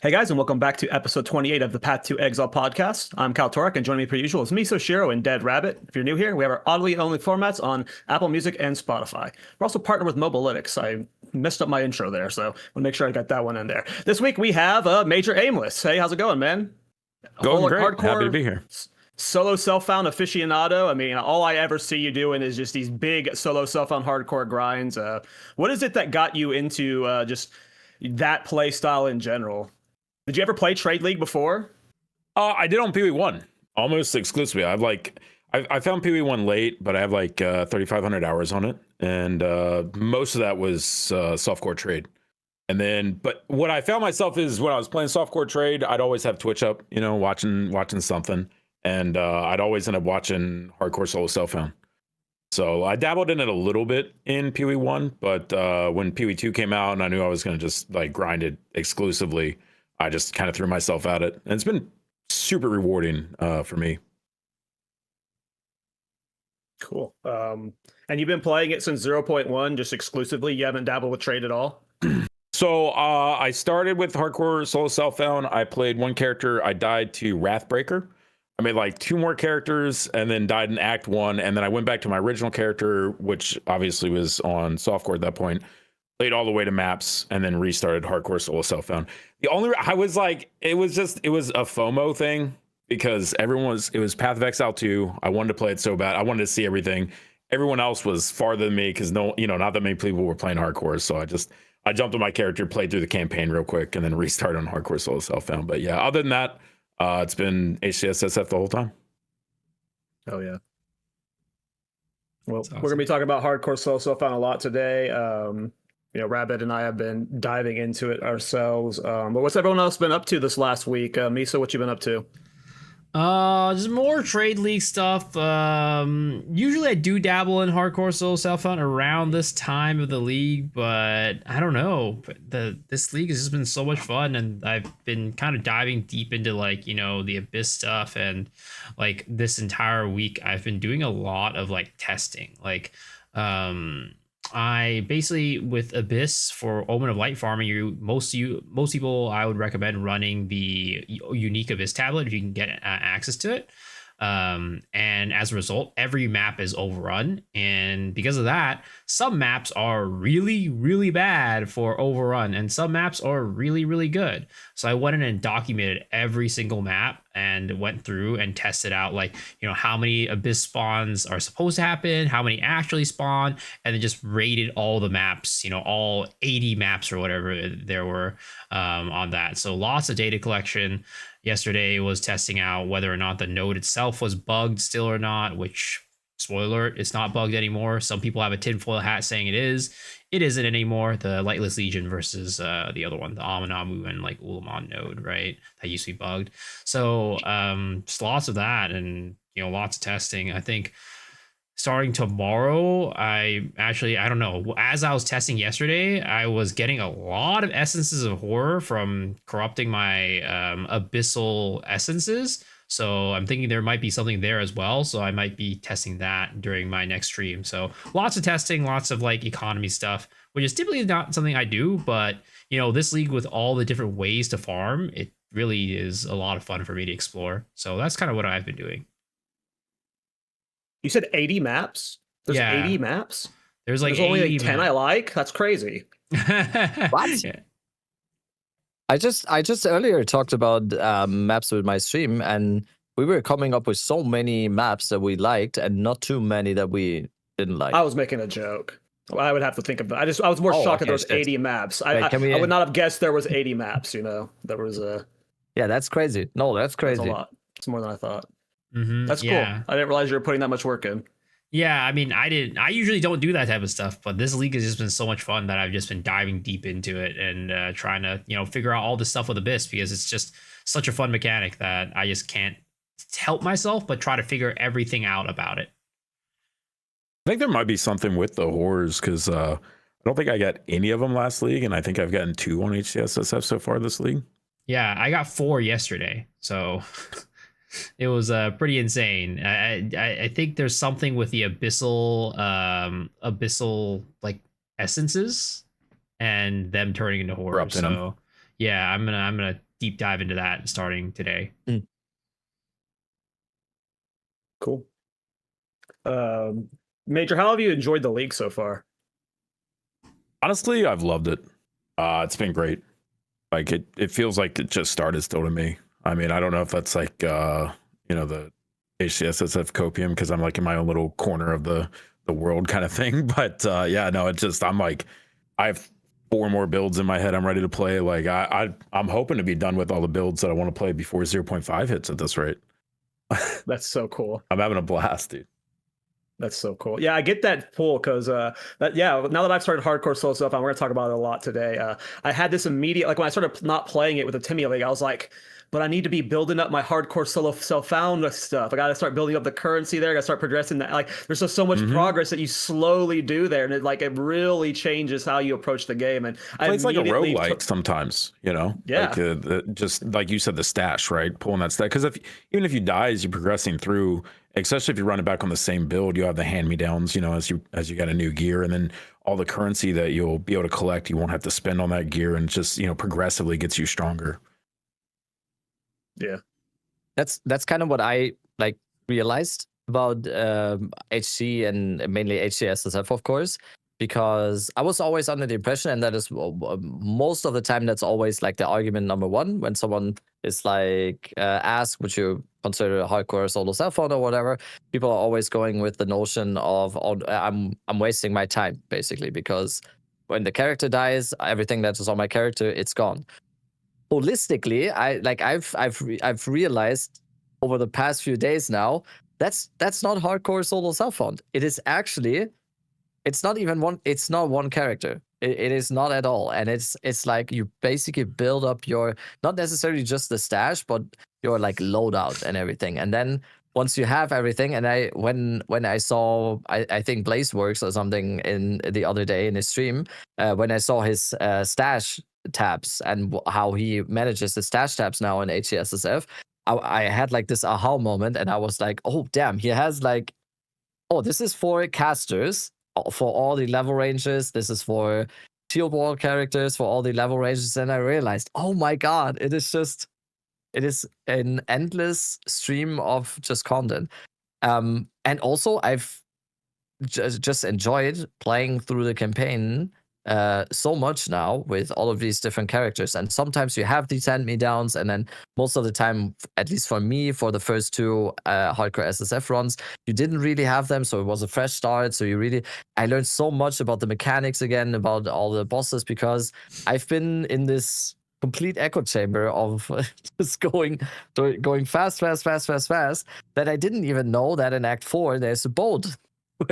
Hey guys, and welcome back to episode 28 of the Path to Exile podcast. I'm Kyle Torek, and joining me per usual is Miso Shiro and Dead Rabbit. If you're new here, we have our audio-only formats on Apple Music and Spotify. We're also partnered with Mobilytics. I messed up my intro there, so I want to make sure I got that one in there. This week we have Major Aimless. Hey, how's it going, man? Going great. Hardcore, happy to be here. Solo self-found aficionado. I mean, all I ever see you doing is just these big solo self-found hardcore grinds. What is it that got you into just that play style in general? Did you ever play Trade League before? I did on Pee Wee 1, almost exclusively. I found Pee Wee 1 late, but I have like 3,500 hours on it, and most of that was softcore trade. And then, but what I found myself is when I was playing softcore trade, I'd always have Twitch up, you know, watching something, and I'd always end up watching hardcore solo self-found. So I dabbled in it a little bit in Pee Wee 1, but when Pee Wee 2 came out, and I knew I was going to just like grind it exclusively, I just kind of threw myself at it, and it's been super rewarding for me. Cool. And you've been playing it since 0.1, just exclusively? You haven't dabbled with trade at all? So I started with hardcore solo self-found. I played one character. I died to Wrathbreaker. I made like 2 more characters and then died in Act 1. And then I went back to my original character, which obviously was on softcore at that point. Played all the way to maps and then restarted hardcore solo self-found. The only I was like, it was a FOMO thing because it was Path of Exile 2. I wanted to play it so bad. I wanted to see everything. Everyone else was farther than me because not that many people were playing hardcore. So I jumped on my character, played through the campaign real quick, and then restarted on hardcore solo self-found. But yeah, other than that, it's been HCSSF the whole time. Oh yeah. Well, awesome. We're gonna be talking about hardcore solo self-found a lot today. Rabbit and I have been diving into it ourselves. But what's everyone else been up to this last week? Misa, what you been up to? Just more Trade League stuff. Usually I do dabble in hardcore solo self-found around this time of the league, but I don't know. This league has just been so much fun, and I've been kind of diving deep into the Abyss stuff, and like this entire week I've been doing a lot of like testing. I basically, with Abyss for Omen of Light farming, most people I would recommend running the unique Abyss tablet if you can get access to it. And as a result, every map is overrun, and because of that, some maps are really, really bad for overrun, and some maps are really, really good. So I went in and documented every single map and went through and tested out how many Abyss spawns are supposed to happen, how many actually spawn, and then just rated all the maps, all 80 maps or whatever there were on that. So lots of data collection. Yesterday was testing out whether or not the node itself was bugged still or not, which, spoiler alert, it's not bugged anymore. Some people have a tinfoil hat saying it is. It isn't anymore. The Lightless Legion versus the other one, the Aminamu and Ulamon node, right? That used to be bugged. So just lots of that, and lots of testing. I think starting tomorrow, I don't know. As I was testing yesterday, I was getting a lot of essences of horror from corrupting my abyssal essences. So I'm thinking there might be something there as well. So I might be testing that during my next stream. So lots of testing, lots of economy stuff, which is typically not something I do. But, this league with all the different ways to farm, it really is a lot of fun for me to explore. So that's kind of what I've been doing. You said 80 maps? There's 80 maps? There's only 10 I like? That's crazy. What? Yeah. I just earlier talked about maps with my stream, and we were coming up with so many maps that we liked and not too many that we didn't like. I was making a joke. I would have to think of that. I was more shocked that there was 80 maps. I would not have guessed there was 80 maps, There was a... Yeah, that's crazy. No, that's crazy. That's a lot. It's more than I thought. Mm-hmm. That's cool. I didn't realize you were putting that much work in. Yeah, I mean, I usually don't do that type of stuff, but this league has just been so much fun that I've just been diving deep into it and trying to, figure out all this stuff with Abyss, because it's just such a fun mechanic that I just can't help myself but try to figure everything out about it. I think there might be something with the horrors, because I don't think I got any of them last league, and I think I've gotten 2 on HCSSF so far this league. Yeah, I got 4 yesterday, so... It was pretty insane. I think there's something with the abyssal essences and them turning into horror. So yeah, I'm gonna deep dive into that starting today. Cool. Major, how have you enjoyed the league so far? Honestly, I've loved it. It's been great. Like it feels like it just started still to me. I mean, I don't know if that's like the HCSSF copium because I'm like in my own little corner of the world kind of thing. But yeah, no, it's just I'm like I have 4 more builds in my head I'm ready to play. Like I'm hoping to be done with all the builds that I want to play before 0.5 hits at this rate. That's so cool. I'm having a blast, dude. That's so cool. Yeah, I get that pull because now that I've started hardcore solo stuff, and we're gonna talk about it a lot today. I had this immediate, like when I started not playing it with the Timmy League, I was like, but I need to be building up my hardcore solo self-found stuff. I got to start building up the currency there. I got to start progressing that. Like, there's just so much progress that you slowly do there, and it really changes how you approach the game. And it's like a roguelike sometimes, Yeah. Like, just like you said, the stash, right? Pulling that stash. Because even if you die as you're progressing through, especially if you're running back on the same build, you have the hand-me-downs, as you get a new gear, and then all the currency that you'll be able to collect, you won't have to spend on that gear, and just progressively gets you stronger. Yeah, that's kind of what I like realized about HC and mainly HCSSF, of course, because I was always under the impression, and that is most of the time that's always like the argument number one when someone is like asked, would you consider a hardcore solo self-found or whatever? People are always going with the notion of I'm wasting my time basically, because when the character dies, everything that is on my character, it's gone. Holistically, I've realized over the past few days now that's not hardcore solo self-found. It is actually, it's not one character. It is not at all. And it's like you basically build up your, not necessarily just the stash, but your like loadout and everything. And then once you have everything, and when I saw, I think Blazeworks or something in the other day in his stream, when I saw his stash tabs and how he manages the stash tabs now in HCSSF, I had like this aha moment, and I was like, oh damn, he has like, oh, this is for casters for all the level ranges, this is for shield wall characters for all the level ranges, and I realized, oh my god, it is an endless stream of just content. And also I've just enjoyed playing through the campaign so much now with all of these different characters. And sometimes you have these hand-me-downs, and then most of the time, at least for me, for the first 2 hardcore SSF runs, you didn't really have them, so it was a fresh start. So I learned so much about the mechanics again, about all the bosses, because I've been in this complete echo chamber of just going fast, that I didn't even know that in Act 4 there's a boat.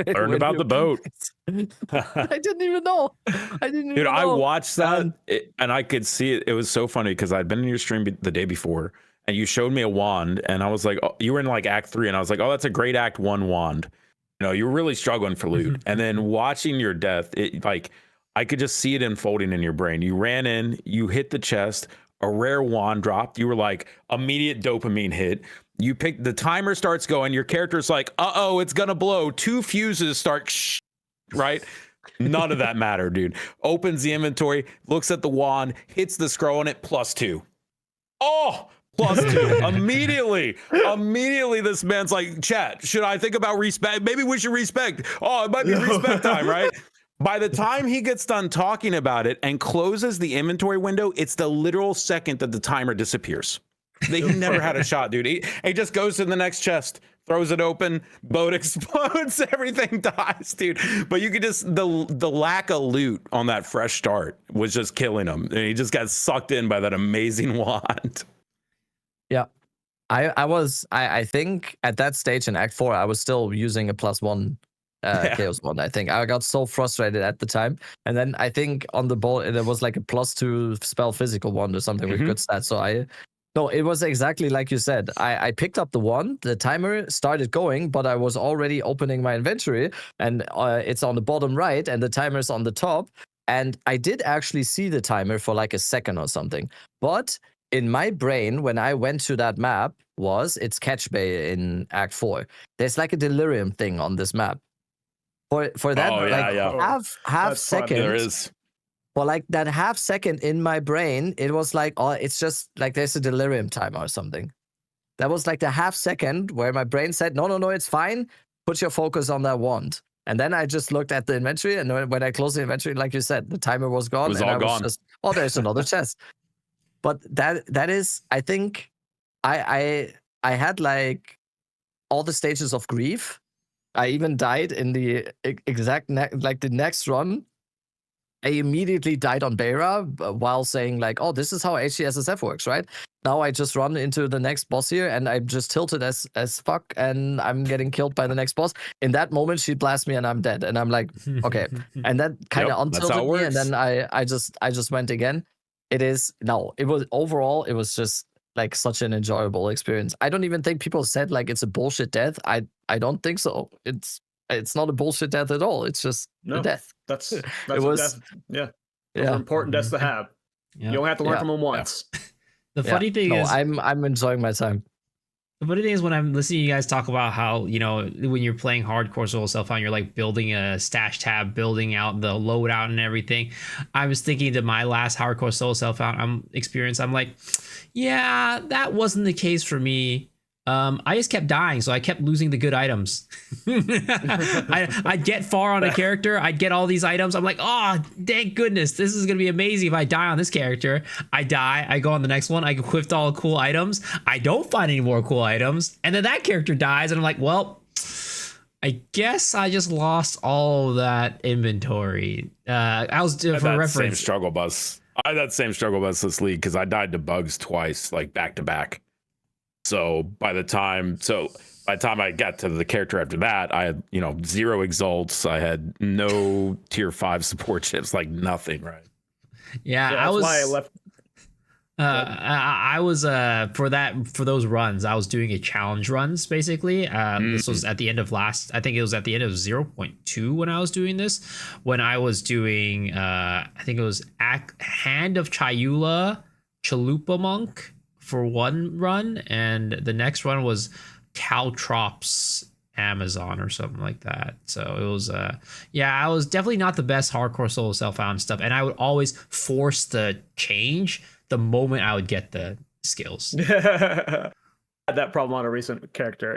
Learned about the boat. I didn't even know. Dude, I watched that and I could see it. It was so funny because I'd been in your stream the day before, and you showed me a wand, and I was like, oh, you were in like Act 3, and I was like, oh, that's a great Act 1 wand. You were really struggling for loot. And then watching your death, it like I could just see it unfolding in your brain. You ran in, you hit the chest, a rare wand dropped. You were like, immediate dopamine hit. You pick, the timer starts going. Your character's like, uh-oh, it's gonna blow. 2 fuses start, right? None of that mattered, dude. Opens the inventory, looks at the wand, hits the scroll on it, +2. Oh, +2. Immediately, this man's like, chat, should I think about respect? Maybe we should respect. Oh, it might be respect time, right? By the time he gets done talking about it and closes the inventory window, it's the literal second that the timer disappears. He never had a shot, dude. He just goes to the next chest, throws it open, boat explodes, everything dies, dude. But you could just, the lack of loot on that fresh start was just killing him. And he just got sucked in by that amazing wand. Yeah. I think at that stage in Act 4, I was still using a +1 Chaos wand. I think I got so frustrated at the time. And then I think on the ball, there was like a +2 spell physical wand or something with good stats. So no, it was exactly like you said. I picked up the wand, the timer started going, but I was already opening my inventory, and it's on the bottom right, and the timer's on the top. And I did actually see the timer for like a second or something. But in my brain, when I went to that map, it's Catch Bay in Act 4. There's like a delirium thing on this map. For that, half second, there is. for like that half second in my brain, it was like, oh, it's just like there's a delirium timer or something. That was like the half second where my brain said, no, it's fine. Put your focus on that wand. And then I just looked at the inventory, and when I closed the inventory, like you said, the timer was gone. It was and all I gone. was just, oh, there's another chest. But that is, I think, I had like all the stages of grief. I even died in the exact the next run. I immediately died on Beira while saying like, oh, this is how HCSSF works, right? Now I just run into the next boss here, and I'm just tilted as fuck, and I'm getting killed by the next boss. In that moment, she blasts me, and I'm dead. And I'm like, okay. And that kind of untilted me, and then I just went again. It was just like such an enjoyable experience. I don't even think people said like it's a bullshit death. I don't think so. It's not a bullshit death at all. It's just a death. That's it was, was, Those are important deaths to have. Yeah. You only have to learn from them once. The funny thing is, I'm enjoying my time. The funny thing is, when I'm listening to you guys talk about how, you know, when you're playing hardcore solo self-found, you're like building a stash tab, building out the loadout and everything. I was thinking to my last hardcore solo self-found experience, I'm like, yeah, that wasn't the case for me. I just kept dying, so I kept losing the good items. I'd get far on a character, I'd get all these items. I'm like, oh, thank goodness, this is gonna be amazing. If I die on this character, I die, I go on the next one, I equipped all the cool items, I don't find any more cool items, and then that character dies, and I'm like, well, I guess I just lost all of that inventory. I was for reference. Same struggle bus. I had that same struggle bus this league because I died to bugs twice, like back to back. So by the time I got to the character after that, I had, 0 exalts. I had no tier 5 support chips, like nothing, right? Yeah, that's why I left. I was for those runs, I was doing a challenge runs basically. This was at the end of I think it was at the end of 0.2 when I was doing this. When I was doing I think it was Hand of Chalupa Monk for one run, and the next run was Caltrops Amazon or something like that. So it was I was definitely not the best hardcore solo self-found stuff, and I would always force the change the moment I would get the skills. Had that problem on a recent character.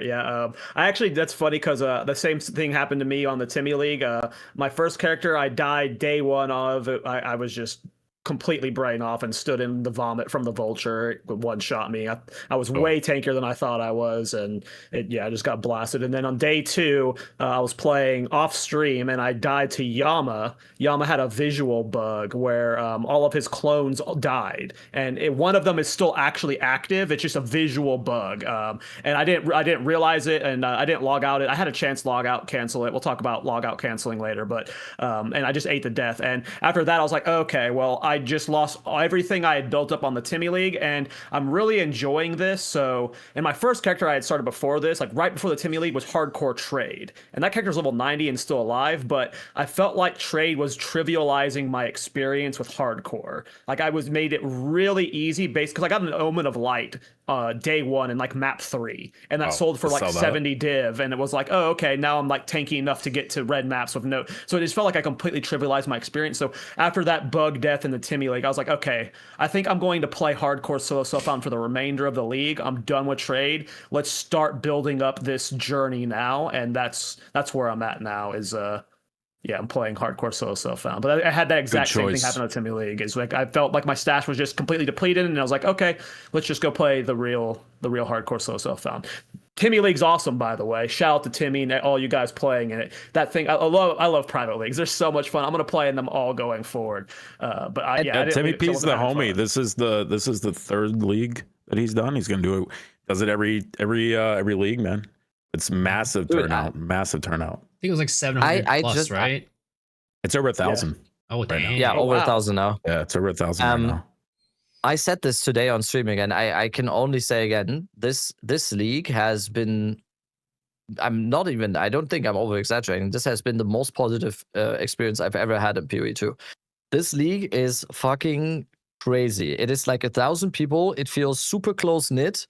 I actually, that's funny because the same thing happened to me on the Timmy League. My first character, I died day one of it. I was just completely brain off and stood in the vomit from the vulture. It one shot me. I was way tankier than I thought I was, and I just got blasted. And then on day 2, I was playing off stream and I died to Yama. Yama had a visual bug where all of his clones died, and one of them is still actually active. It's just a visual bug, and I didn't realize it, and I didn't log out it. I had a chance to log out, cancel it. We'll talk about log out canceling later, but and I just ate to death. And after that, I was like, okay, well, I just lost everything I had built up on the Timmy League, and I'm really enjoying this. So, and my first character I had started before this, like right before the Timmy League, was Hardcore Trade, and that character's level 90 and still alive, but I felt like Trade was trivializing my experience with Hardcore. Like I made it really easy because I got an Omen of Light day 1 in like map 3, and that sold for like 70 div, and it was like, oh, okay, now I'm like tanky enough to get to red maps with no, so it just felt like I completely trivialized my experience. So after that bug death in the Timmy League, I was like, okay, I think I'm going to play hardcore solo self-found for the remainder of the league. I'm done with Trade. Let's start building up this journey now, and that's where I'm at now. Is I'm playing hardcore solo self-found. But I had that exact same thing happen in the Timmy League. Is like I felt like my stash was just completely depleted, and I was like, okay, let's just go play the real hardcore solo self-found. Timmy League's awesome, by the way. Shout out to Timmy and all you guys playing in it. That thing, I love private leagues. They're so much fun. I'm gonna play in them all going forward. Timmy P's the homie. This is the 3rd league that he's done. He's gonna do it. Does it every league, man. It's massive turnout. Massive turnout. I think it was like 700 plus, right? It's over 1,000. Oh, right damn. Yeah, over 1,000 now. Yeah, it's over 1,000 right now. I said this today on streaming, and I can only say again, this league has been, I don't think I'm over exaggerating. This has been the most positive experience I've ever had in PoE2. This league is fucking crazy. It is like 1,000 people. It feels super close knit.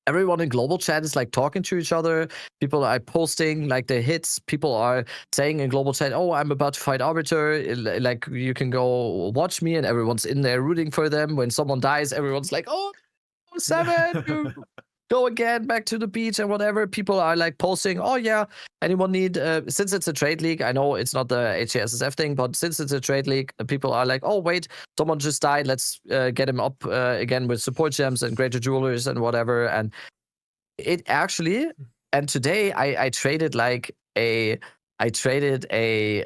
everyone in global chat is like talking to each other. People are posting like their hits. People are saying in global chat, "Oh, I'm about to fight Arbiter. Like you can go watch me," and everyone's in there rooting for them. When someone dies, everyone's like, "Oh, 7, you go again back to the beach," and whatever. People are like posting, "Oh yeah, anyone need?" Since it's a trade league, I know it's not the HCSSF thing, but since it's a trade league, people are like, "Oh wait, someone just died. Let's get him up again with support gems and greater jewelers and whatever." And it actually, and today I traded like I traded a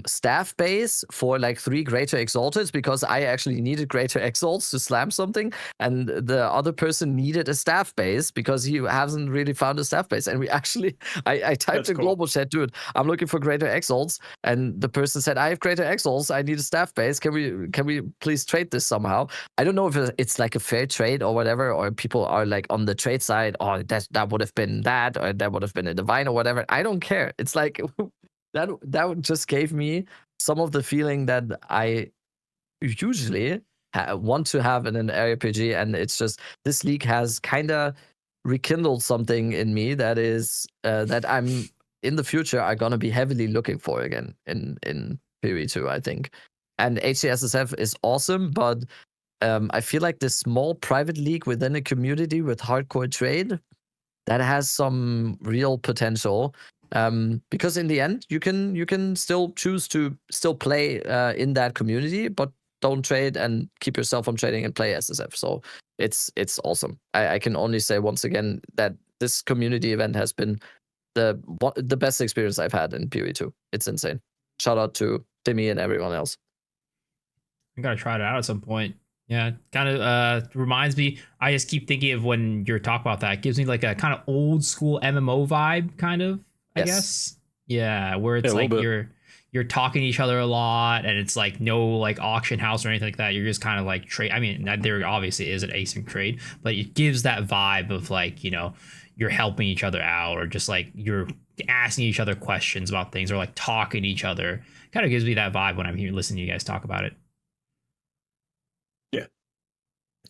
staff base for like 3 greater exalted because I actually needed greater exalts to slam something, and the other person needed a staff base because he hasn't really found a staff base. And we actually, I typed That's in cool. global chat, "Dude, I'm looking for greater exalts," and the person said, "I have greater exalts. I need a staff base. Can we please trade this somehow?" I don't know if it's like a fair trade or whatever, or people are like on the trade side, "Oh, that would have been that, or that would have been a divine or whatever." I don't care. It's like that just gave me some of the feeling that I usually want to have in an RPG, and it's just this league has kind of rekindled something in me that is that I'm in the future are gonna be heavily looking for again in PoE2, I think. And HCSSF is awesome, but I feel like this small private league within a community with hardcore trade that has some real potential. Because in the end, you can still choose to still play in that community, but don't trade and keep yourself from trading and play SSF. So it's awesome. I can only say once again that this community event has been the best experience I've had in PoE2. It's insane. Shout out to Timmy and everyone else. I gotta try it out at some point. Yeah, kind of reminds me. I just keep thinking of when you're talking about that. It gives me like a kind of old school MMO vibe, kind of. I Yes. guess. Yeah, where it's Yeah, a like little bit. you're talking to each other a lot, and it's like no like auction house or anything like that. You're just kind of like trade. I mean, there obviously is an async trade, but it gives that vibe of like, you know, you're helping each other out, or just like you're asking each other questions about things, or like talking to each other. Kind of gives me that vibe when I'm here listening to you guys talk about it.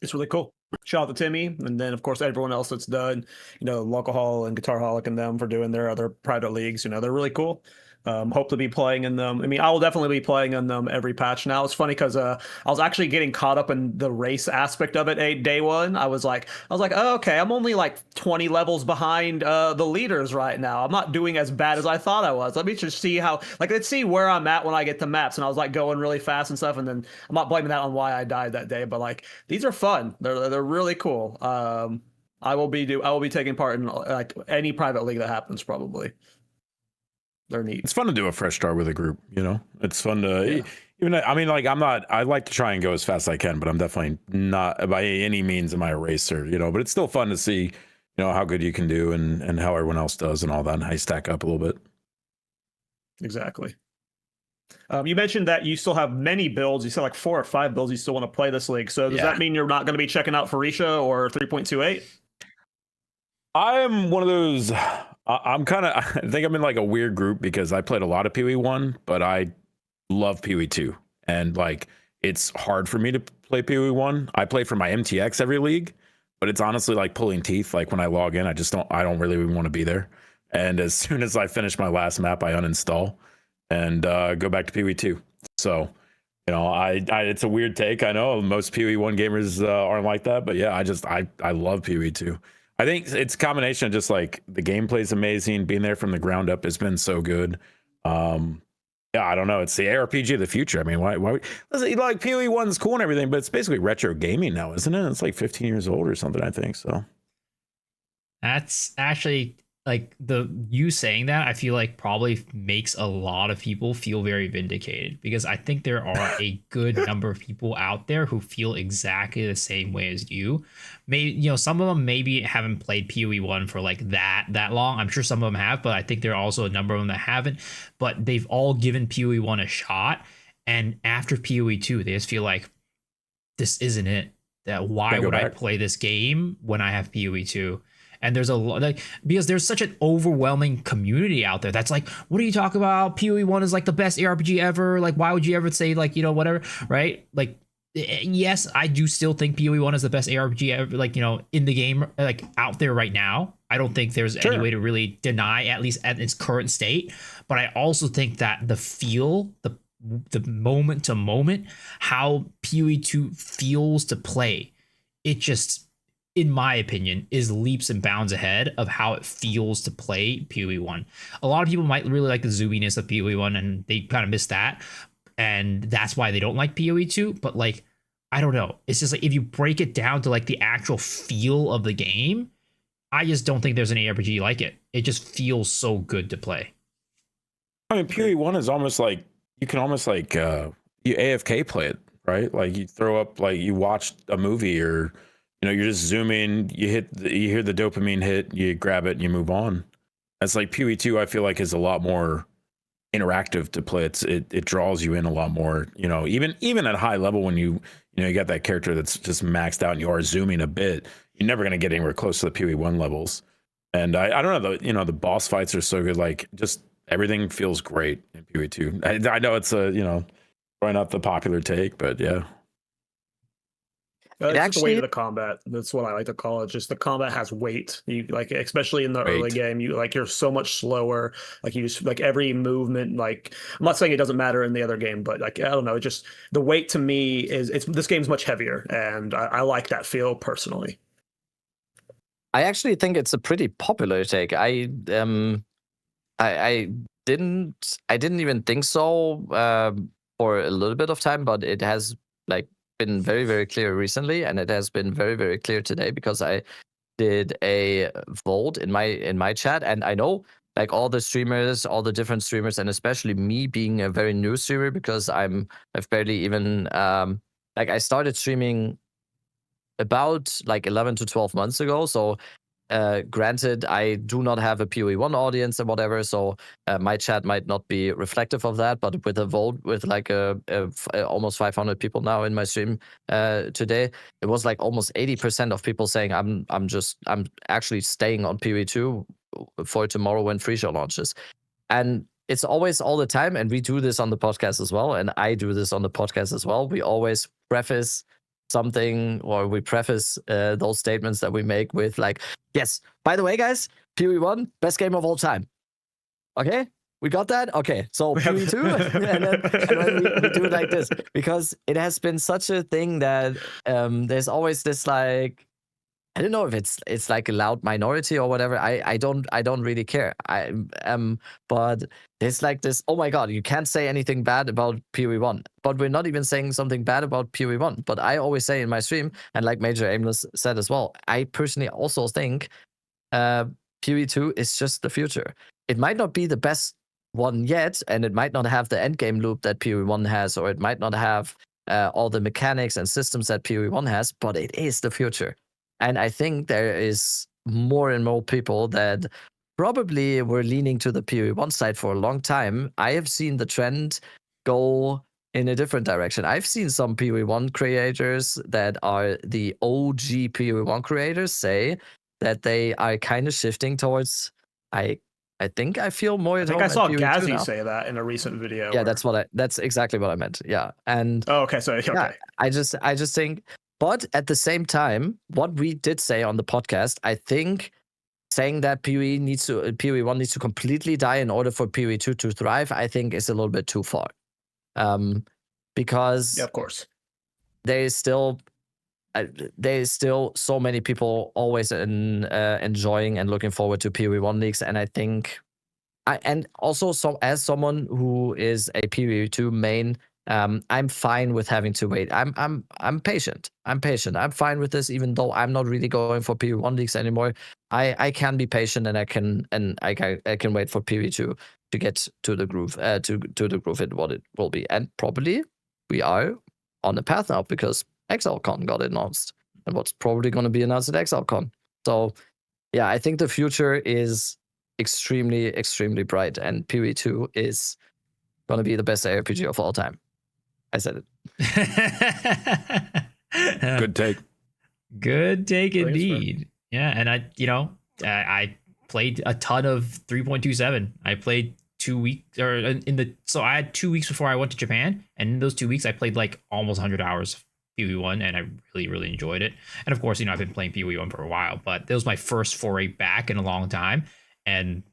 It's really cool. Shout out to Timmy, and then of course everyone else that's done, you know, Local Hall and Guitar Holic and them for doing their other private leagues. You know, they're really cool. Hope to be playing in them. I mean, I will definitely be playing in them every patch now. It's funny because I was actually getting caught up in the race aspect of it day one. I was like, oh, okay, I'm only like 20 levels behind the leaders right now. I'm not doing as bad as I thought I was. Let me just see how, like, let's see where I'm at when I get to maps. And I was like going really fast and stuff. And then I'm not blaming that on why I died that day, but like these are fun. They're really cool. I will be taking part in like any private league that happens probably. They're neat. It's fun to do a fresh start with a group, you know. It's fun to Yeah. even. I mean, like I like to try and go as fast as I can, but I'm definitely not by any means am I a racer, you know. But it's still fun to see, you know, how good you can do and how everyone else does and all that, and how you stack up a little bit. Exactly. You mentioned that you still have many builds. You said like 4 or 5 builds you still want to play this league. So does that mean you're not going to be checking out Pharisha or 3.28? I am one of those. I'm kind of. I think I'm in like a weird group because I played a lot of PoE1, but I love PoE2, and like it's hard for me to play PoE1. I play for my MTX every league, but it's honestly like pulling teeth. Like when I log in, I don't really even want to be there. And as soon as I finish my last map, I uninstall and go back to PoE2. So, you know, it's a weird take. I know most PoE1 gamers aren't like that, but yeah, I love PoE2. I think it's a combination of just like the gameplay is amazing. Being there from the ground up has been so good. Yeah, I don't know. It's the ARPG of the future. I mean, why listen, like PoE1's cool and everything, but it's basically retro gaming now, isn't it? It's like 15 years old or something, I think. So That's actually like you saying that, I feel like probably makes a lot of people feel very vindicated, because I think there are a good number of people out there who feel exactly the same way as you. Maybe, you know, some of them maybe haven't played PoE1 for like that long. I'm sure some of them have, but I think there are also a number of them that haven't. But they've all given PoE1 a shot, and after PoE2, they just feel like this isn't it. That why would I play this game when I have PoE2? And there's a lot, like, because there's such an overwhelming community out there that's like, what are you talking about? PoE1 is like the best ARPG ever. Like, why would you ever say like, you know, whatever, right? Like, yes, I do still think PoE1 is the best ARPG ever, like, in the game, like out there right now. I don't think there's any way to really deny, at least at its current state. But I also think that the feel, the moment to moment, how PoE2 feels to play, it just, in my opinion, is leaps and bounds ahead of how it feels to play PoE1. A lot of people might really like the zoominess of PoE1, and they kind of miss that, and that's why they don't like PoE2. But like, I don't know, it's just like, if you break it down to like the actual feel of the game, I just don't think there's an ARPG like it. It just feels so good to play. I mean, PoE1 is almost like, you can almost like you AFK play it, right? Like you throw up, like you watch a movie, or you're just zooming, you hear the dopamine hit, you grab it and you move on. That's like PoE2, I feel like, is a lot more interactive to play. It draws you in a lot more, even at high level, when you got that character that's just maxed out and you are zooming a bit, you're never going to get anywhere close to the PoE1 levels. And I don't know, the boss fights are so good, like just everything feels great in PoE2. I know it's probably not the popular take, but yeah. It's just the weight of the combat. That's what I like to call it. Just the combat has weight. You like, especially in the early game, you're so much slower. Like you just, like, every movement. Like, I'm not saying it doesn't matter in the other game, but like, I don't know. Just the weight to me this game's much heavier, and I like that feel personally. I actually think it's a pretty popular take. I didn't even think so for a little bit of time, but it has like been very, very clear recently, and it has been very, very clear today, because I did a vote in my chat, and I know like all the different streamers, and especially me being a very new streamer, because I've barely even like, I started streaming about like 11 to 12 months ago, so granted, I do not have a PoE1 audience and whatever, so my chat might not be reflective of that. But with a vote with like almost 500 people now in my stream today, it was like almost 80% of people saying I'm actually staying on PoE2 for tomorrow when Free Show launches. And it's always all the time, and we do this on the podcast as well, and I do this on the podcast as well. We always preface something, or we preface those statements that we make with like, yes, by the way, guys, PoE1, best game of all time. Okay, we got that? Okay, so PoE2, and then we do it like this, because it has been such a thing that there's always this, like, I don't know if it's like a loud minority or whatever. I don't really care. But there's like this, oh my god, you can't say anything bad about PoE1. But we're not even saying something bad about PoE1. But I always say in my stream, and like Major Aimless said as well, I personally also think PoE2 is just the future. It might not be the best one yet, and it might not have the endgame loop that PoE1 has, or it might not have all the mechanics and systems that PoE1 has, but it is the future. And I think there is more and more people that probably were leaning to the PoE1 side for a long time. I have seen the trend go in a different direction. I've seen some PoE1 creators that are the OG PoE1 creators say that they are kind of shifting towards, I think I feel more. I think I saw Gazzy say that in a recent video. Yeah, that's exactly what I meant. Yeah, and okay, so okay. Yeah, I just think. But at the same time, what we did say on the podcast, I think saying that PoE1 needs to completely die in order for PoE2 to thrive, I think is a little bit too far. Because yeah, of course, there is still so many people always enjoying and looking forward to PoE1 leagues, and I think, and also as someone who is a PoE2 main. I'm fine with having to wait. I'm patient. I'm fine with this, even though I'm not really going for PoE1 leagues anymore. I can be patient, and I can wait for PoE2 to get to the groove, to the groove in what it will be. And probably we are on the path now, because ExileCon got announced, and what's probably going to be announced at ExileCon. So yeah, I think the future is extremely, extremely bright, and PoE2 is going to be the best ARPG of all time. I said it. Good take. Good take indeed. Yeah, and I played a ton of 3.27. I played 2 weeks, so I had 2 weeks before I went to Japan, and in those 2 weeks I played like almost 100 hours PoE1, and I really enjoyed it. And of course, I've been playing PoE1 for a while, but it was my first foray back in a long time, and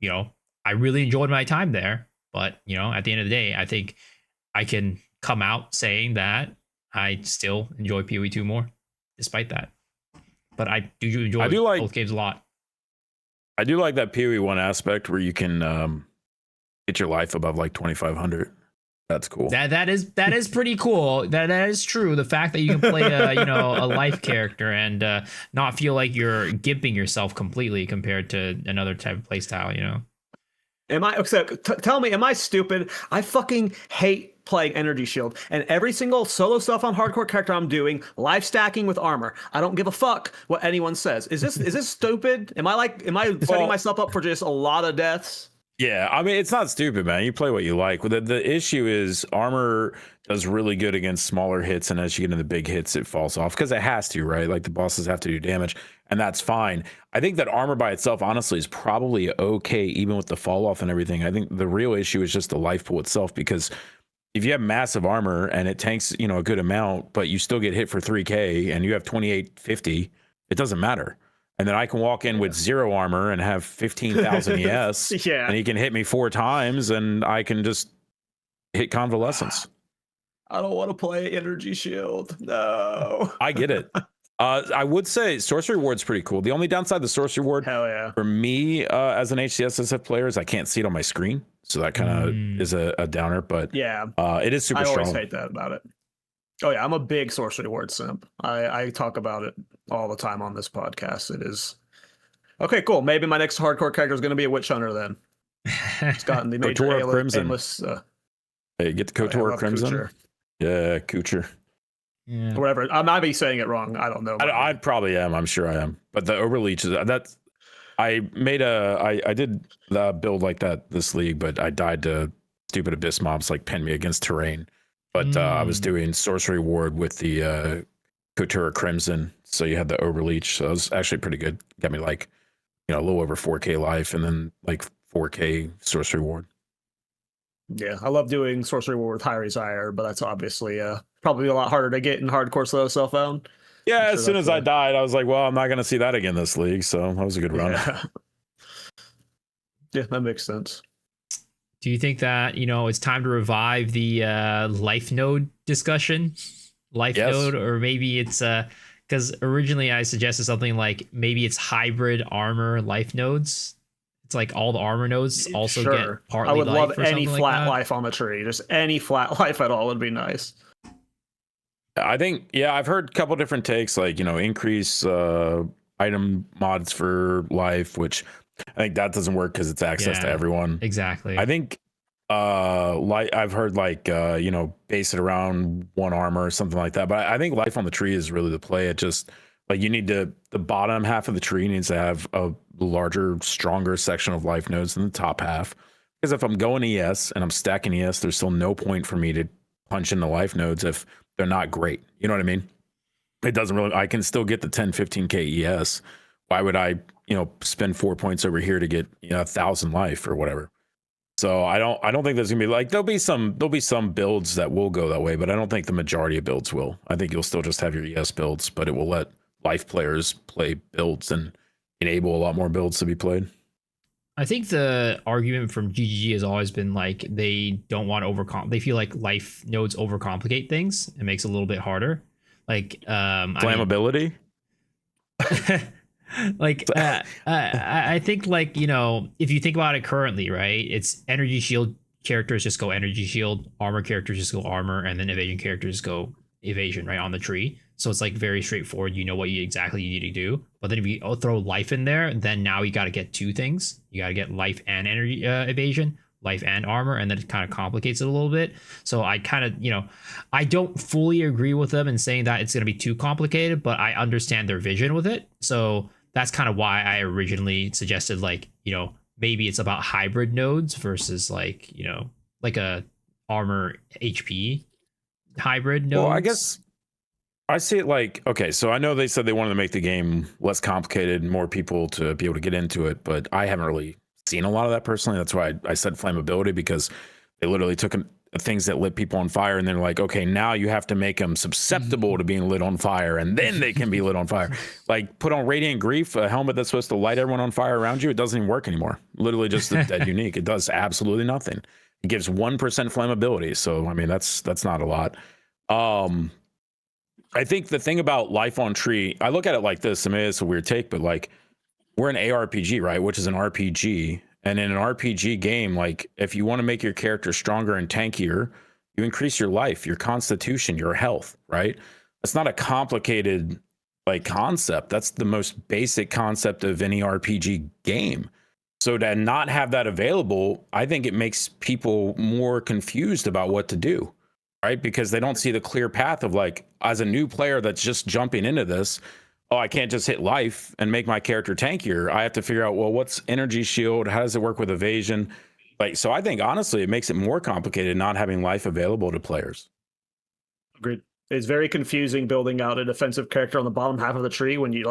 I really enjoyed my time there. But at the end of the day, I think I can come out saying that I still enjoy PoE2 more, despite that. But I do enjoy both games a lot. I do like that PoE1 aspect where you can get your life above like 2,500. That's cool. That is pretty cool. That is true. The fact that you can play a life character and not feel like you're gimping yourself completely compared to another type of playstyle. Am I? So tell me, am I stupid? I fucking hate playing energy shield, and every single solo stuff on hardcore character I'm doing, life stacking with armor. I don't give a fuck what anyone says. Is this stupid? Am I setting myself up for just a lot of deaths? Yeah, I mean, it's not stupid, man. You play what you like. The issue is armor does really good against smaller hits, and as you get into the big hits, it falls off because it has to, right? Like the bosses have to do damage, and that's fine. I think that armor by itself, honestly, is probably okay, even with the fall off and everything. I think the real issue is just the life pool itself, because if you have massive armor and it tanks, a good amount, but you still get hit for 3K and you have 2850, it doesn't matter. And then I can walk in with 0 armor and have 15,000 ES, and he can hit me 4 times, and I can just hit convalescence. I don't want to play energy shield. No. I get it. I would say sorcery ward's pretty cool. The only downside of the sorcery ward for me as an HCSSF player is I can't see it on my screen, so that kind of is a downer. But it is super strong. I always hate that about it. Oh yeah, I'm a big sorcery ward simp. I talk about it all the time on this podcast. It is okay, cool. Maybe my next hardcore character is going to be a witch hunter then. It's gotten the major Crimson. Hey, get the KOTOR Crimson. Kucher. Yeah, Kucher. Yeah. Whatever. I might be saying it wrong. I don't know. I probably am. I'm sure I am. But the overleach is that's. I did the build like that this league, but I died to stupid abyss mobs like pin me against terrain. But I was doing sorcery ward with the KOTOR Crimson, so you had the overleach. So it was actually pretty good. Got me like a little over 4K life, and then like 4K sorcery ward. Yeah, I love doing sorcery ward with high desire, but that's obviously probably a lot harder to get in hardcore slow self-found. Yeah, as soon as I died, I was like, well, I'm not going to see that again this league, so that was a good run. Yeah, that makes sense. Do you think that, it's time to revive the life node discussion? Node, or maybe it's because originally I suggested something like maybe it's hybrid armor life nodes. It's like all the armor nodes also get partly. I would life love any flat life on the tree. Just any flat life at all would be nice. I think, I've heard a couple different takes, like, increase item mods for life, which I think that doesn't work because it's access to everyone. Exactly. I think I've heard base it around 1 armor or something like that. But I think life on the tree is really the play. It just like you need the bottom half of the tree needs to have a larger, stronger section of life nodes than the top half. Because if I'm going ES and I'm stacking ES, there's still no point for me to punch in the life nodes if they're not great. You know what I mean? It doesn't really, I can still get the 10, 15K ES. Why would I, spend 4 points over here to get 1,000 life or whatever? So I don't think there's gonna be like there'll be some builds that will go that way, but I don't think the majority of builds will. I think you'll still just have your ES builds, but it will let life players play builds and enable a lot more builds to be played. I think the argument from GGG has always been like they don't want to they feel like life nodes overcomplicate things. It makes it a little bit harder. Like flammability. I think if you think about it currently, right, it's energy shield characters just go energy shield, armor characters just go armor, and then evasion characters go evasion, right, on the tree. So it's like very straightforward. You know what you need to do. But then if you throw life in there, then now you got to get 2 things. You got to get life and energy evasion, life and armor, and then it kind of complicates it a little bit. So I kind of, I don't fully agree with them in saying that it's going to be too complicated, but I understand their vision with it. So that's kind of why I originally suggested maybe it's about hybrid nodes versus like a armor HP hybrid nodes. Well, I guess I see it like, okay, so I know they said they wanted to make the game less complicated and more people to be able to get into it, but I haven't really seen a lot of that personally. That's why I said flammability, because they literally took things that lit people on fire, and then like, okay, now you have to make them susceptible to being lit on fire, and then they can be lit on fire. Like put on Radiant Grief, a helmet that's supposed to light everyone on fire around you. It doesn't even work anymore. Literally just that unique. It does absolutely nothing. It gives 1% flammability. So I mean, that's not a lot. I think the thing about life on tree, I look at it like this. I mean, it's a weird take, but like we're an ARPG, right? Which is an RPG. And in an RPG game, like if you want to make your character stronger and tankier, you increase your life, your constitution, your health, right? That's not a complicated like concept. That's the most basic concept of any RPG game. So to not have that available, I think it makes people more confused about what to do, right? Because they don't see the clear path of like, as a new player that's just jumping into this, oh, I can't just hit life and make my character tankier. I have to figure out, well, what's energy shield? How does it work with evasion? Like, so I think honestly, it makes it more complicated not having life available to players. Agreed. It's very confusing building out a defensive character on the bottom half of the tree when you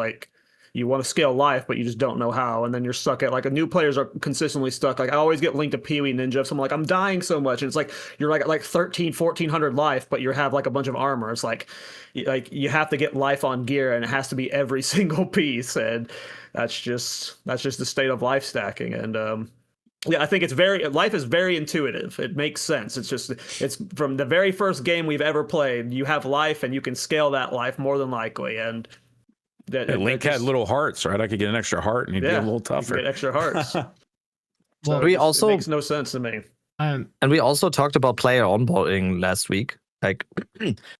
want to scale life, but you just don't know how. And then you're stuck at like new players are consistently stuck. Like I always get linked to Pee-wee Ninja. So I'm like, I'm dying so much. And it's like, you're like 1,400 life, but you have like a bunch of armor. It's like you have to get life on gear and it has to be every single piece. And that's just the state of life stacking. And, yeah, I think life is very intuitive. It makes sense. It's from the very first game we've ever played. You have life and you can scale that life more than likely. And Link had little hearts, right? I could get an extra heart and he'd be a little tougher. Get extra hearts. Well, it makes no sense to me. And we also talked about player onboarding last week, like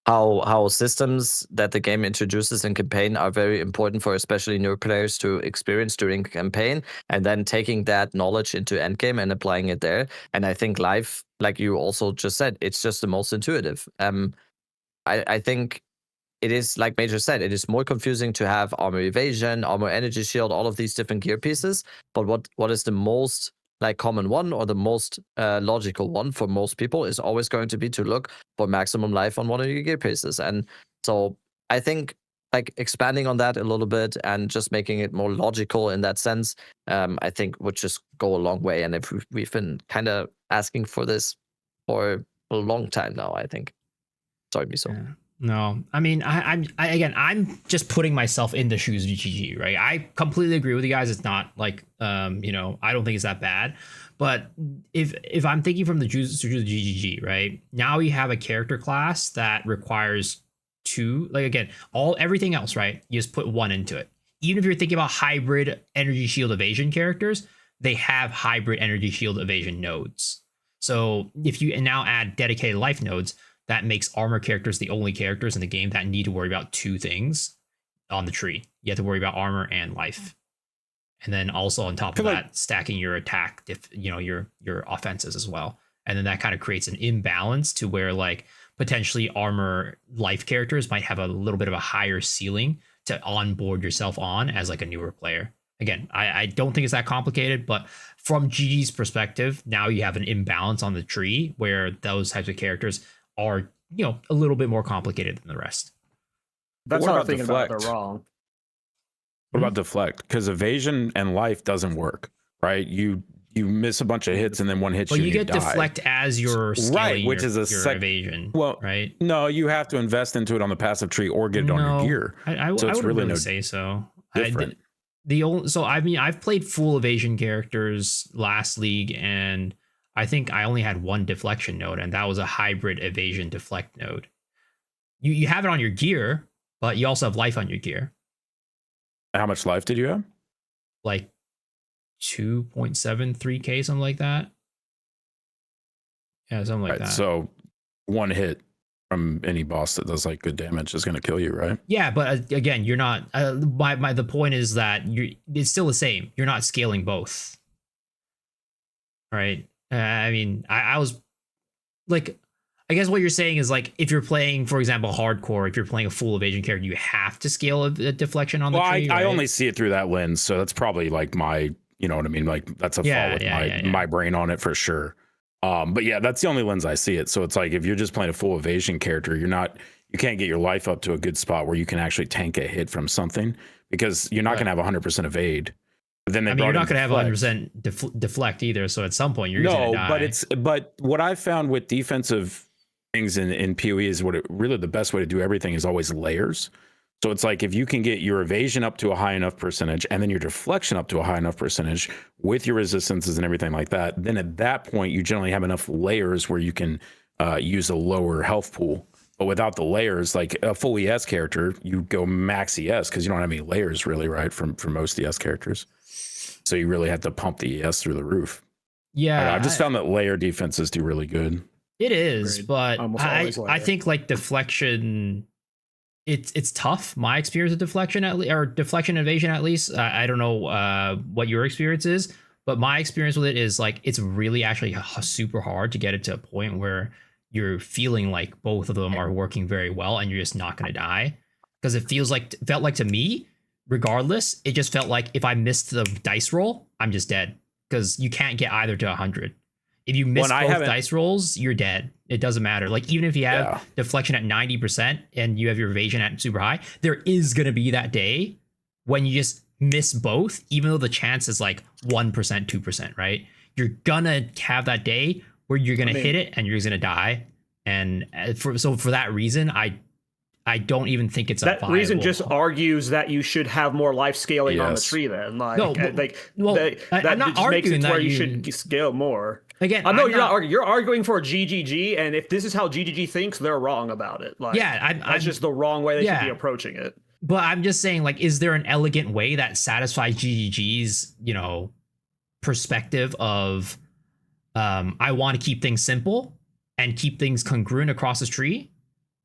how systems that the game introduces in campaign are very important for especially new players to experience during campaign, and then taking that knowledge into endgame and applying it there. And I think life, like you also just said, it's just the most intuitive. I think it is, like Major said, it is more confusing to have armor evasion, armor energy shield, all of these different gear pieces. But what is the most like common one, or the most logical one for most people, is always going to be to look for maximum life on one of your gear pieces. And so I think like expanding on that a little bit and just making it more logical in that sense, I think would just go a long way. And if we've been kind of asking for this for a long time now, I think. Sorry, Miso. Yeah. No, I mean, I'm just putting myself in the shoes of GGG, right? I completely agree with you guys. It's not like, I don't think it's that bad. But if I'm thinking from the shoes of GGG, right? Now you have a character class that requires two, like again, everything else, right? You just put one into it. Even if you're thinking about hybrid energy shield evasion characters, they have hybrid energy shield evasion nodes. So if you now add dedicated life nodes, that makes armor characters the only characters in the game that need to worry about two things on the tree. You have to worry about armor and life. And then also on top of that, stacking your attack, your offenses as well. And then that kind of creates an imbalance to where like potentially armor life characters might have a little bit of a higher ceiling to onboard yourself on as like a newer player. Again, I don't think it's that complicated, but from GG's perspective, now you have an imbalance on the tree where those types of characters are, a little bit more complicated than the rest. That's what how I'm about thinking about it. deflect? They're wrong. What about deflect? Because evasion and life doesn't work, right? You miss a bunch of hits and then one hits you. Well, you and get deflect as your right, which is your evasion. Well, right? No, you have to invest into it on the passive tree or get it on your gear. I wouldn't really say so. Different. I've played full evasion characters last league, and I think I only had one deflection node, and that was a hybrid evasion deflect node. You have it on your gear, but you also have life on your gear. How much life did you have? Like 2.73k, something like that. Yeah, something like that. So one hit from any boss that does like good damage is going to kill you, right? Yeah, but again, you're not. The point is that it's still the same. You're not scaling both, right? I was like, I guess what you're saying is like, if you're playing, for example, hardcore, if you're playing a full evasion character, you have to scale a deflection on the tree. I only see it through that lens, so that's probably like my, you know what I mean? Like that's a fault with my brain on it for sure. But yeah, that's the only lens I see it. So it's like, if you're just playing a full evasion character, you can't get your life up to a good spot where you can actually tank a hit from something, because you're not going to have 100% evade. Then they I mean, you're brought not in going to have deflect. 100% deflect either. So at some point, you're going to die. But what I found with defensive things in PoE is really the best way to do everything is always layers. So it's like if you can get your evasion up to a high enough percentage and then your deflection up to a high enough percentage with your resistances and everything like that, then at that point you generally have enough layers where you can use a lower health pool. But without the layers, like a full ES character, you go max ES because you don't have any layers really, right? For most ES characters. So you really have to pump the ES through the roof. Yeah. I've just found that layer defenses do really good. It is, Agreed. but Almost always I layer. think like deflection, it's tough. My experience with deflection or deflection evasion at least. I don't know what your experience is, but my experience with it is like it's really actually super hard to get it to a point where you're feeling like both of them are working very well and you're just not going to die, because it felt like to me, regardless, it just felt like if I missed the dice roll, I'm just dead, because you can't get either to 100. If you miss both dice rolls, you're dead. It doesn't matter. Like even if you have deflection at 90% and you have your evasion at super high, there is going to be that day when you just miss both, even though the chance is like 1%, 2%, right? You're gonna have that day where you're gonna hit it and you're just gonna die. And for that reason, I don't even think it's that reason just argues that you should have more life scaling on the tree. Then, like, I'm not just makes arguing it that where you should scale more. Again, I know you're not arguing. You're arguing for GGG, and if this is how GGG thinks, they're wrong about it. Like, that's just the wrong way they should be approaching it. But I'm just saying, like, is there an elegant way that satisfies GGG's, perspective of, I want to keep things simple and keep things congruent across the tree,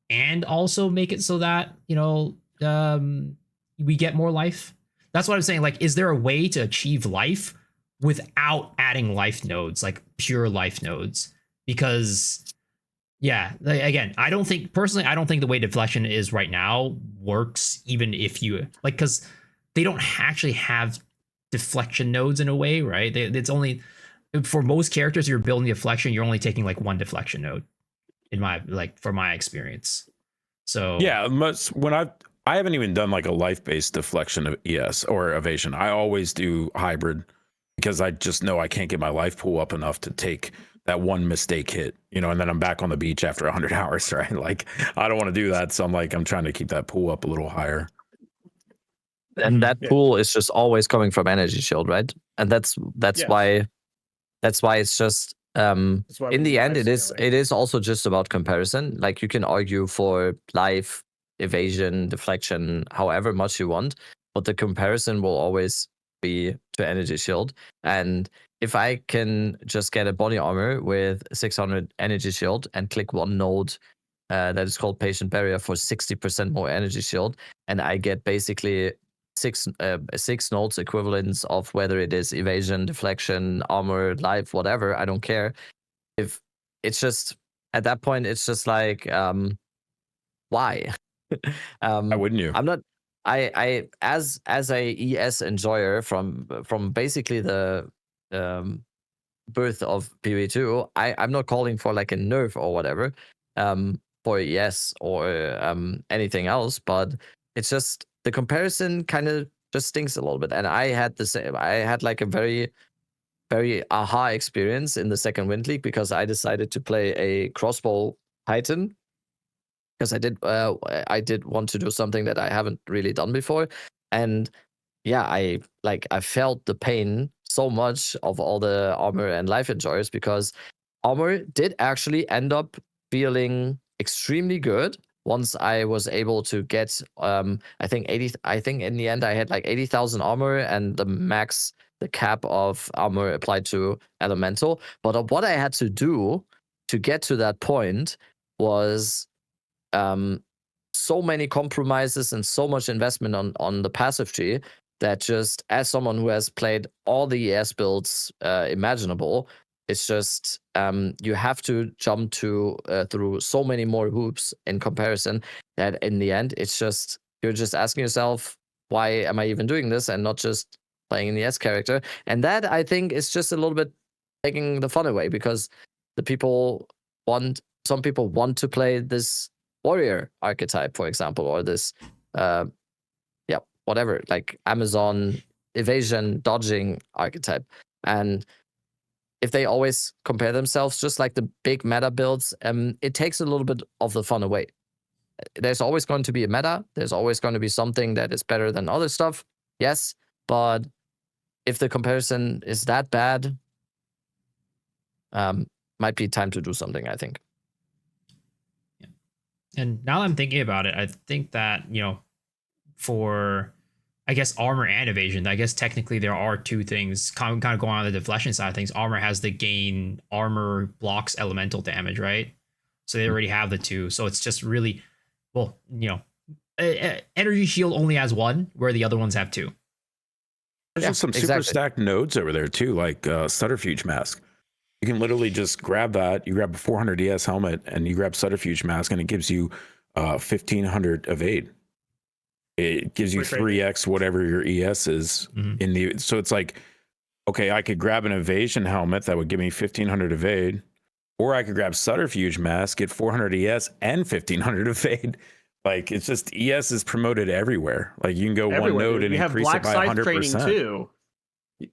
and also make it so that, we get more life? That's what I'm saying. Like, is there a way to achieve life without adding life nodes, like pure life nodes? Because, again, I don't think the way deflection is right now works, even if you, like, because they don't actually have deflection nodes in a way, right? It's only, for most characters, you're building deflection, you're only taking like one deflection node, for my experience. So I haven't even done like a life-based deflection of ES or evasion. I always do hybrid because I just know I can't get my life pool up enough to take that one mistake hit, and then I'm back on the beach after 100 hours, right? Like, I don't want to do that. So I'm trying to keep that pool up a little higher. And that pool is just always coming from energy shield, right? And that's why it's just in the end it is also just about comparison. Like, you can argue for life, evasion, deflection, however much you want, but the comparison will always be to energy shield. And if I can just get a body armor with 600 energy shield and click one node that is called patient barrier for 60% more energy shield, and I get basically six nodes equivalents of whether it is evasion, deflection, armor, life, whatever, I don't care. If it's just at that point, it's just like, why? Why wouldn't you? I'm not. I as a ES enjoyer from basically the birth of PvE2, I'm not calling for like a nerf or whatever for ES or anything else, but it's just the comparison kind of just stinks a little bit. And I had like a very, very aha experience in the second Wind League because I decided to play a crossbow Titan. Because I did want to do something that I haven't really done before, and I felt the pain so much of all the armor and life enjoyers, because armor did actually end up feeling extremely good once I was able to get I think in the end I had like 80,000 armor and the cap of armor applied to elemental. But what I had to do to get to that point was so many compromises and so much investment on the passive tree that, just as someone who has played all the ES builds imaginable, it's just you have to jump through so many more hoops in comparison that in the end it's just, you're just asking yourself, why am I even doing this and not just playing an ES character? And that, I think, is just a little bit taking the fun away, because some people want to play this warrior archetype, for example, or this whatever, like Amazon evasion dodging archetype. And if they always compare themselves, just like the big meta builds, it takes a little bit of the fun away. There's always going to be a meta. There's always going to be something that is better than other stuff. Yes, but if the comparison is that bad, might be time to do something, I think. Yeah. And now that I'm thinking about it, I think that, for, I guess, armor and evasion, I guess technically there are two things kind of going on the deflection side of things. Armor has the gain armor blocks elemental damage, right? So they already have the two. So it's just really, well, energy shield only has one, where the other ones have two. There's just some super stacked nodes over there too, like Subterfuge Mask. You can literally just grab that. You grab a 400 ES helmet and you grab Subterfuge Mask, and it gives you 1500 evade. It gives you 3x whatever your ES is in the. So it's like, okay, I could grab an evasion helmet that would give me 1500 evade, or I could grab Subterfuge Mask, get 400 ES and 1500 evade. Like, it's just ES is promoted everywhere. Like, you can go one node and increase it by 100%. Too.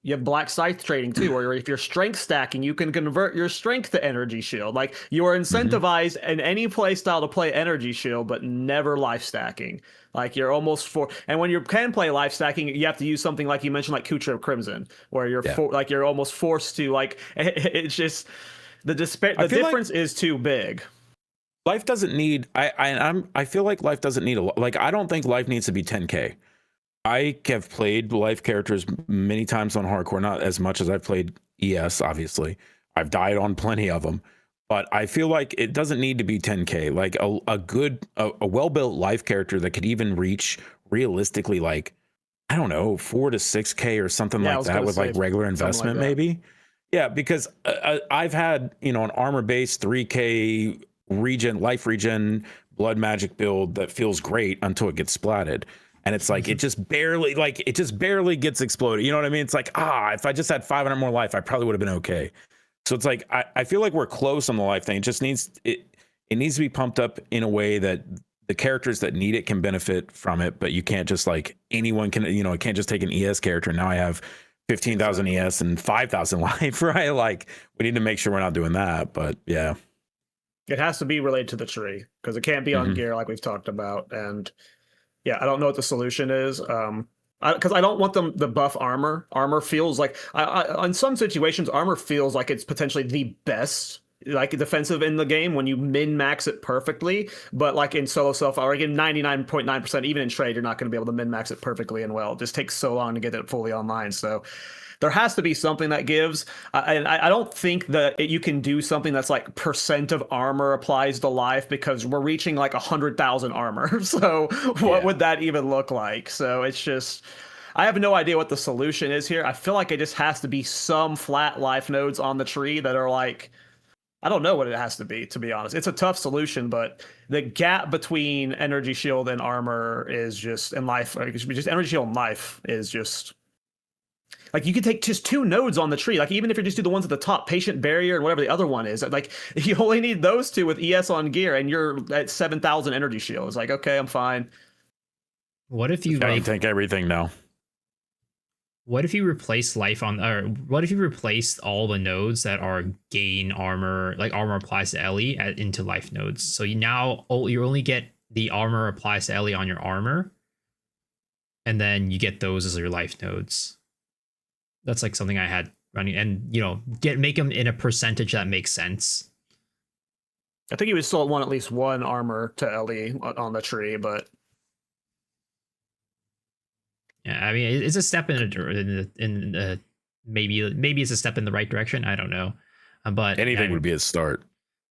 You have Black Scythe trading too, where if you're strength stacking, you can convert your strength to energy shield. Like, you are incentivized in any play style to play energy shield, but never life stacking. Like, you're almost and when you can play life stacking, you have to use something like you mentioned, like Kucha of Crimson, where you're like you're almost forced to, like, it's just the difference is too big. Life doesn't need. I feel like life doesn't need a lot. Like, I don't think life needs to be 10K. I have played life characters many times on hardcore, not as much as I've played ES, obviously. I've died on plenty of them, but I feel like it doesn't need to be 10K. Like, a well-built life character that could even reach realistically, like, I don't know, 4 to 6K or something like that with like regular investment, maybe. Yeah, because I've had, an armor-based 3K life regen, blood magic build that feels great until it gets splatted. And it's like, it just barely gets exploded. You know what I mean? It's like, if I just had 500 more life, I probably would have been okay. So it's like, I feel like we're close on the life thing. It just needs to be pumped up in a way that the characters that need it can benefit from it. But you can't just, like, anyone can, I can't just take an ES character. Now I have 15,000 ES and 5,000 life, right? Like, we need to make sure we're not doing that. But yeah. It has to be related to the tree, because it can't be on gear like we've talked about. And yeah, I don't know what the solution is. Because I don't want them the buff armor. Armor feels like, in some situations, armor feels like it's potentially the best, like, defensive in the game when you min-max it perfectly. But like in solo self, or again, 99.9%, even in trade, you're not going to be able to min-max it perfectly and well. It just takes so long to get it fully online. So there has to be something that gives, and I don't think that you can do something that's like % of armor applies to life, because we're reaching like 100,000 armor. So what would that even look like? So it's just, I have no idea what the solution is here. I feel like it just has to be some flat life nodes on the tree that are like, I don't know what it has to be honest. It's a tough solution, but the gap between energy shield and armor is just, and life, just energy shield and life is just, like, you could take just 2 nodes on the tree. Like, even if you just do the ones at the top, Patient Barrier and whatever the other one is, like, you only need those 2 with ES on gear, and you're at 7,000 energy shield. It's like, okay, I'm fine. What if you take everything now? What if you replace life what if you replace all the nodes that are gain armor, like armor applies to Ellie, into life nodes? So you only get the armor applies to Ellie on your armor, and then you get those as your life nodes. That's like something I had running, and make them in a percentage that makes sense. I think you would still want at least 1 armor to Ellie on the tree, but yeah, I mean, it's a step in maybe it's a step in the right direction. I don't know, but anything would be a start.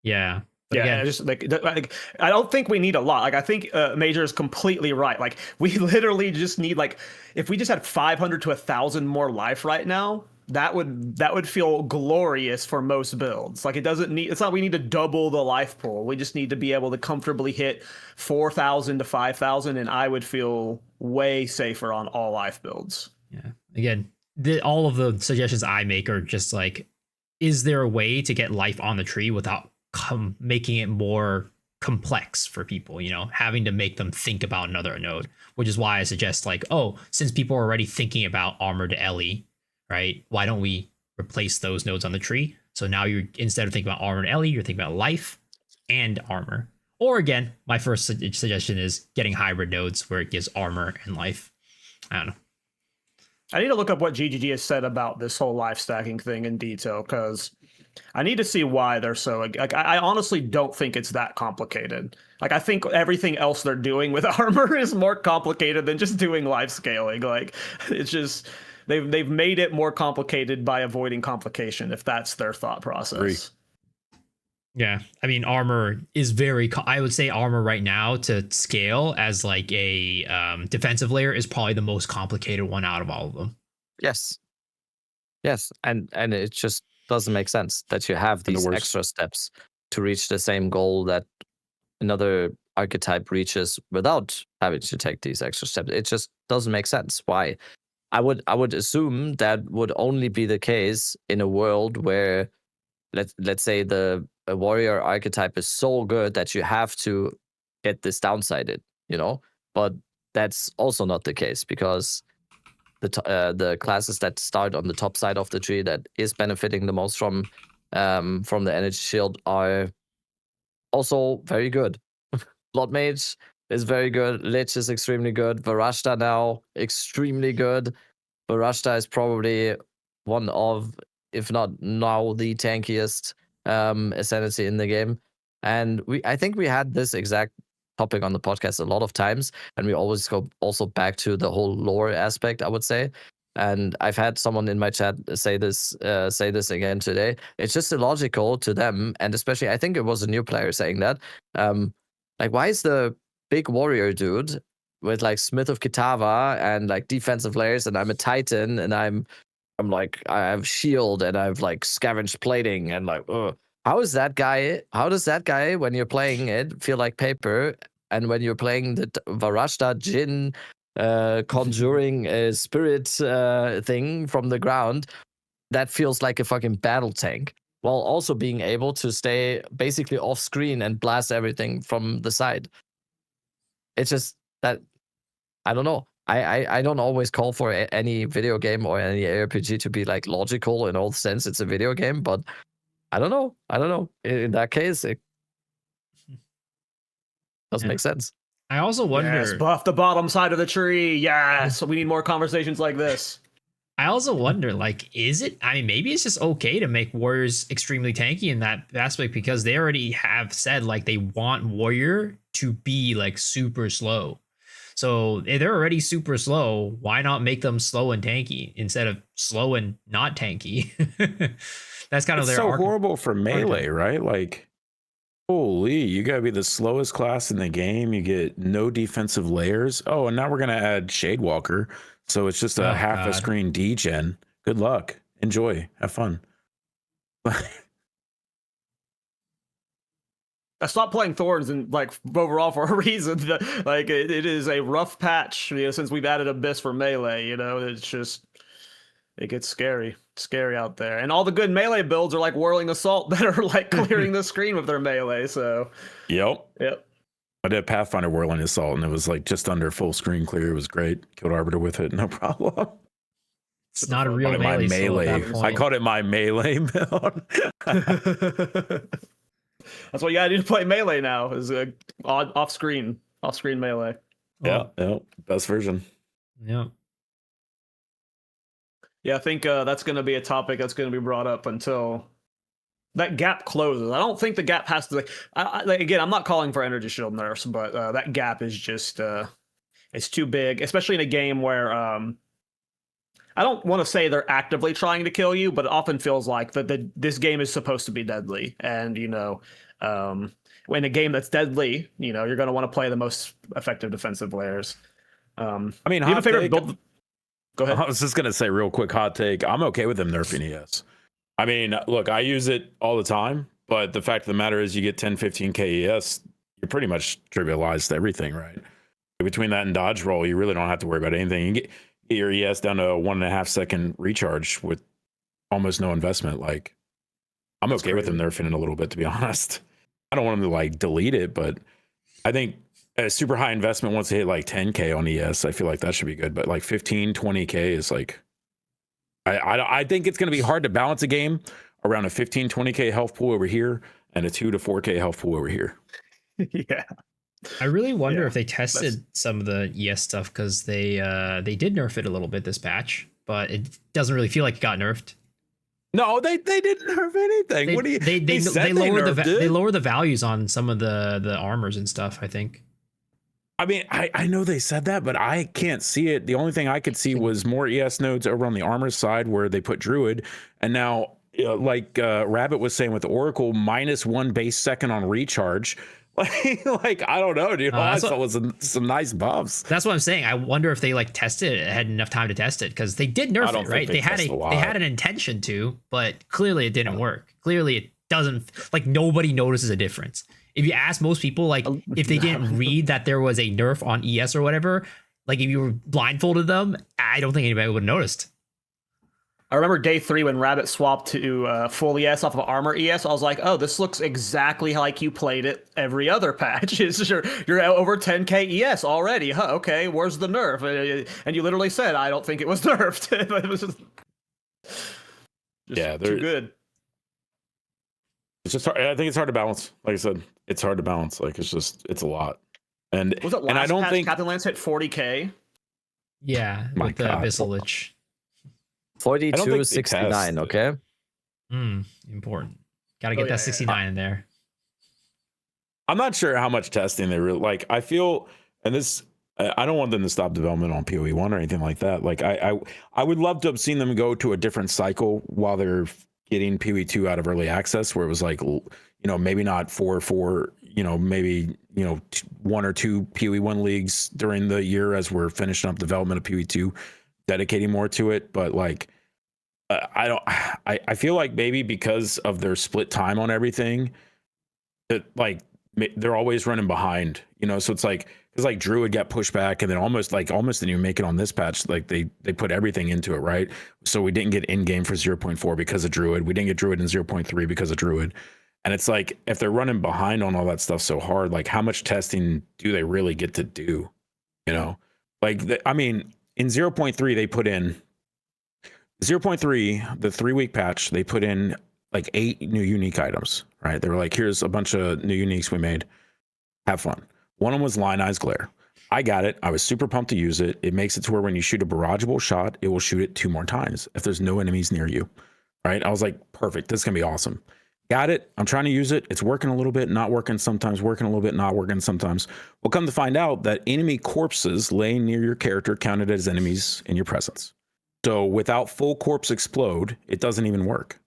Yeah. But yeah, again, just like I don't think we need a lot. Like, I think Major is completely right. Like, we literally just need, like, if we just had 500 to 1,000 more life right now, that would feel glorious for most builds. Like, it's not we need to double the life pool. We just need to be able to comfortably hit 4,000 to 5,000, and I would feel way safer on all life builds. Yeah. Again, all of the suggestions I make are just like, is there a way to get life on the tree without making it more complex for people, having to make them think about another node, which is why I suggest like, oh, since people are already thinking about armor to LE, right? Why don't we replace those nodes on the tree? So now you're, instead of thinking about armor and LE, you're thinking about life and armor. Or again, my first suggestion is getting hybrid nodes where it gives armor and life. I don't know. I need to look up what GGG has said about this whole life stacking thing in detail, because I need to see why they're so like. I honestly don't think it's that complicated. Like, I think everything else they're doing with armor is more complicated than just doing life scaling. Like, it's just they've made it more complicated by avoiding complication, if that's their thought process. Agree. Yeah, I mean, armor is I would say armor right now to scale as like a defensive layer is probably the most complicated one out of all of them. Yes, and it just doesn't make sense that you have these extra steps to reach the same goal that another archetype reaches without having to take these extra steps. It just doesn't make sense. Why? I would assume that would only be the case in a world where let's say a warrior archetype is so good that you have to get this downsided, but that's also not the case, because the classes that start on the top side of the tree that is benefiting the most from the energy shield are also very good. Blood Mage is very good. Lich is extremely good. Varashta now, extremely good. Varashta is probably one of, if not now, the tankiest Ascendancy in the game. And I think we had this exact topic on the podcast a lot of times, and we always go also back to the whole lore aspect, I would say. And I've had someone in my chat say this again today. It's just illogical to them, and especially I think it was a new player saying that. Like, why is the big warrior dude with like Smith of Kitava and like defensive layers, and I'm a Titan, and I'm like, I have shield and I've like scavenged plating, and like, how does that guy, when you're playing it, feel like paper? And when you're playing the Varashta Jin conjuring spirit thing from the ground, that feels like a fucking battle tank, while also being able to stay basically off screen and blast everything from the side. It's just that, I don't know. I don't always call for any video game or any ARPG to be like logical in all sense. It's a video game, but I don't know. In that case, it doesn't make sense. I also wonder. Yes, buff the bottom side of the tree. Yes, we need more conversations like this. I also wonder, like, is it? I mean, maybe it's just okay to make warriors extremely tanky in that aspect, because they already have said like they want warrior to be like super slow. So if they're already super slow, why not make them slow and tanky instead of slow and not tanky? That's kind of their so horrible for melee, right? Like, holy, you gotta be the slowest class in the game. You get no defensive layers. Oh, and now we're gonna add Shadewalker, so it's just a half a screen degen. Good luck, enjoy, have fun. I stopped playing Thorns and like overall for a reason. Like, it is a rough patch, since we've added Abyss for melee. It's just, it gets scary out there. And all the good melee builds are like Whirling Assault that are like clearing the screen with their melee. So yep. I did Pathfinder Whirling Assault, and it was like just under full screen clear. It was great. Killed Arbiter with it, no problem. It's not a real melee. I called it my melee build. That's what you gotta do to play melee now, is off screen melee. Yeah, best version. Yeah. Yeah, I think that's going to be a topic that's going to be brought up until that gap closes. I don't think the gap has to. Again, I'm not calling for energy shield nerfs, but that gap is just it's too big, especially in a game where I don't want to say they're actively trying to kill you, but it often feels like this game is supposed to be deadly, and when a game that's deadly, you're going to want to play the most effective defensive layers. I mean, do you have a favorite build? Go ahead. I was just gonna say real quick, hot take. I'm okay with them nerfing ES. I mean, look, I use it all the time, but the fact of the matter is, you get 10, 15k ES, you're pretty much trivialized everything, right? Between that and dodge roll, you really don't have to worry about anything. You get your ES down to a 1.5 second recharge with almost no investment. Like, I'm okay with them nerfing it a little bit, to be honest. I don't want them to like delete it, but I think a super high investment wants to hit like 10K on ES. I feel like that should be good, but like 15, 20K is like, I think it's going to be hard to balance a game around a 15, 20K health pool over here and a 2 to 4K health pool over here. Yeah. I really wonder if they tested some of the ES stuff, because they did nerf it a little bit this patch, but it doesn't really feel like it got nerfed. No, they didn't nerf anything. What do you? They lowered the values on some of the armors and stuff, I think. I mean, I know they said that, but I can't see it. The only thing I could see was more ES nodes over on the armor side where they put Druid. And now, like Rabbit was saying with Oracle, -1 base second on recharge. Like I don't know, dude. I thought was some nice buffs. That's what I'm saying. I wonder if they like tested it, had enough time to test it, because they did nerf it, right? They had an intention to, but clearly it didn't work. Clearly it doesn't, like, nobody notices a difference. If you ask most people, like, if they didn't read that there was a nerf on ES or whatever, like if you were blindfolded them, I don't think anybody would have noticed. I remember day 3 when Rabbit swapped to full ES off of Armor ES. I was like, oh, this looks exactly like you played it every other patch. You're over 10K ES already. Huh, okay, where's the nerf? And you literally said, I don't think it was nerfed. It was just too good. It's just hard. I think it's hard to balance. Like I said, it's hard to balance. Like it's a lot. And was it last and I don't patch think Captain Lance hit 40K. Yeah, with the Abyssal Lich. 42.69, okay? Important. Got to get that 69 in there. I'm not sure how much testing they really like. I feel, and this, I don't want them to stop development on PoE 1 or anything like that. Like I would love to have seen them go to a different cycle while they're getting PoE 2 out of early access, where it was like, maybe not 4, maybe 1 or 2 PoE 1 leagues during the year as we're finishing up development of PoE 2. Dedicating more to it, but like I feel like maybe because of their split time on everything, that like they're always running behind, so it's like, because like Druid got pushed back, and then almost didn't even make it on this patch. Like they put everything into it, right? So we didn't get in game for 0.4 because of Druid. We didn't get Druid in 0.3 because of Druid. And it's like, if they're running behind on all that stuff so hard, like how much testing do they really get to do? I mean, in 0.3, they put in 0.3, the 3-week patch, they put in like 8 new unique items, right? They were like, here's a bunch of new uniques we made. Have fun. One of them was Lionized Glare. I got it. I was super pumped to use it. It makes it to where when you shoot a barrageable shot, it will shoot it 2 more times if there's no enemies near you, right? I was like, perfect. This is going to be awesome. Got it. I'm trying to use it. It's working a little bit, not working sometimes, working a little bit, not working sometimes. We'll come to find out that enemy corpses laying near your character counted as enemies in your presence. So without full corpse explode, it doesn't even work.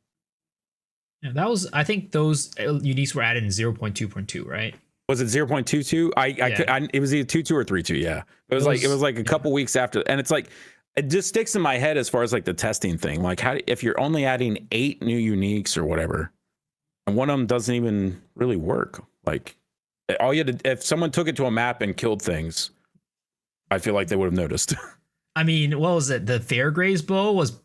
Yeah, I think those uniques were added in 0.2.2, right? Was it 0.22? It was either 2.2 or 3.2. Yeah. It was like a couple weeks after. And it's like, it just sticks in my head as far as like the testing thing. Like if you're only adding 8 new uniques or whatever, and one of them doesn't even really work. Like all you had to, if someone took it to a map and killed things, I feel like they would have noticed. I mean, what was it? The Fairgraves bow was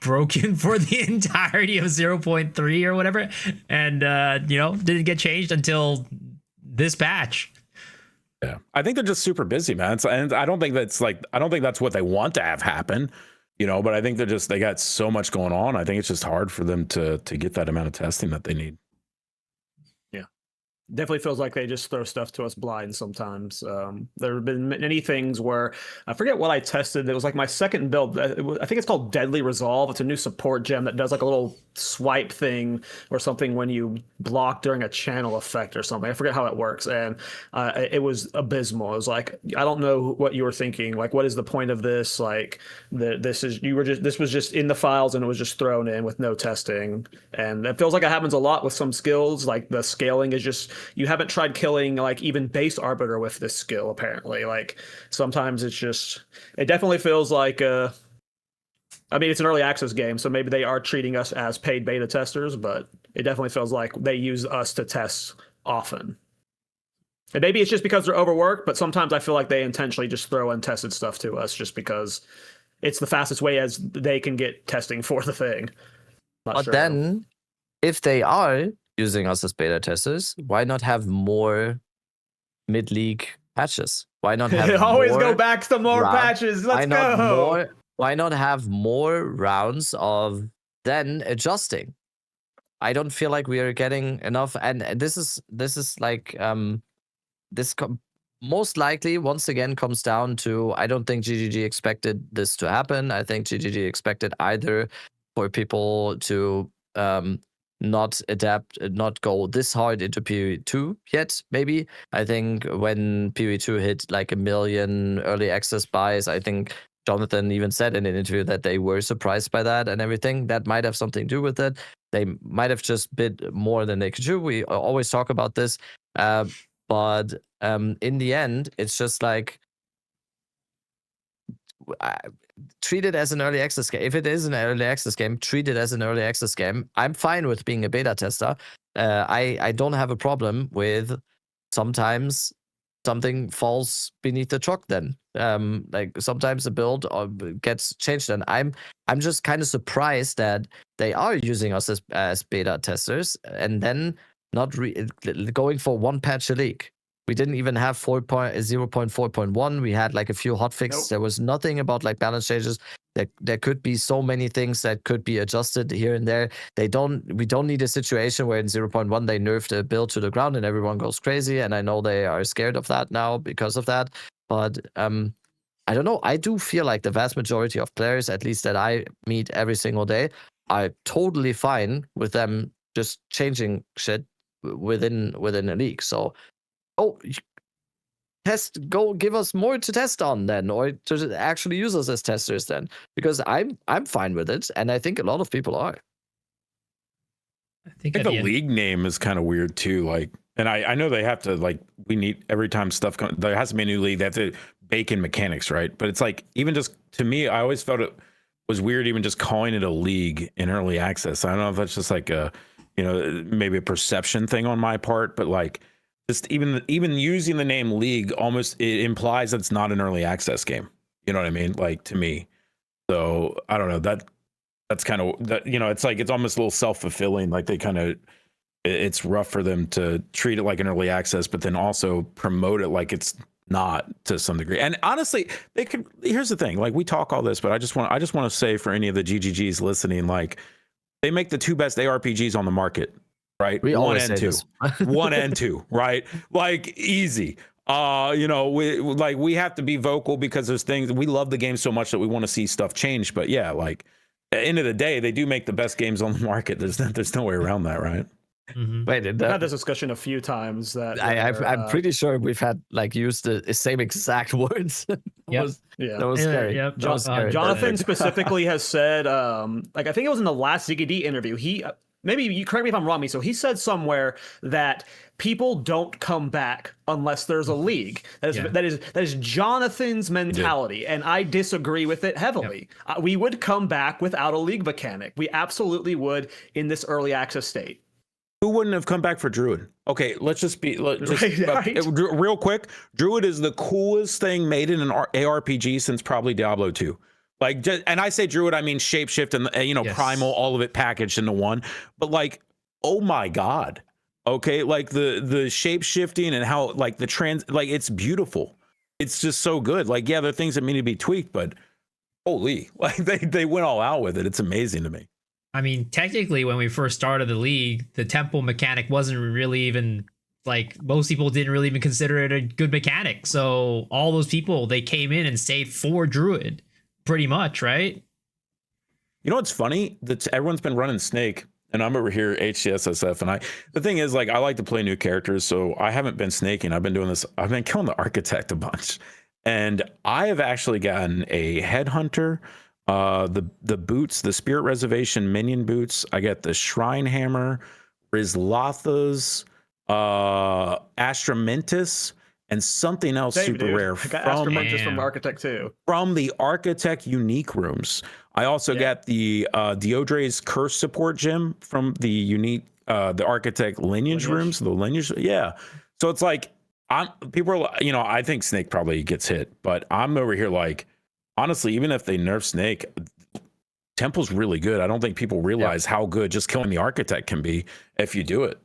broken for the entirety of 0.3 or whatever, and didn't get changed until this patch. Yeah, I think they're just super busy, man. And I don't think that's what they want to have happen, but I think they got so much going on. I think it's just hard for them to get that amount of testing that they need. Definitely feels like they just throw stuff to us blind sometimes. There have been many things where I forget what I tested. It was like my second build. I think it's called Deadly Resolve. It's a new support gem that does like a little swipe thing or something when you block during a channel effect or something. I forget how it works. And it was abysmal. It was like, I don't know what you were thinking. Like, what is the point of this? Like, this was just in the files and it was just thrown in with no testing. And it feels like it happens a lot with some skills. Like the scaling is just, you haven't tried killing like even base arbiter with this skill, apparently. Like sometimes it definitely feels like I mean, it's an early access game, so maybe they are treating us as paid beta testers, but it definitely feels like they use us to test often. And maybe it's just because they're overworked, but sometimes I feel like they intentionally just throw untested stuff to us just because it's the fastest way as they can get testing for the thing. But then if they are using us as beta testers, why not have more mid-league patches? Why not have Always more go back to more round- patches. Let's why not go. why not have more rounds of then adjusting? I don't feel like we are getting enough, and this is like most likely once again comes down to, I don't think GGG expected this to happen. I think GGG expected either for people to not adapt, not go this hard into PoE2 yet, maybe. I think when PoE2 hit like 1 million early access buys, I think Jonathan even said in an interview that they were surprised by that and everything. That might have something to do with it. They might have just bid more than they could do. We always talk about this. But in the end, it's just like, treat it as an early access game. If it is an early access game, treat it as an early access game. I'm fine with being a beta tester. I don't have a problem with sometimes something falls beneath the truck then. Like sometimes a build gets changed, and I'm just kind of surprised that they are using us as beta testers and then not going for one patch a league. We didn't even have 0.4.1. We had like a few hotfixes. Nope. There was nothing about like balance changes. There could be so many things that could be adjusted here and there. We don't need a situation where in 0.1 they nerfed a build to the ground and everyone goes crazy. And I know they are scared of that now because of that. But I don't know. I do feel like the vast majority of players, at least that I meet every single day, are totally fine with them just changing shit within a league. So, go give us more to test on then, or to actually use us as testers then, because I'm fine with it, and I think a lot of people are. I think I think the league name is kind of weird too. Like, and I know they have to, like, we need every time stuff comes, there has to be a new league, they have to bake in mechanics, right? But it's like, even just to me, I always felt it was weird even just calling it a league in early access. I don't know if that's just like a, maybe a perception thing on my part, but like, just even using the name league, almost it implies that it's not an early access game. You know what I mean? Like, to me. So I don't know, that's kind of that, it's like, it's almost a little self-fulfilling. Like they kind of, it's rough for them to treat it like an early access, but then also promote it like it's not to some degree. And honestly, they could, here's the thing, like we talk all this, but I just want to say for any of the GGGs listening, like they make the 2 best ARPGs on the market. Right, we 1 and 2, 1 and 2, right? Like easy. We have to be vocal because there's things, we love the game so much that we want to see stuff change. But yeah, like at the end of the day, they do make the best games on the market. There's no way around that, right? Mm-hmm. Wait, I've had this discussion a few times. That I'm pretty sure we've had like used the same exact words. That was scary. Yep. That was scary. Jonathan specifically has said, like I think it was in the last ZGD interview. Maybe you correct me if I'm wrong, so he said somewhere that people don't come back unless there's a league. That is Jonathan's mentality, and I disagree with it heavily. Yep. We would come back without a league mechanic. We absolutely would in this early access state. Who wouldn't have come back for Druid? Okay, let's just right. Real quick. Druid is the coolest thing made in an ARPG since probably Diablo 2. Like, and I say Druid, I mean shapeshift and primal, all of it packaged into one. But like, oh my god, okay, like the shape shifting and how like the like it's beautiful. It's just so good. Like, yeah, there are things that need to be tweaked, but holy, like they went all out with it. It's amazing to me. I mean, technically, when we first started the league, the temple mechanic wasn't really even, like, most people didn't really even consider it a good mechanic. So all those people, they came in and stayed for Druid. Pretty much, right? You know what's funny? That everyone's been running Snake, and I'm over here HCSSF, and the thing is, like, I like to play new characters, so I haven't been snaking. I've been doing this. I've been killing the Architect a bunch, and I have actually gotten a Headhunter, the boots, the Spirit Reservation minion boots. I get the Shrine Hammer, Rizlathas, Astramentus, and something else super rare. I got Astramentus from Architect too. From the Architect unique rooms. I also got the Diodre's Curse support gem from the unique the Architect lineage rooms. The lineage, yeah. So it's like people are, I think Snake probably gets hit, but I'm over here like, honestly, even if they nerf Snake, Temple's really good. I don't think people realize how good just killing the Architect can be if you do it.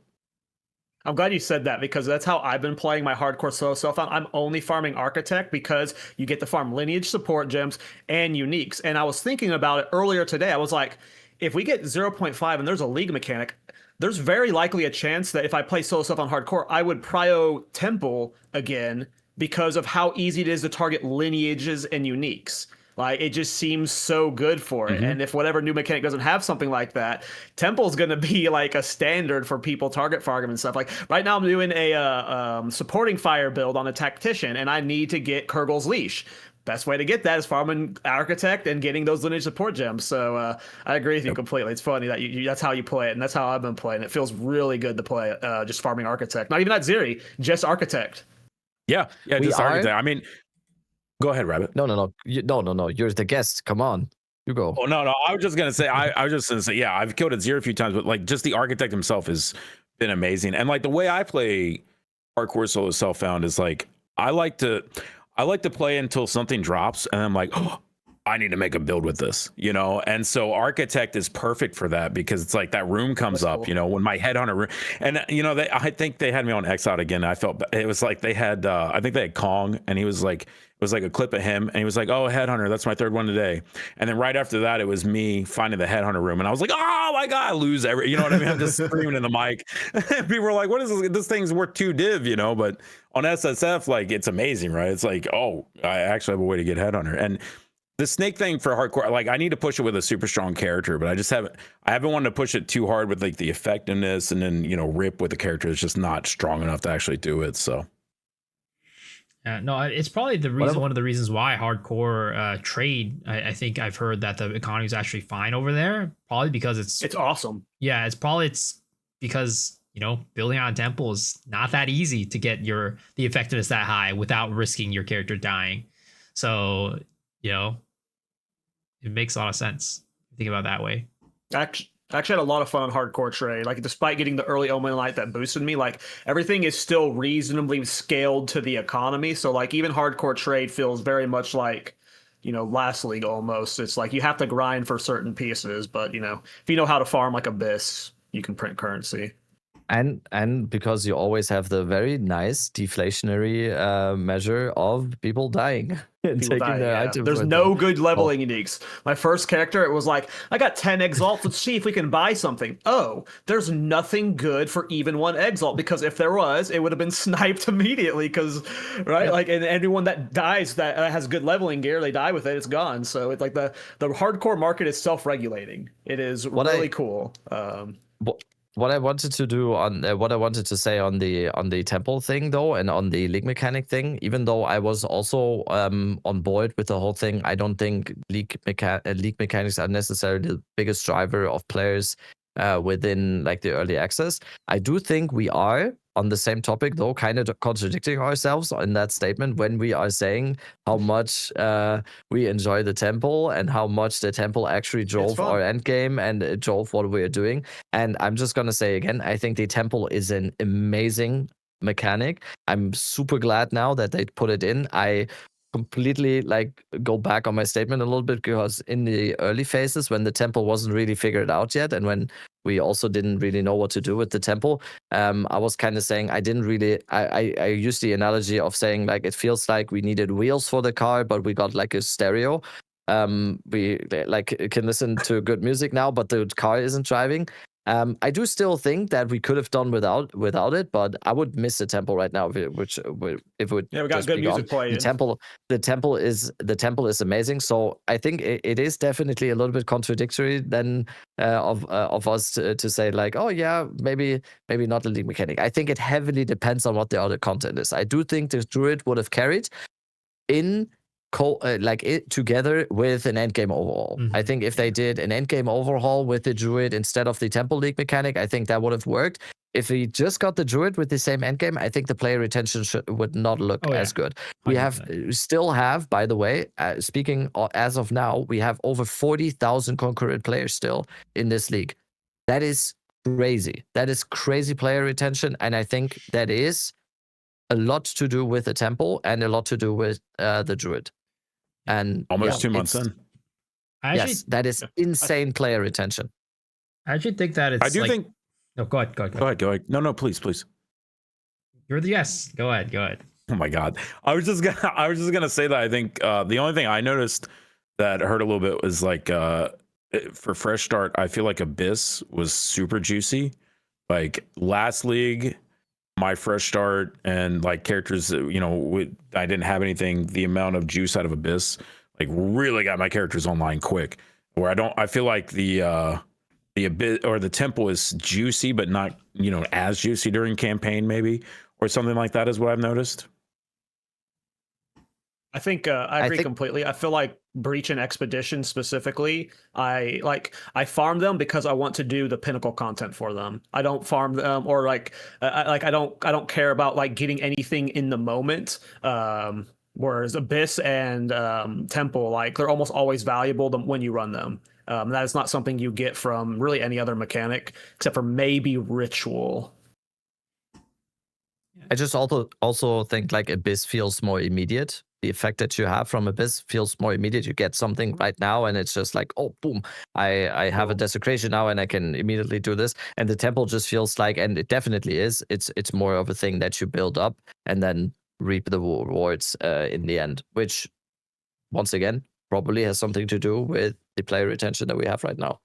I'm glad you said that because that's how I've been playing my hardcore solo self-found. I'm only farming Architect because you get to farm lineage support gems and uniques. And I was thinking about it earlier today. I was like, if we get 0.5 and there's a league mechanic, there's very likely a chance that if I play solo self-found hardcore, I would prio Temple again because of how easy it is to target lineages and uniques. Like, it just seems so good for it. And if whatever new mechanic doesn't have something like that, Temple's going to be like a standard for people target farming and stuff. Like, right now I'm doing a supporting fire build on a tactician, and I need to get Kurgle's Leash. Best way to get that is farming Architect and getting those lineage support gems. So I agree with you completely. It's funny that that's how you play it, and that's how I've been playing. It feels really good to play just farming Architect. Not even at Zeri, just Architect. Yeah, just Architect. I mean, go ahead, Rabbit. No. You're the guest. Come on, you go. Oh no. I was just gonna say. I was just gonna say. Yeah, I've killed at Zero a few times, but like just the Architect himself has been amazing. And like the way I play hardcore solo self-found is like I like to play until something drops, and I'm like, oh, I need to make a build with this, you know. And so Architect is perfect for that because it's like that room comes up, you know, when my headhunter room, and you know, I think they had me on Exile again. I felt it was like they had, I think they had Kong, and he was like. It was like a clip of him, and he was like, "Oh, Headhunter, that's my third one today." And then right after that, it was me finding the Headhunter room, and I was like, "Oh my god, I lose every," you know what I mean? I'm just screaming in the mic. And people were like, "What is this? This thing's worth 2 div," you know? But on SSF, like, it's amazing, right? It's like, oh, I actually have a way to get Headhunter. And the snake thing for hardcore, like, I need to push it with a super strong character, but I haven't wanted to push it too hard with like the effectiveness, and then, you know, rip with the character is just not strong enough to actually do it. So. No, it's probably the reason. One of the reasons why hardcore trade. I think I've heard that the economy is actually fine over there. Probably because it's awesome. Yeah, it's because you know, building on a temple is not that easy to get the effectiveness that high without risking your character dying. So you know, it makes a lot of sense. Think about it that way. I actually had a lot of fun on hardcore trade. Like, despite getting the early Omen Light that boosted me, like, everything is still reasonably scaled to the economy. So, like, even hardcore trade feels very much like, you know, last league almost. It's like you have to grind for certain pieces, but, you know, if you know how to farm like Abyss, you can print currency. And because you always have the very nice deflationary measure of people dying and people taking their items. There's no good leveling uniques. My first character, it was like, I got 10 exalts. Let's see if we can buy something. Oh, there's nothing good for even 1 exalt, because if there was, it would have been sniped immediately. Because like, and anyone that dies that has good leveling gear, they die with it. It's gone. So it's like the hardcore market is self-regulating. It is really cool. What I wanted to do on what I wanted to say on the temple thing though, and on the league mechanic thing, even though I was also on board with the whole thing, I don't think league mechanics are necessarily the biggest driver of players within like the early access. I do think we are on the same topic though, kind of contradicting ourselves in that statement when we are saying how much we enjoy the temple and how much the temple actually drove our endgame and it drove what we are doing. And I'm just gonna say again, I think the temple is an amazing mechanic. I'm super glad now that they put it in. I completely like go back on my statement a little bit, because in the early phases when the temple wasn't really figured out yet, and when we also didn't really know what to do with the temple, I was kind of saying I used the analogy of saying like it feels like we needed wheels for the car, but we got like a stereo. We like can listen to good music now, but the car isn't driving. I do still think that we could have done without it, but I would miss the temple right now. If it would, we got good music playing. The temple is amazing. So I think it is definitely a little bit contradictory then of us to say like, oh yeah, maybe not the league mechanic. I think it heavily depends on what the other content is. I do think the druid would have carried in. Together with an endgame overhaul. Mm-hmm. I think if they did an endgame overhaul with the druid instead of the temple league mechanic, I think that would have worked. If we just got the druid with the same endgame, I think the player retention would not look as good. 100%. We still have, by the way, speaking as of now, we have over 40,000 concurrent players still in this league. That is crazy. That is crazy player retention, and I think that is a lot to do with the temple and a lot to do with the druid. And almost 2 months in. Yes, that is insane player retention. I actually think that it's. I do think. No, go ahead. Go ahead. No, please. You're the yes. Go ahead. Oh my God. I was just gonna say that I think the only thing I noticed that hurt a little bit was like for fresh start, I feel like Abyss was super juicy. Like last league, my fresh start and like characters, I didn't have anything. The amount of juice out of Abyss like really got my characters online quick. Where I feel like the Abyss or the Temple is juicy, but not as juicy during campaign maybe or something like that is what I've noticed. I think I agree completely. I feel like Breach and Expedition specifically, I farm them because I want to do the pinnacle content for them. I don't farm them or I don't care about like getting anything in the moment. Whereas Abyss and Temple, like they're almost always valuable when you run them. That is not something you get from really any other mechanic except for maybe Ritual. I just also think like Abyss feels more immediate. The effect that you have from Abyss feels more immediate. You get something right now, and it's just like, oh, boom! I have a desecration now, and I can immediately do this. And the Temple just feels like, and it definitely is. It's more of a thing that you build up and then reap the rewards in the end, which once again probably has something to do with the player retention that we have right now.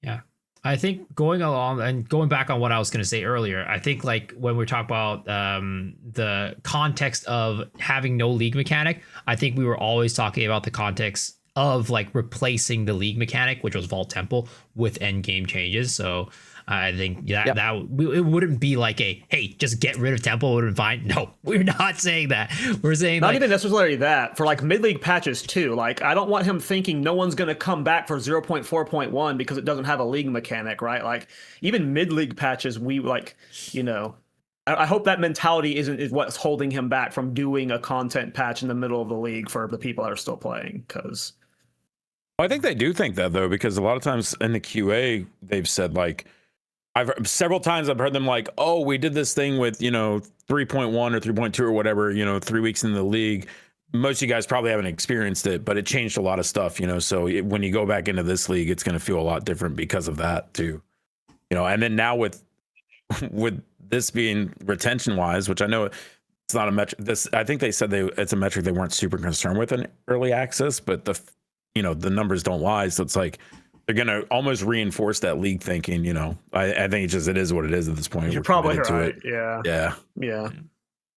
Yeah. I think going along and going back on what I was going to say earlier, I think like when we talk about the context of having no league mechanic, I think we were always talking about the context of like replacing the league mechanic, which was Vault Temple, with endgame changes. So I think it wouldn't be like hey, just get rid of Temple, it would have been fine. No, we're not saying that. We're saying not even necessarily that for like mid-league patches too. Like I don't want him thinking no one's going to come back for 0.4.1 because it doesn't have a league mechanic, right? Like even mid-league patches, we like, I hope that mentality is what's holding him back from doing a content patch in the middle of the league for the people that are still playing. Because I think they do think that though, because a lot of times in the QA they've said like, several times I've heard them like, oh, we did this thing with 3.1 or 3.2 or whatever 3 weeks in the league. Most of you guys probably haven't experienced it, but it changed a lot of stuff, so when you go back into this league, it's going to feel a lot different because of that too, and then now with this being retention wise, which I know it's not a metric, I think they said it's a metric they weren't super concerned with in early access, but the numbers don't lie, so it's like they're gonna almost reinforce that league thinking. I think it is what it is at this point. You're probably right. Yeah.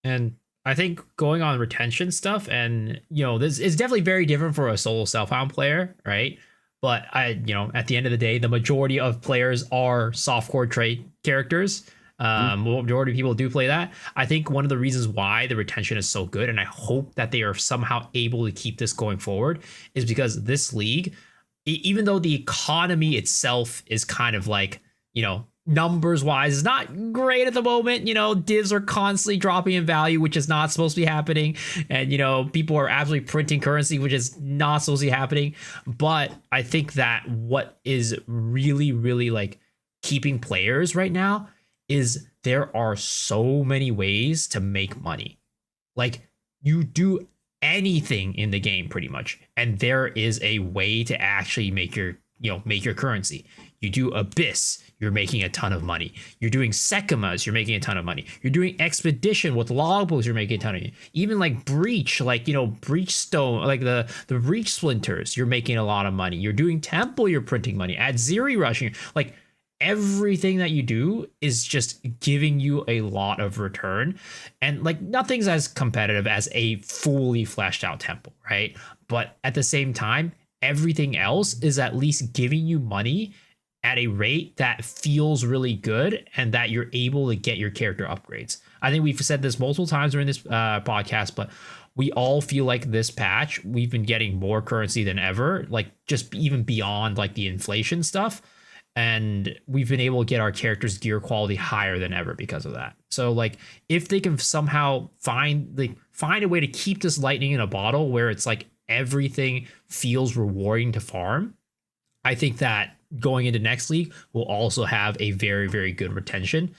And I think going on retention stuff, and this is definitely very different for a solo self-found player, right? But at the end of the day, the majority of players are softcore trait characters. Majority of people do play that. I think one of the reasons why the retention is so good, and I hope that they are somehow able to keep this going forward, is because this league, even though the economy itself is kind of like, numbers wise is not great at the moment, divs are constantly dropping in value, which is not supposed to be happening. And, people are absolutely printing currency, which is not supposed to be happening. But I think that what is really, really like keeping players right now is there are so many ways to make money. Like you do anything in the game pretty much, and there is a way to actually make your currency. You do Abyss, you're making a ton of money. You're doing Sekimas, you're making a ton of money. You're doing Expedition with logbooks, you're making a ton of money. Even like Breach, like Breach Stone, like the Breach Splinters, you're making a lot of money. You're doing Temple, you're printing money. At Zeri Rushing, like everything that you do is just giving you a lot of return, and like nothing's as competitive as a fully fleshed out Temple, right? But at the same time, everything else is at least giving you money at a rate that feels really good and that you're able to get your character upgrades. I think we've said this multiple times during this podcast, but we all feel like this patch, we've been getting more currency than ever, like just even beyond like the inflation stuff. And we've been able to get our characters' gear quality higher than ever because of that. So like if they can somehow find a way to keep this lightning in a bottle where it's like everything feels rewarding to farm, I think that going into next league will also have a very, very good retention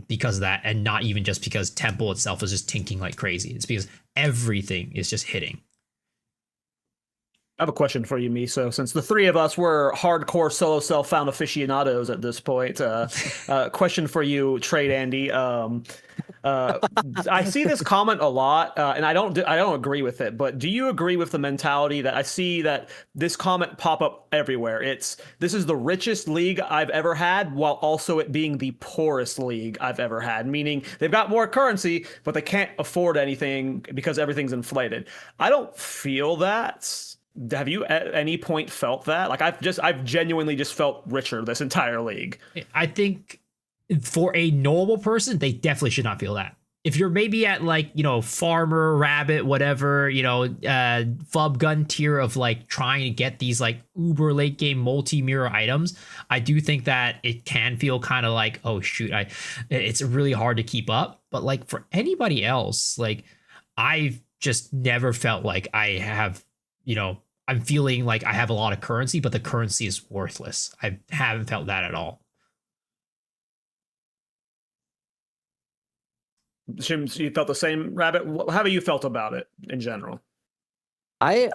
because of that, and not even just because Temple itself is just tinking like crazy. It's because everything is just hitting. I have a question for you, Miso. Since the three of us were hardcore solo self-found aficionados at this point, question for you, Trade Andy. I see this comment a lot, and I don't agree with it. But do you agree with the mentality that I see that this comment pop up everywhere? This is the richest league I've ever had, while also it being the poorest league I've ever had. Meaning they've got more currency, but they can't afford anything because everything's inflated. I don't feel that. Have you at any point felt that? Like I've genuinely just felt richer this entire league. I think for a normal person, they definitely should not feel that. If you're maybe at like, farmer, rabbit, whatever, fub gun tier of like trying to get these like uber late game multi-mirror items, I do think that it can feel kind of like, oh shoot, it's really hard to keep up. But like for anybody else, like I've just never felt like I have, I'm feeling like I have a lot of currency, but the currency is worthless. I haven't felt that at all. Shims, you felt the same, Rabbit? How have you felt about it in general? I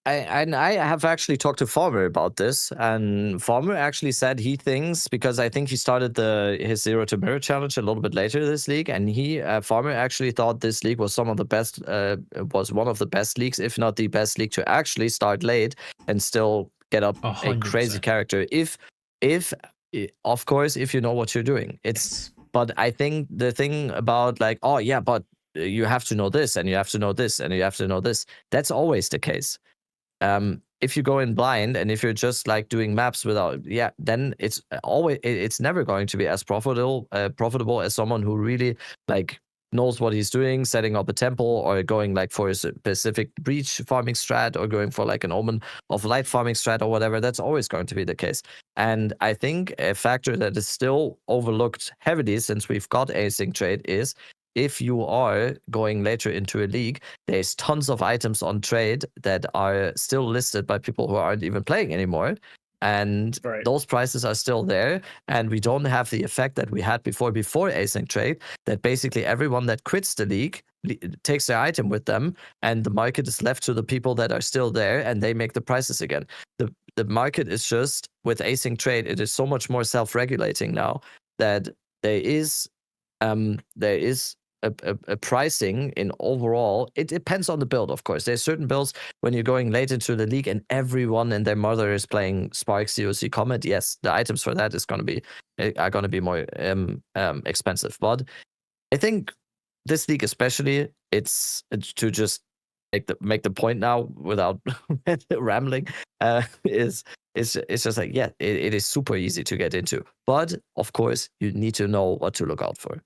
have actually talked to Farmer about this, and Farmer actually said he thinks, because I think he started his Zero to Mirror challenge a little bit later this league, and Farmer actually thought this league was one of the best leagues, if not the best league, to actually start late and still get up 100%. A crazy character. If of course, if you know what you're doing, But I think the thing about like, oh yeah, but you have to know this, and you have to know this, and you have to know this. That's always the case. If you go in blind, and if you're just like doing maps without, then it's never going to be as profitable as someone who really like knows what he's doing, setting up a temple, or going like for a specific breach farming strat, or going for like an Omen of Light farming strat or whatever. That's always going to be the case. And I think a factor that is still overlooked heavily since we've got async trade is, if you are going later into a league, there's tons of items on trade that are still listed by people who aren't even playing anymore. And those prices are still there, and we don't have the effect that we had before async trade, that basically everyone that quits the league takes their item with them, and the market is left to the people that are still there, and they make the prices again. The market is just, with async trade, it is so much more self-regulating now that there is a pricing in overall. It depends on the build, of course. There's certain builds when you're going late into the league and everyone and their mother is playing Spark COC Comet. Yes, the items for that are going to be more expensive. But I think this league especially, it's to just make the point now without rambling, it's just like, it is super easy to get into. But of course, you need to know what to look out for.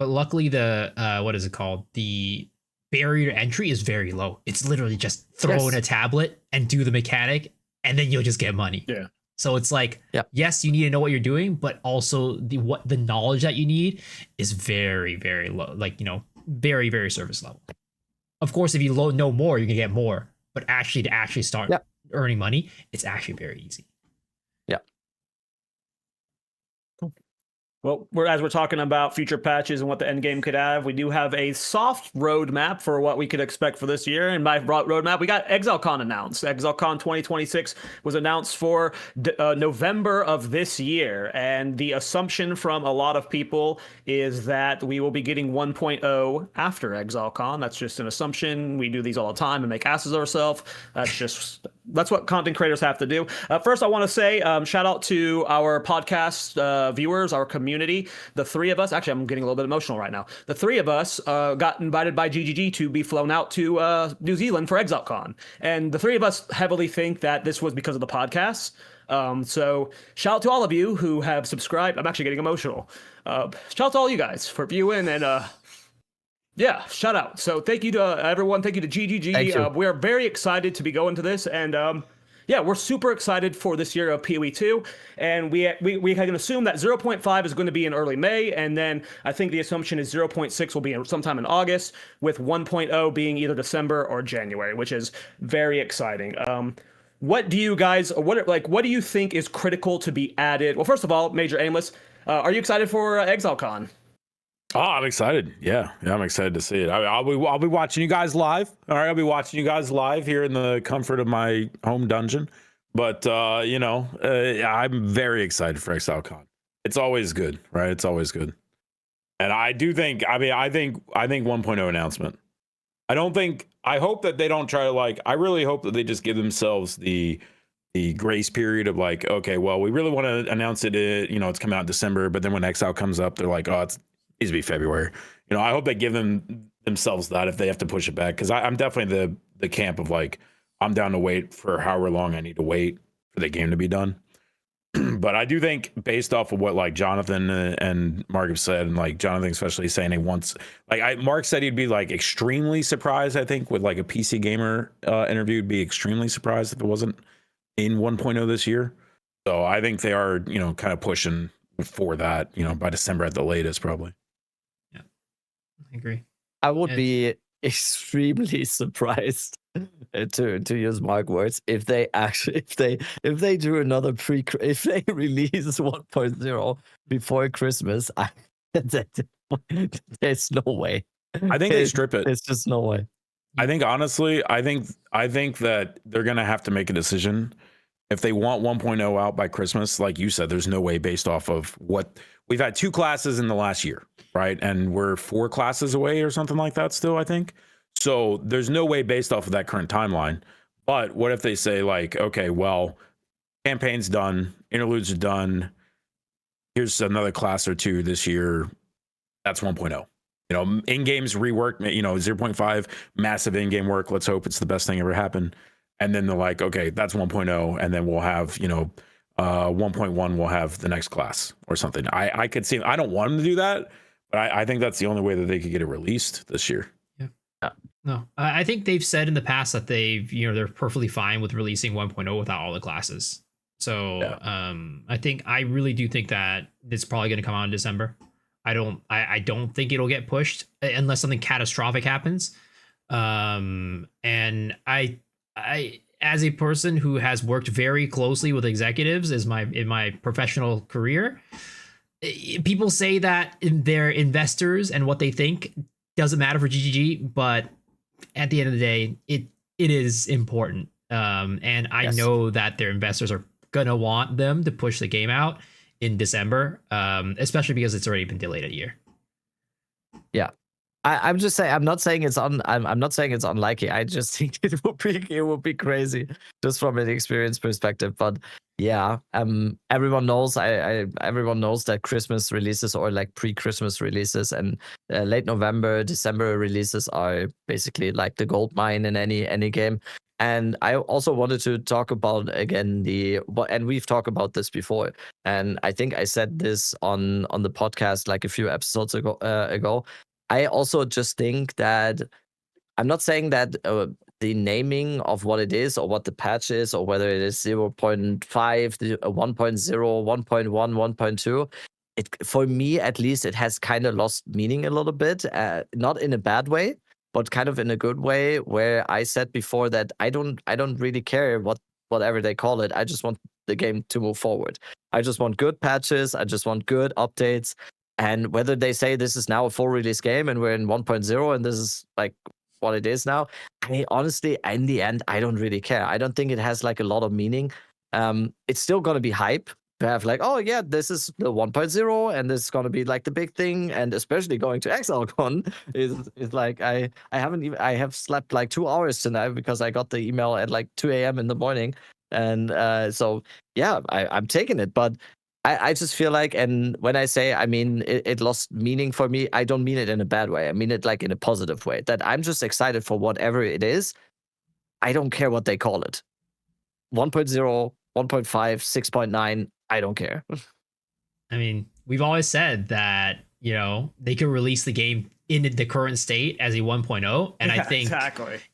But luckily, the what is it called? The barrier to entry is very low. It's literally just throw in a tablet and do the mechanic, and then you'll just get money. Yeah. So it's like, yes, you need to know what you're doing, but also the knowledge that you need is very, very low. Like, very, very surface level. Of course, if you know more, you can get more. But to start earning money, it's actually very easy. Well, as we're talking about future patches and what the end game could have, we do have a soft roadmap for what we could expect for this year. And by roadmap, we got ExileCon announced. ExileCon 2026 was announced for November of this year. And the assumption from a lot of people is that we will be getting 1.0 after ExileCon. That's just an assumption. We do these all the time and make asses of ourselves. That's what content creators have to do. First, I want to say shout out to our podcast viewers, our community. The three of us, actually, I'm getting a little bit emotional right now. The three of us got invited by GGG to be flown out to New Zealand for ExileCon. And the three of us heavily think that this was because of the podcast. So shout out to all of you who have subscribed. I'm actually getting emotional. Shout out to all you guys for viewing and shout out. So thank you to everyone. Thank you to GGG. We're very excited to be going to this, and we're super excited for this year of PoE 2, and we can assume that 0.5 is going to be in early May, and then I think the assumption is 0.6 will be sometime in August, with 1.0 being either December or January, which is very exciting. What do you guys, what do you think is critical to be added? Well, first of all, Major Aimless, are you excited for ExileCon? Oh, I'm excited. Yeah, I'm excited to see it. I'll be watching you guys live. All right, I'll be watching you guys live here in the comfort of my home dungeon. But I'm very excited for ExileCon. It's always good, right? It's always good. And I do think, I think 1.0 announcement. I hope that they don't try to like, I really hope that they just give themselves the grace period of like, okay, well, we really want to announce it, it's coming out in December, but then when Exile comes up, they're like, oh, it needs to be February. I hope they give themselves that if they have to push it back. Cause I'm definitely the camp of like, I'm down to wait for however long I need to wait for the game to be done. But I do think based off of what like Jonathan and Mark have said, and like Jonathan especially saying he wants, like Mark said he'd be like extremely surprised, I think, with like a PC gamer interview, would be extremely surprised if it wasn't in 1.0 this year. So I think they are, kind of pushing for that, by December at the latest, probably. Yeah, I agree. I would be extremely surprised, to use Mark words, if they actually if they do another if they release 1.0 before Christmas. There's no way. I think they strip it. There's just no way. I think honestly, I think that they're gonna have to make a decision. If they want 1.0 out by Christmas, like you said, there's no way based off of what we've had 2 classes in the last year, right? And we're 4 classes away or something like that still, I think. So there's no way based off of that current timeline. But what if they say like, okay, well, campaign's done, interludes are done. Here's another class or 2 this year. That's 1.0. In-game's rework, 0.5 massive in-game work. Let's hope it's the best thing ever happened. And then they're like, okay, that's 1.0. And then we'll have, 1.1, we'll have the next class or something. I could see, I don't want them to do that, but I think that's the only way that they could get it released this year. No, I think they've said in the past that they're perfectly fine with releasing 1.0 without all the classes. So I really do think that it's probably going to come out in December. I don't think it'll get pushed unless something catastrophic happens. And I as a person who has worked very closely with executives in my professional career, people say that they're investors and what they think doesn't matter for GGG, but at the end of the day, it is important. And I know that their investors are gonna want them to push the game out in December, especially because it's already been delayed a year. Yeah. I'm just saying. I'm not saying it's I'm not saying it's unlikely. I just think it would be crazy just from an experience perspective. But yeah, everyone knows. Everyone knows that Christmas releases or like pre-Christmas releases and late November, December releases are basically like the gold mine in any game. And I also wanted to talk about again and we've talked about this before. And I think I said this on the podcast like a few episodes ago. I also just think that I'm not saying that the naming of what it is or what the patch is or whether it is 0.5, 1.0, 1.1, 1.2, for me at least, it has kind of lost meaning a little bit, not in a bad way, but kind of in a good way, where I said before that I don't really care whatever they call it. I just want the game to move forward. I just want good patches. I just want good updates. And whether they say this is now a full release game and we're in 1.0 and this is like what it is now, I honestly, in the end, I don't really care. I don't think it has like a lot of meaning. It's still going to be hype to have like, oh yeah, this is the 1.0 and this is going to be like the big thing. And especially going to ExileCon is like, I have slept like 2 hours tonight because I got the email at like 2 a.m. in the morning. And so, yeah, I'm taking it. But I just feel like, and when I say, I mean, it lost meaning for me, I don't mean it in a bad way. I mean it like in a positive way, that I'm just excited for whatever it is. I don't care what they call it. 1.0, 1.5, 6.9, I don't care. I mean, we've always said that, they could release the game in the current state as a 1.0. And I think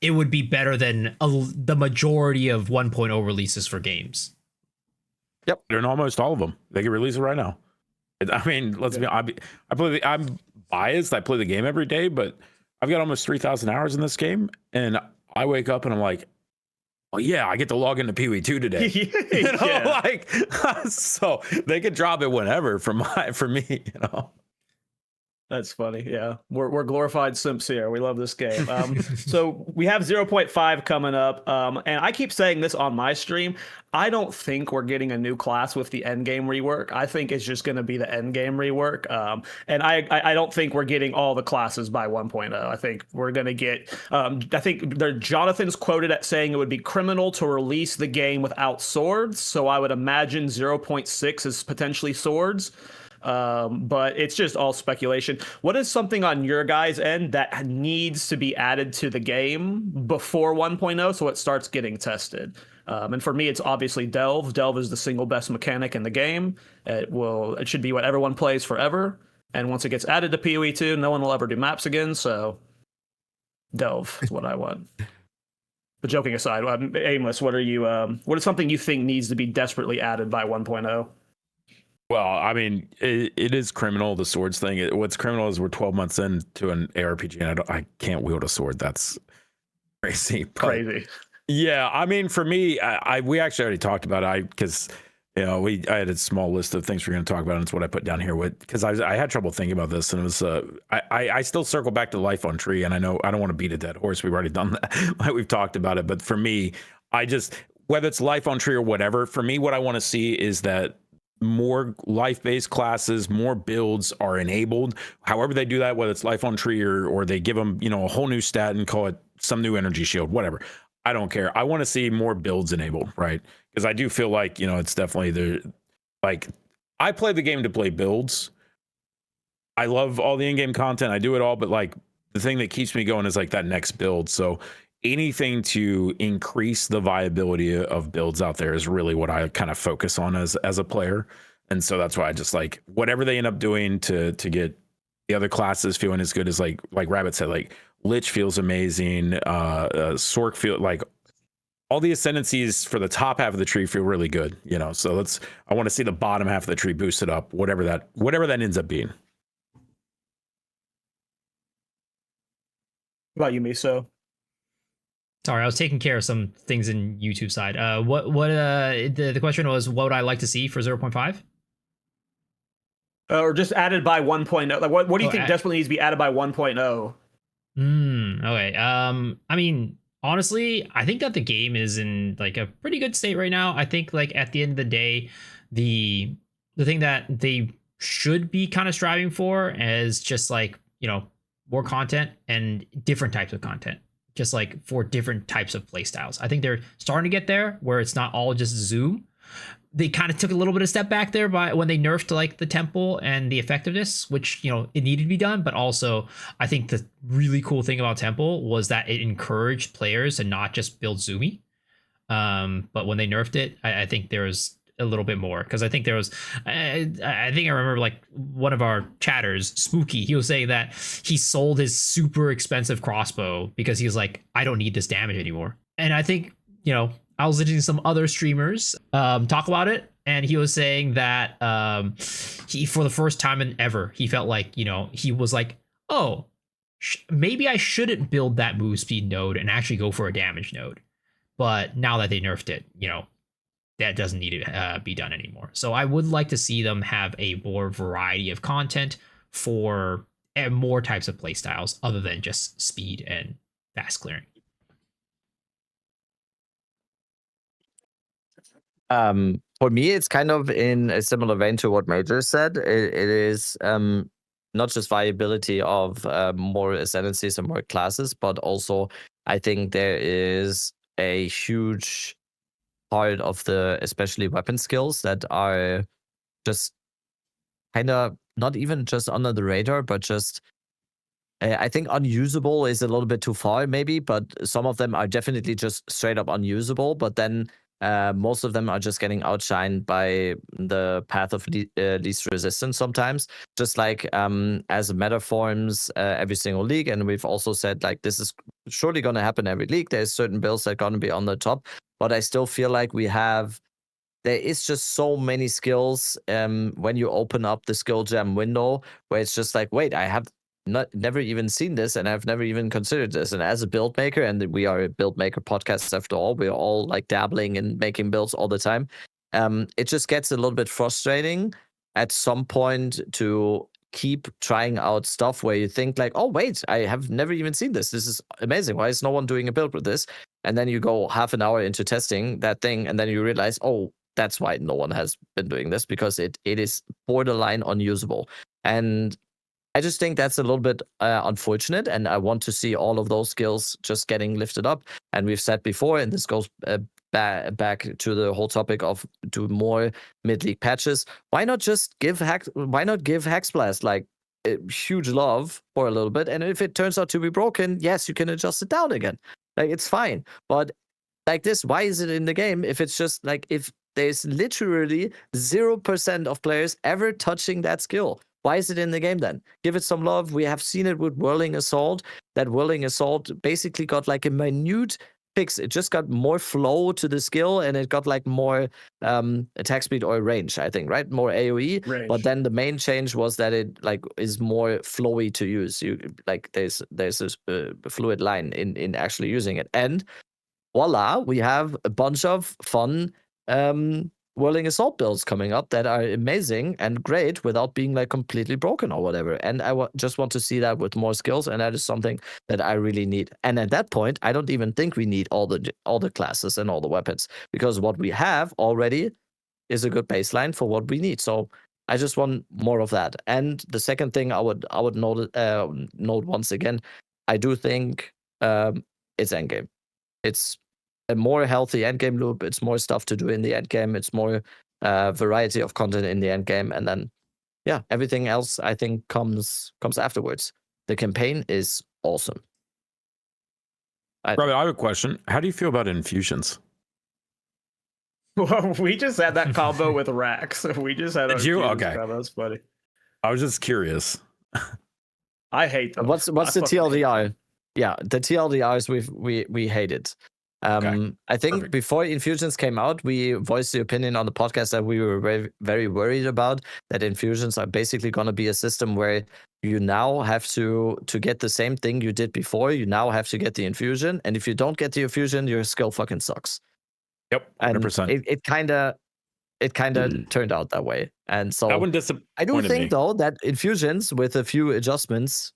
it would be better than the majority of 1.0 releases for games. Yep, they're in almost all of them. They can release it right now. I mean, let's be. I'm biased. I play the game every day, but I've got almost 3,000 hours in this game, and I wake up and I'm like, "Oh yeah, I get to log into PoE 2 today." So they could drop it whenever for me. That's funny. Yeah, we're glorified simps here. We love this game. So we have 0.5 coming up, and I keep saying this on my stream. I don't think we're getting a new class with the endgame rework. I think it's just going to be the endgame rework, and I don't think we're getting all the classes by 1.0. I think we're going to get. I think Jonathan's quoted at saying it would be criminal to release the game without swords. So I would imagine 0.6 is potentially swords. But it's just all speculation. What is something on your guys' end that needs to be added to the game before 1.0 so it starts getting tested? And for me, it's obviously Delve. Delve is the single best mechanic in the game. It should be what everyone plays forever. And once it gets added to PoE 2, no one will ever do maps again. So Delve is what I want. But joking aside, Aimless, what is something you think needs to be desperately added by 1.0? Well, I mean, it is criminal, the swords thing. What's criminal is we're 12 months into an ARPG and I can't wield a sword. That's crazy. Crazy. Yeah, I mean, for me, we actually already talked about it because, you know, I had a small list of things we're going to talk about, and it's what I put down here because I had trouble thinking about this, and it was I still circle back to Life on Tree, and I know I don't want to beat a dead horse. We've already done that. Like, we've talked about it, but for me, whether it's Life on Tree or whatever, for me, what I want to see is that more life-based classes, more builds are enabled. However they do that, whether it's Life on Tree or they give them, you know, a whole new stat and call it some new energy shield, whatever. I don't care. I want to see more builds enabled, right? Because I do feel like, you know, it's definitely I play the game to play builds. I love all the in-game content. I do it all, but like the thing that keeps me going is like that next build. So anything to increase the viability of builds out there is really what I kind of focus on as a player. And so that's why I just like whatever they end up doing to get the other classes feeling as good as like Rabbit said, like Lich feels amazing. Sork feel like all the ascendancies for the top half of the tree feel really good, you know. So I want to see the bottom half of the tree boosted up, whatever that ends up being. What about you, Miso? Sorry, I was taking care of some things in YouTube side. The question was, what would I like to see for 0.5? Or just added by 1.0. Like, what do you think desperately needs to be added by 1.0? Okay. I mean, honestly, I think that the game is in like a pretty good state right now. I think like at the end of the day, the thing that they should be kind of striving for is just like, you know, more content and different types of content. Just like for different types of play styles. I think they're starting to get there where it's not all just Zoom. They kind of took a little bit of step back there by when they nerfed like the temple and the effectiveness, which, you know, it needed to be done. But also I think the really cool thing about temple was that it encouraged players to not just build Zoomy. But when they nerfed it, I think there was a little bit more, because I think there was I think I remember like one of our chatters, Spooky, he was saying that he sold his super expensive crossbow because he was like, I don't need this damage anymore. And I think, you know, I was listening to some other streamers talk about it, and he was saying that he, for the first time in ever, he felt like, you know, he was like, oh, maybe I shouldn't build that move speed node and actually go for a damage node. But now that they nerfed it, you know, that doesn't need to be done anymore. So I would like to see them have a more variety of content for more types of playstyles other than just speed and fast clearing. For me, it's kind of in a similar vein to what Major said. It is not just viability of more ascendancies and more classes, but also I think there is a huge part of the especially weapon skills that are just kind of not even just under the radar, but just I think unusable is a little bit too far maybe, but some of them are definitely just straight up unusable. But then most of them are just getting outshined by the path of least resistance sometimes, just like as meta forms every single league. And we've also said like this is surely going to happen every league. There's certain builds that are going to be on the top, but I still feel like there is just so many skills when you open up the skill gem window where it's just like, wait, I have never even seen this, and I've never even considered this. And as a build maker, and we are a build maker podcast after all, we're all like dabbling and making builds all the time. It just gets a little bit frustrating at some point to keep trying out stuff where you think like, oh wait, I have never even seen this. This is amazing. Why is no one doing a build with this? And then you go half an hour into testing that thing, and then you realize, oh, that's why no one has been doing this, because it is borderline unusable. And I just think that's a little bit unfortunate, and I want to see all of those skills just getting lifted up. And we've said before, and this goes back to the whole topic of do more mid-league patches. Why not just give Hexblast like a huge love for a little bit, and if it turns out to be broken, yes, you can adjust it down again. Like, it's fine. But like this, why is it in the game if it's just like, if there's literally 0% of players ever touching that skill? Why is it in the game then? Give it some love. We have seen it with Whirling Assault. That Whirling Assault basically got like a minute fix. It just got more flow to the skill, and it got like more attack speed or range, I think, right? More AoE. Range. But then the main change was that it like is more flowy to use. You like there's this fluid line in actually using it. And voila, we have a bunch of fun Whirling Assault builds coming up that are amazing and great without being like completely broken or whatever. And I just want to see that with more skills, and that is something that I really need. And at that point, I don't even think we need all the classes and all the weapons, because what we have already is a good baseline for what we need. So I just want more of that. And the second thing I would note once again, I do think it's endgame. It's a more healthy endgame loop. It's more stuff to do in the endgame. It's more variety of content in the endgame, and then everything else I think comes afterwards. The campaign is awesome. Robbie, I have a question. How do you feel about infusions? Well, we just had that combo with Rax. We just had. Did you? Okay, that was funny. I was just curious. I hate them. What's the TLDR? Yeah, the TLDRs we hate it. Okay. I think Perfect. Before Infusions came out, we voiced the opinion on the podcast that we were very, very worried about, that Infusions are basically going to be a system where you now have to get the same thing you did before. You now have to get the Infusion, and if you don't get the Infusion, your skill fucking sucks. Yep, 100%. And it kind of turned out that way. And so That one disappointed I do think me. though that Infusions with a few adjustments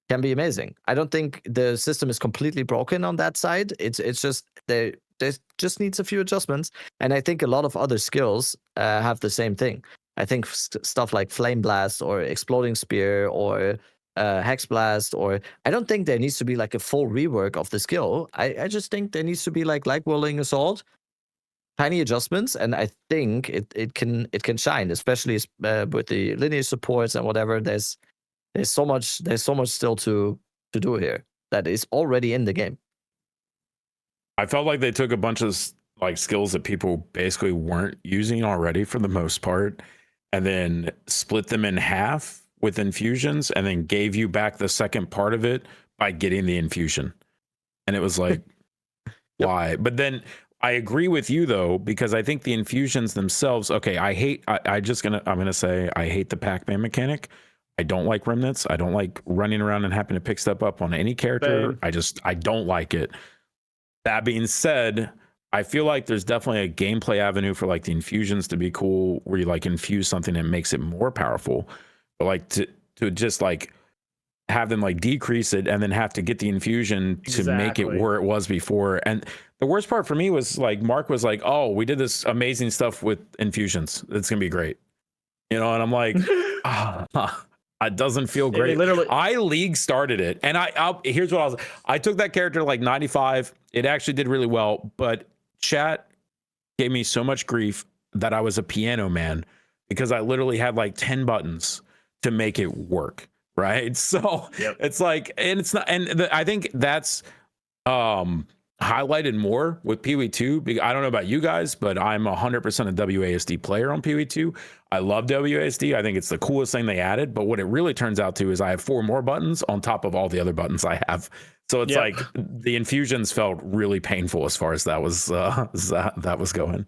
can be amazing. I don't think the system is completely broken on that side. It's just there just needs a few adjustments, and I think a lot of other skills have the same thing. I think stuff like Flame Blast or Exploding Spear or Hex Blast, or I don't think there needs to be like a full rework of the skill. I just think there needs to be like Whirling Assault, tiny adjustments, and I think it can shine, especially with the lineage supports and whatever. There's so much still to do here that is already in the game. I felt like they took a bunch of like skills that people basically weren't using already for the most part, and then split them in half with infusions, and then gave you back the second part of it by getting the infusion. And it was like, why? But then I agree with you though, because I think the infusions themselves, okay, I'm gonna say I hate the Pac-Man mechanic. I don't like remnants. I don't like running around and having to pick stuff up on any character. I don't like it. That being said, I feel like there's definitely a gameplay avenue for like the infusions to be cool, where you like infuse something that makes it more powerful. But like to just like have them like decrease it and then have to get the infusion to make it where it was before. And the worst part for me was like Mark was like, "Oh, we did this amazing stuff with infusions. It's gonna be great," and I'm like, it doesn't feel great. I league started it, and here's what I took that character to like 95. It actually did really well, but chat gave me so much grief that I was a piano man, because I literally had like 10 buttons to make it work. Right. So It's like, and it's not, and I think that's highlighted more with PoE2. I don't know about you guys, but I'm 100% a WASD player on PoE2. I love WASD. I think it's the coolest thing they added. But what it really turns out to is I have 4 more buttons on top of all the other buttons I have. So it's like the infusions felt really painful as far as that was going.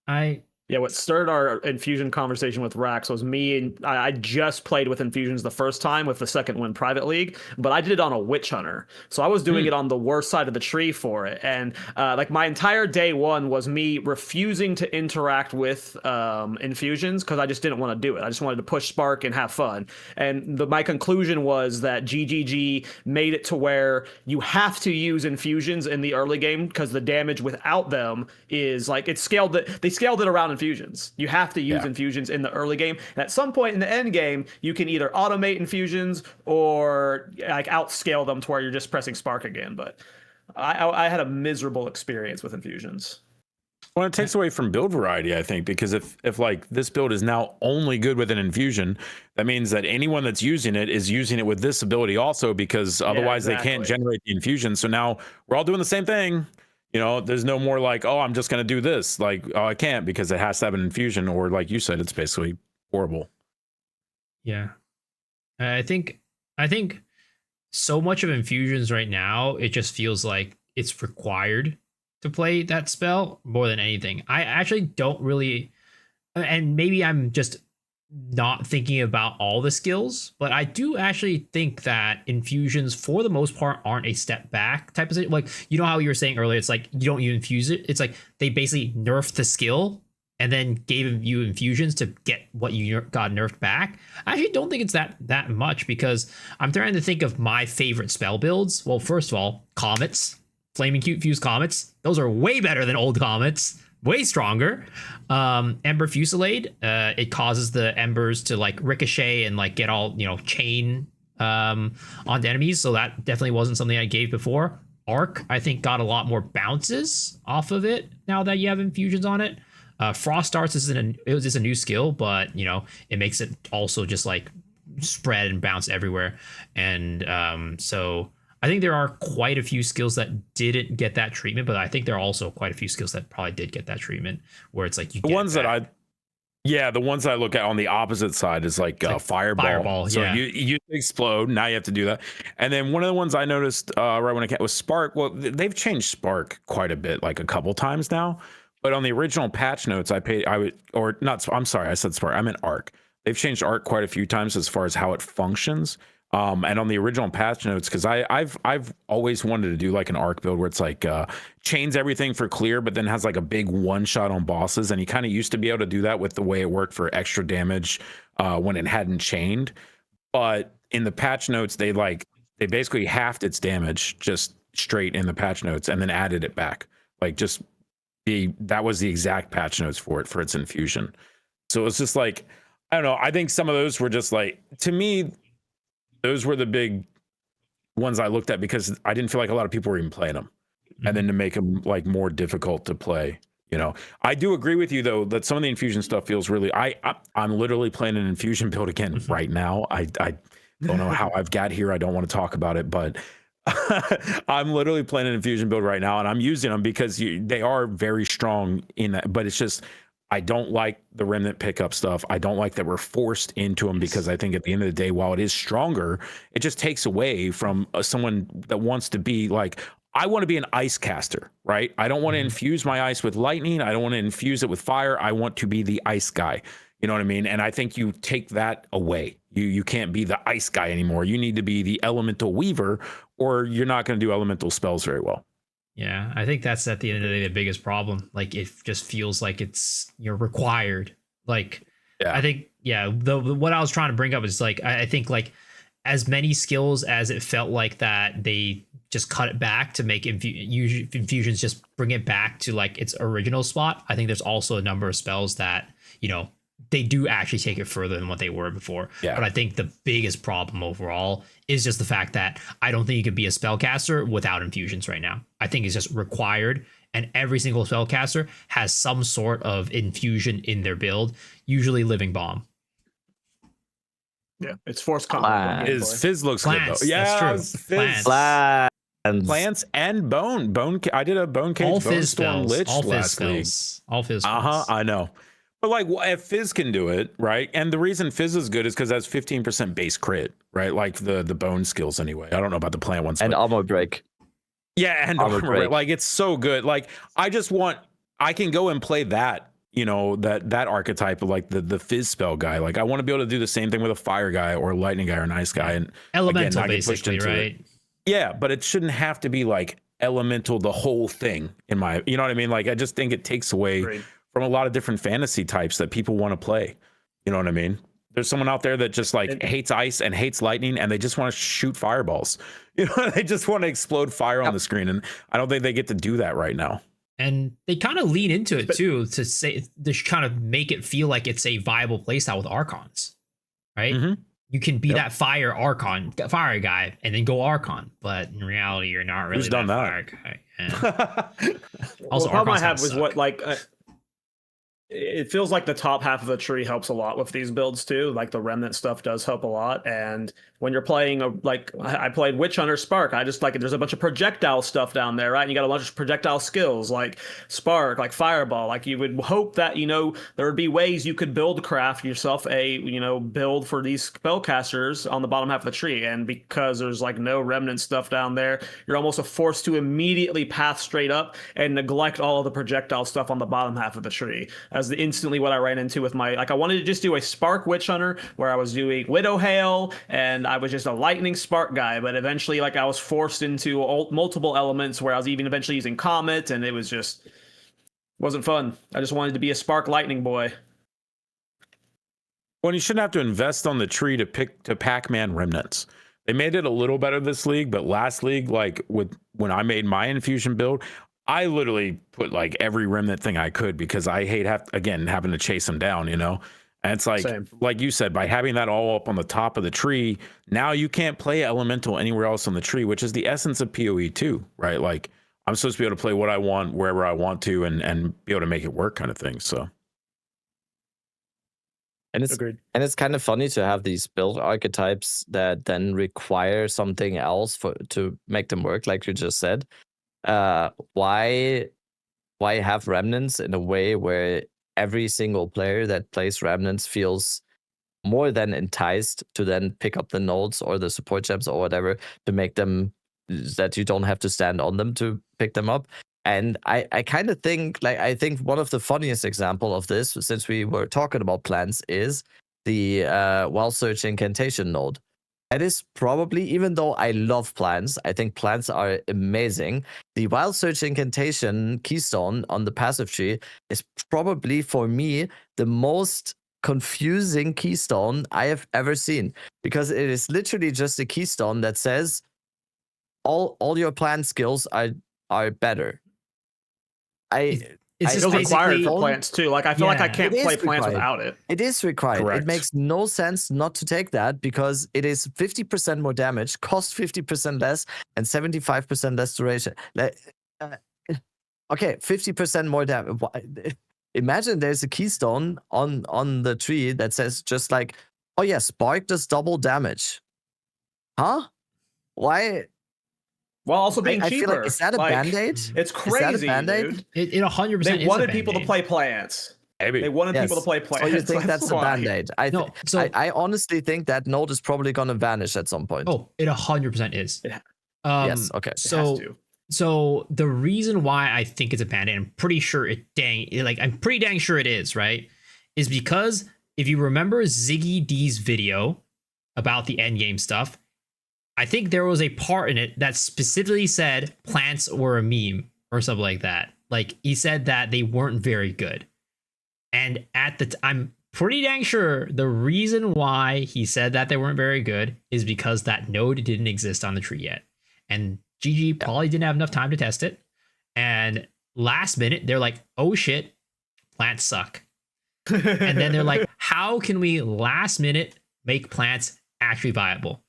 I Yeah, what started our Infusion conversation with Rax was me, and I just played with Infusions the first time with the second one Private League, but I did it on a Witch Hunter. So I was doing it on the worst side of the tree for it. And like my entire day one was me refusing to interact with Infusions because I just didn't want to do it. I just wanted to push Spark and have fun. And my conclusion was that GGG made it to where you have to use Infusions in the early game because the damage without them is like they scaled it around Infusions. You have to use Infusions in the early game. And at some point in the end game, you can either automate Infusions or like outscale them to where you're just pressing Spark again. But I had a miserable experience with Infusions. Well, it takes away from build variety, I think, because if like this build is now only good with an Infusion, that means that anyone that's using it is using it with this ability also, because otherwise they can't generate the Infusion. So now we're all doing the same thing. You know, there's no more like, oh, I'm just going to do this. Like, oh, I can't because it has to have an Infusion, or like you said, it's basically horrible. Yeah. I think so much of Infusions right now, it just feels like it's required to play that spell more than anything. I actually don't really, and maybe I'm just not thinking about all the skills, but I do actually think that Infusions for the most part aren't a step back type of thing. Like, you know how you were saying earlier, it's like you don't infuse it. It's like they basically nerfed the skill and then gave you Infusions to get what you got nerfed back. I actually don't think it's that much, because I'm trying to think of my favorite spell builds. Well, first of all, Comets, Flaming Cute Fuse Comets. Those are way better than old Comets. Way stronger. Ember Fusillade, it causes the embers to like ricochet and like get all, you know, chain onto enemies. So that definitely wasn't something I gave before. Arc, I think, got a lot more bounces off of it now that you have Infusions on it. Frost Darts is a new skill, but you know, it makes it also just like spread and bounce everywhere. And so I think there are quite a few skills that didn't get that treatment, but I think there are also quite a few skills that probably did get that treatment, where it's like the ones that I look at on the opposite side is like fireball. So you explode. Now you have to do that. And then one of the ones I noticed right when I came was Spark. Well, they've changed Spark quite a bit, like a couple times now. But on the original patch notes, I said Spark. I meant Arc. They've changed Arc quite a few times as far as how it functions. And on the original patch notes, because I've always wanted to do like an Arc build where it's like chains everything for clear, but then has like a big one shot on bosses. And you kind of used to be able to do that with the way it worked for extra damage when it hadn't chained. But in the patch notes, they basically halved its damage just straight in the patch notes and then added it back. Like that was the exact patch notes for its Infusion. So it's just like, I don't know. I think some of those were just like, to me, those were the big ones I looked at because I didn't feel like a lot of people were even playing them. Mm-hmm. And then to make them like more difficult to play, you know. I do agree with you though that some of the Infusion stuff feels really. I'm literally playing an Infusion build again right now. I don't know how I've got here. I don't want to talk about it, but I'm literally playing an Infusion build right now, and I'm using them because they are very strong in that. But it's just, I don't like the Remnant pickup stuff. I don't like that we're forced into them, because I think at the end of the day, while it is stronger, it just takes away from someone that wants to be like, I want to be an ice caster, right? I don't want to infuse my ice with lightning. I don't want to infuse it with fire. I want to be the ice guy. You know what I mean? And I think you take that away. You can't be the ice guy anymore. You need to be the elemental weaver, or you're not going to do elemental spells very well. Yeah, I think that's at the end of the day the biggest problem. Like, it just feels like you're required. Like, I think, what I was trying to bring up is like, I think like as many skills as it felt like that they just cut it back to make Infusions just bring it back to like its original spot. I think there's also a number of spells that, you know, they do actually take it further than what they were before. Yeah. But I think the biggest problem overall is just the fact that I don't think you could be a spellcaster without Infusions right now. I think it's just required, and every single spellcaster has some sort of Infusion in their build, usually Living Bomb. Yeah, it's force combat. Fizz looks good though. Yeah, that's true. Plants and bone. I did a bone cage. All bone Fizz storm spells. lich All Fizz last week. spells. All Fizz spells. I know. But like, if Fizz can do it, right? And the reason Fizz is good is because that's 15% base crit, right? Like the bone skills anyway. I don't know about the plant ones. And armor break. Yeah, and armor break. Like, it's so good. Like, I can go and play that you know, that archetype of like the fizz spell guy. Like I want to be able to do the same thing with a fire guy or a lightning guy or an ice guy, and Elemental, again, not get pushed basically, into right? it. Yeah, but it shouldn't have to be like elemental the whole thing. You know what I mean? Like I just think it takes away from a lot of different fantasy types that people want to play. You know what I mean? There's someone out there that just like hates ice and hates lightning, and they just want to shoot fireballs. You know, they just want to explode fire on the screen, and I don't think they get to do that right now. And they kind of lean into it too, to say, to kind of make it feel like it's a viable playstyle with Archons, right? Mm-hmm. You can be that fire guy and then go Archon, but in reality, you're not really that fire guy. And also, the problem I have was suck. what like. It feels like the top half of the tree helps a lot with these builds too. Like the remnant stuff does help a lot. And when you're playing I played Witch Hunter Spark, I just like there's a bunch of projectile stuff down there, right? And you got a bunch of projectile skills like Spark, like Fireball. Like you would hope that, you know, there would be ways you could craft yourself a, you know, build for these spellcasters on the bottom half of the tree. And because there's like no remnant stuff down there, you're almost forced to immediately path straight up and neglect all of the projectile stuff on the bottom half of the tree. As instantly what I ran into with my, like I wanted to just do a Spark Witch Hunter where I was doing Widow Hail and I was just a lightning Spark guy, but eventually like I was forced into multiple elements where I was even eventually using Comet, and it was just wasn't fun. I just wanted to be a Spark Lightning boy. Well, you shouldn't have to invest on the tree to Pac-Man remnants. They made it a little better this league, but last league, like when I made my Infusion build, I literally put like every remnant thing I could because I hate having to chase them down, you know? And it's like, Same. like you said, by having that all up on the top of the tree, now you can't play elemental anywhere else on the tree, which is the essence of PoE too, right? Like I'm supposed to be able to play what I want, wherever I want to, and be able to make it work kind of thing. So. And it's kind of funny to have these build archetypes that then require something else to make them work, like you just said. Why have remnants in a way where every single player that plays remnants feels more than enticed to then pick up the nodes or the support gems or whatever to make them that you don't have to stand on them to pick them up. And I kind of think, like, I think one of the funniest example of this, since we were talking about plants, is the Wild Search Incantation node. That is probably, even though I love plants, I think plants are amazing. The Wild Search Incantation keystone on the passive tree is probably, for me, the most confusing keystone I have ever seen, because it is literally just a keystone that says all your plant skills are better. It's just required for plants too. Like I feel like I can't play plants without it. It is required. Correct. It makes no sense not to take that because it is 50% more damage, costs 50% less, and 75% less duration. Okay, 50% more damage. Imagine there's a keystone on the tree that says just like, oh yeah, Spark does double damage. Huh? Why? While also being I cheaper. feel like, is that a Band-Aid? It's crazy, is that a Band-Aid? dude. It 100% They is wanted a people to Band-Aid. play plants. Maybe. They wanted people to play plants. So you think that's a why. Band-Aid? I honestly think that node is probably going to vanish at some point. Oh, it 100% is. Yes, okay. So the reason why I think it's a Band-Aid, I'm pretty dang sure it is, right? Is because if you remember Ziggy D's video about the endgame stuff, I think there was a part in it that specifically said plants were a meme or something like that. Like he said that they weren't very good. And I'm pretty dang sure the reason why he said that they weren't very good is because that node didn't exist on the tree yet. And GG probably didn't have enough time to test it. And last minute, they're like, oh shit, plants suck. And then they're like, how can we last minute make plants actually viable?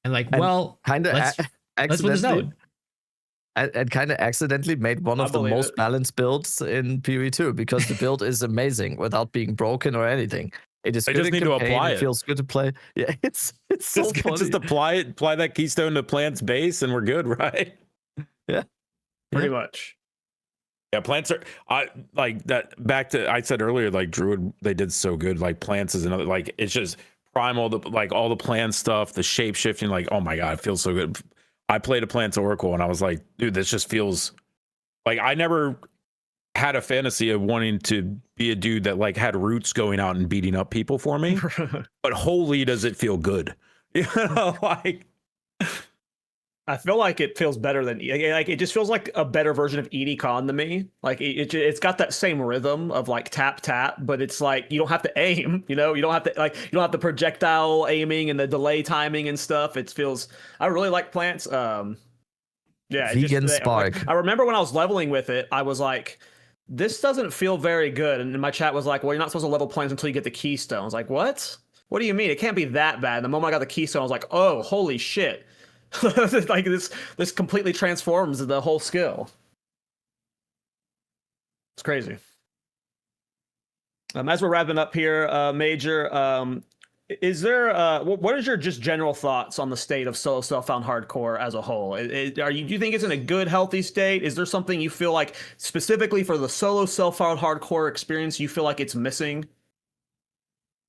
And like, well, let's put this node. And kind of accidentally made one of the most balanced builds in PoE2 because the build is amazing without being broken or anything. It is. They just need to apply it. It feels good to play. Yeah, it's so funny. Just apply that keystone to plant's base, and we're good, right? Yeah, pretty much. Yeah, plants are like that. Back to I said earlier, like Druid, they did so good. Like plants is another. Like it's just primal, like all the plant stuff, the shape shifting. Like, oh my god, it feels so good. I played a Plants Oracle and I was like, dude, this just feels like I never had a fantasy of wanting to be a dude that like had roots going out and beating up people for me. But holy, does it feel good? You know, like I feel like it feels better than like it just feels like a better version of EDCon to me. Like it's got that same rhythm of like tap tap, but it's like you don't have to aim. You know, you don't have to like you don't have the projectile aiming and the delay timing and stuff. It feels. I really like plants. Yeah, Vegan spark. Like, I remember when I was leveling with it, I was like, this doesn't feel very good. And my chat was like, well, you're not supposed to level plants until you get the keystone. I was like, what? What do you mean? It can't be that bad. And the moment I got the keystone, I was like, oh, holy shit. Like this completely transforms the whole skill. It's crazy. As we're wrapping up here, Major, is there what is your just general thoughts on the state of solo self-found hardcore as a whole? Do you think it's in a good, healthy state? Is there something you feel like specifically for the solo self-found hardcore experience you feel like it's missing?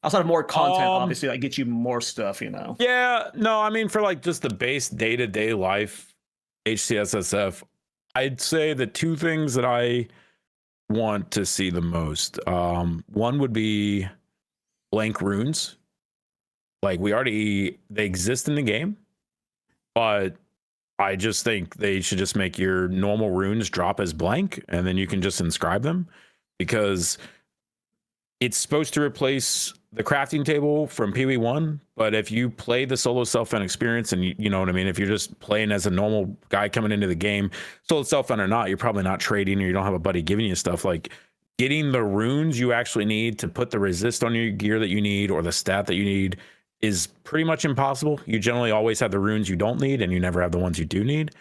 Outside of more content, obviously, that gets you more stuff, you know? Yeah, no, I mean, for like just the base day-to-day life, HCSSF, I'd say the two things that I want to see the most. One would be blank runes. Like they exist in the game, but I just think they should just make your normal runes drop as blank, and then you can just inscribe them, because it's supposed to replace the crafting table from PoE1, but if you play the solo self-found experience, and you know what I mean, if you're just playing as a normal guy coming into the game, solo self-found or not, you're probably not trading, or you don't have a buddy giving you stuff. Like getting the runes you actually need to put the resist on your gear that you need, or the stat that you need, is pretty much impossible. You generally always have the runes you don't need, and you never have the ones you do need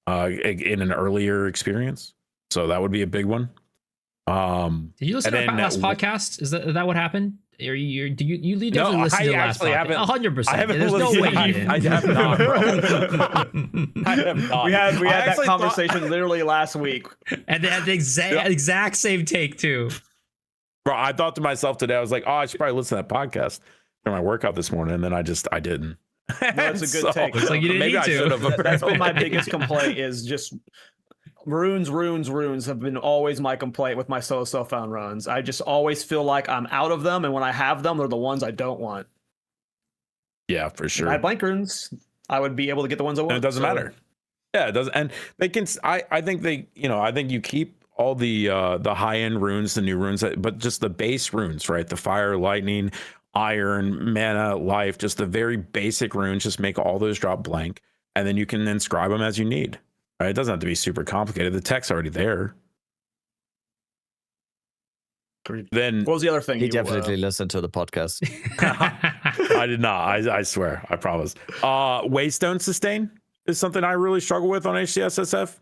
in an earlier experience. So that would be a big one. Did you listen to our last podcast? Is that what happened? Or you definitely listened to the last podcast? 100%. There's no way you didn't. I have not, bro. I have not. We had that conversation literally last week, and they had the exact same take too. Bro, I thought to myself today, I was like, oh, I should probably listen to that podcast for my workout this morning, and then I didn't. No, that's a good take. It's like you didn't need to. That's been my biggest complaint, is just runes have been always my complaint with my solo self-found runs. I just always feel like I'm out of them, and when I have them, they're the ones I don't want. Yeah, for sure. If I had blank runes, I would be able to get the ones I want. And it doesn't matter. Yeah, it doesn't. And they can. I think you keep all the high-end runes, the new runes, but just the base runes, right? The fire, lightning, iron, mana, life, just the very basic runes. Just make all those drop blank, and then you can inscribe them as you need. Right? It doesn't have to be super complicated. The tech's already there. Then what was the other thing? He definitely listened to the podcast. I did not. I swear. I promise. Waystone sustain is something I really struggle with on HCSSF.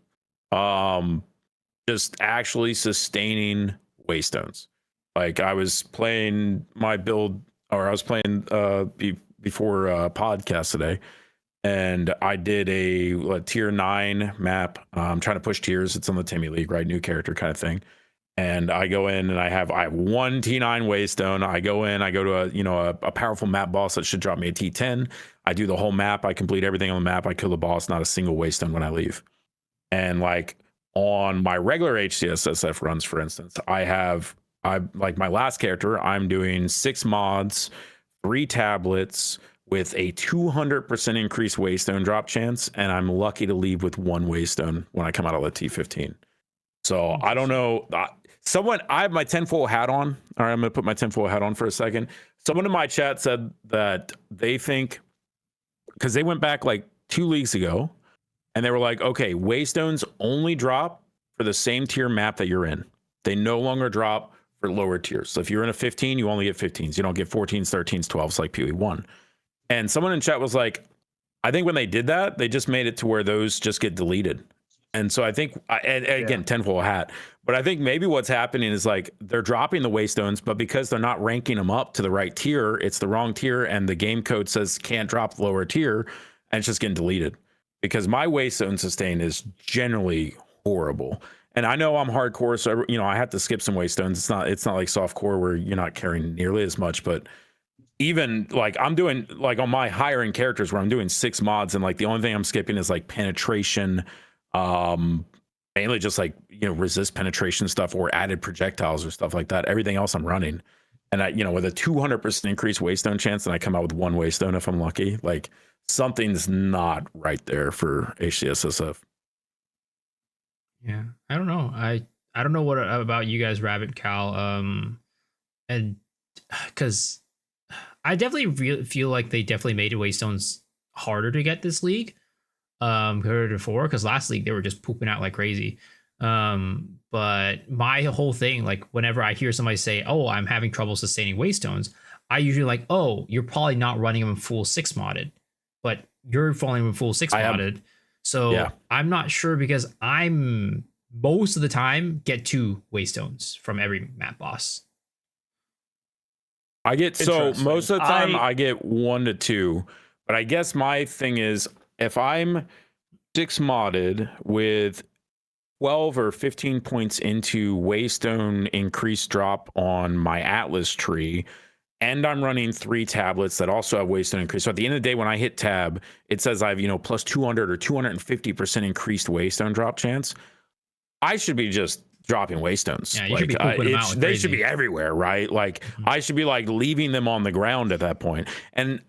Just actually sustaining waystones. Like I was playing my build, or I was playing before podcast today, and I did a tier 9 map. I'm trying to push tiers. It's on the Timmy League, right? New character kind of thing. And I go in and I have one T9 waystone. I go in, I go to a powerful map boss that should drop me a T10. I do the whole map. I complete everything on the map. I kill the boss, not a single waystone when I leave. And like on my regular HCSSF runs, for instance, I like my last character, I'm doing 6 mods, 3 tablets, with a 200% increased waystone drop chance, and I'm lucky to leave with 1 waystone when I come out of the T15. So I don't know. I have my tinfoil hat on. All right, I'm gonna put my tinfoil hat on for a second. Someone in my chat said that they think, because they went back like 2 leagues ago, and they were like, okay, waystones only drop for the same tier map that you're in. They no longer drop for lower tiers. So if you're in a 15, you only get 15s. You don't get 14s, 13s, 12s like PoE1. And someone in chat was like, I think when they did that, they just made it to where those just get deleted. And so I think, and again, tinfoil hat, but I think maybe what's happening is like they're dropping the waystones, but because they're not ranking them up to the right tier, it's the wrong tier, and the game code says can't drop the lower tier, and it's just getting deleted. Because my waystone sustain is generally horrible. And I know I'm hardcore, so I have to skip some waystones. It's not like softcore where you're not carrying nearly as much, but even like I'm doing like on my higher end characters where I'm doing 6 mods, and like the only thing I'm skipping is like penetration, mainly just like, resist penetration stuff or added projectiles or stuff like that. Everything else I'm running. And I, with a 200% increased waystone chance, and I come out with 1 waystone if I'm lucky, like something's not right there for HCSSF. Yeah, I don't know. I don't know what about you guys, Rabbit, Cal, and because I definitely feel like they definitely made waystones harder to get this league, compared to before. Because last league they were just pooping out like crazy. But my whole thing, like whenever I hear somebody say, "Oh, I'm having trouble sustaining waystones," I usually like, "Oh, you're probably not running them full 6 modded, but you're falling them full 6 modded." So yeah. I'm not sure because I'm most of the time get 2 waystones from every map boss. I get, so most of the time I get 1 to 2, but I guess my thing is if I'm 6 modded with 12 or 15 points into waystone increased drop on my Atlas tree, and I'm running 3 tablets that also have waystone increase. So at the end of the day, when I hit tab, it says I have, plus 200 or 250% increased waystone drop chance. I should be just dropping waystones. Yeah, you should be pooping them out. They should be everywhere, right? Like I should be like leaving them on the ground at that point. And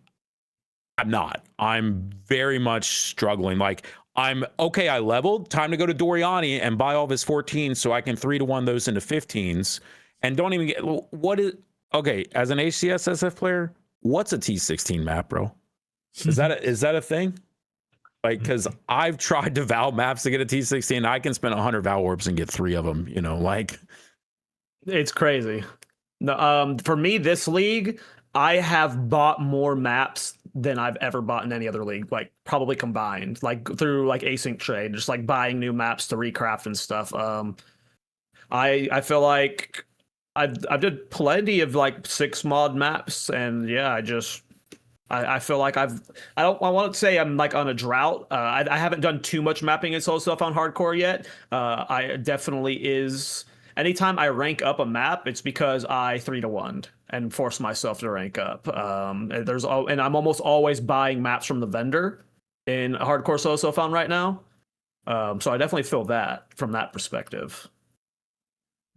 I'm not. I'm very much struggling. Like I'm okay. I leveled. Time to go to Doriani and buy all of his 14s so I can 3-to-1 those into 15s. And don't even get what is. Okay, as an HCSSF player, what's a T16 map, bro? Is that a thing? Like, because I've tried to Val maps to get a T16, I can spend 100 Val orbs and get 3 of them. Like it's crazy. No, for me, this league, I have bought more maps than I've ever bought in any other league, like probably combined, like through like async trade, just like buying new maps to recraft and stuff. I feel like I've did plenty of like 6 mod maps, and yeah, I feel like I want to say I'm like on a drought. I haven't done too much mapping and solo stuff on hardcore yet. I definitely is. Anytime I rank up a map, it's because I 3-to-1 and force myself to rank up. And I'm almost always buying maps from the vendor in hardcore solo stuff on right now. So I definitely feel that from that perspective.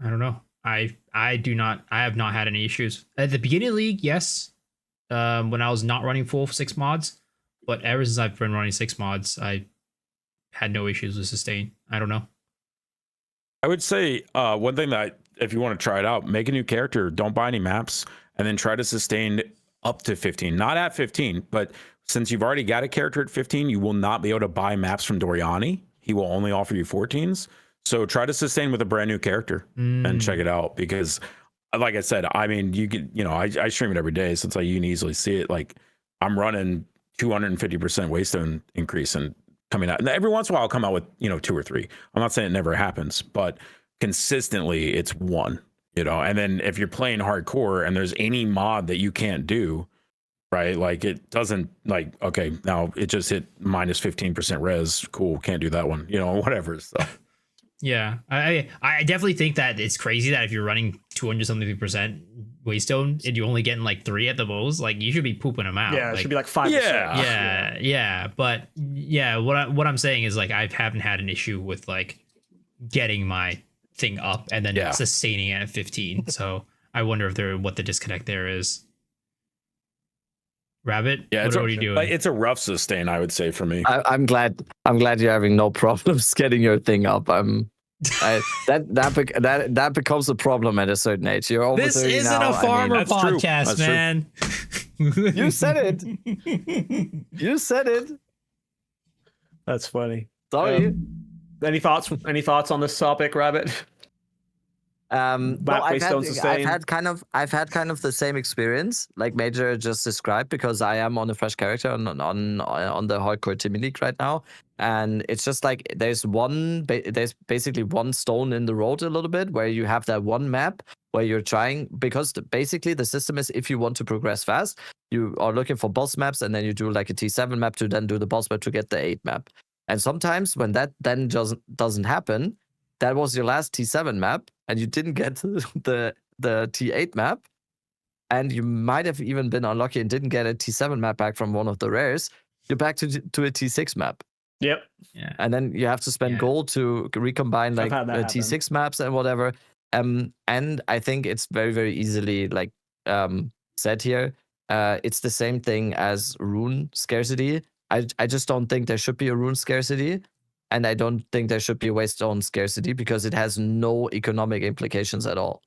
I don't know. I have not had any issues at the beginning of the league. Yes, when I was not running full 6 mods, but ever since I've been running 6 mods, I had no issues with sustain. I don't know. I would say one thing that if you want to try it out, make a new character, don't buy any maps, and then try to sustain up to 15. Not at 15, but since you've already got a character at 15, you will not be able to buy maps from Doriani. He will only offer you 14s. So try to sustain with a brand new character and check it out, because like I said, I mean, you could, I stream it every day, so it's like you can easily see it. Like I'm running 250% waystone increase and coming out. And every once in a while I'll come out with, 2 or 3. I'm not saying it never happens, but consistently it's 1, and then if you're playing hardcore and there's any mod that you can't do, right? Like it doesn't like, okay, now it just hit minus 15% res. Cool. Can't do that one, whatever. So. Yeah, I definitely think that it's crazy that if you're running 200-something% waystone and you're only getting like 3 at the most, like you should be pooping them out. Yeah, it should be like 5. Yeah. But yeah, what I'm saying is like I haven't had an issue with like getting my thing up and then sustaining it at 15. So I wonder if what the disconnect there is. Rabbit, what are you doing? It's a rough sustain, I would say, for me. I'm glad you're having no problems getting your thing up. That becomes a problem at a certain age. You're over 30 now. This isn't a farmer podcast, man. You said it. You said it. That's funny. Sorry. Any thoughts on this topic, Rabbit? I've had kind of the same experience like Major just described, because I am on a fresh character on the hardcore Timmy League right now, and it's just like there's basically one stone in the road a little bit, where you have that one map where you're trying, because basically the system is, if you want to progress fast, you are looking for boss maps, and then you do like a T7 map to then do the boss map to get the 8 map. And sometimes when that then doesn't happen, that was your last T7 map, and you didn't get the T8 map, and you might have even been unlucky and didn't get a T7 map back from one of the rares. You're back to a T6 map, Yep. Yeah. And then you have to spend gold to recombine like had that happen. T6 maps and whatever. And I think it's very, very easily like said here. It's the same thing as rune scarcity. I just don't think there should be a rune scarcity. And I don't think there should be a waystone scarcity because it has no economic implications at all.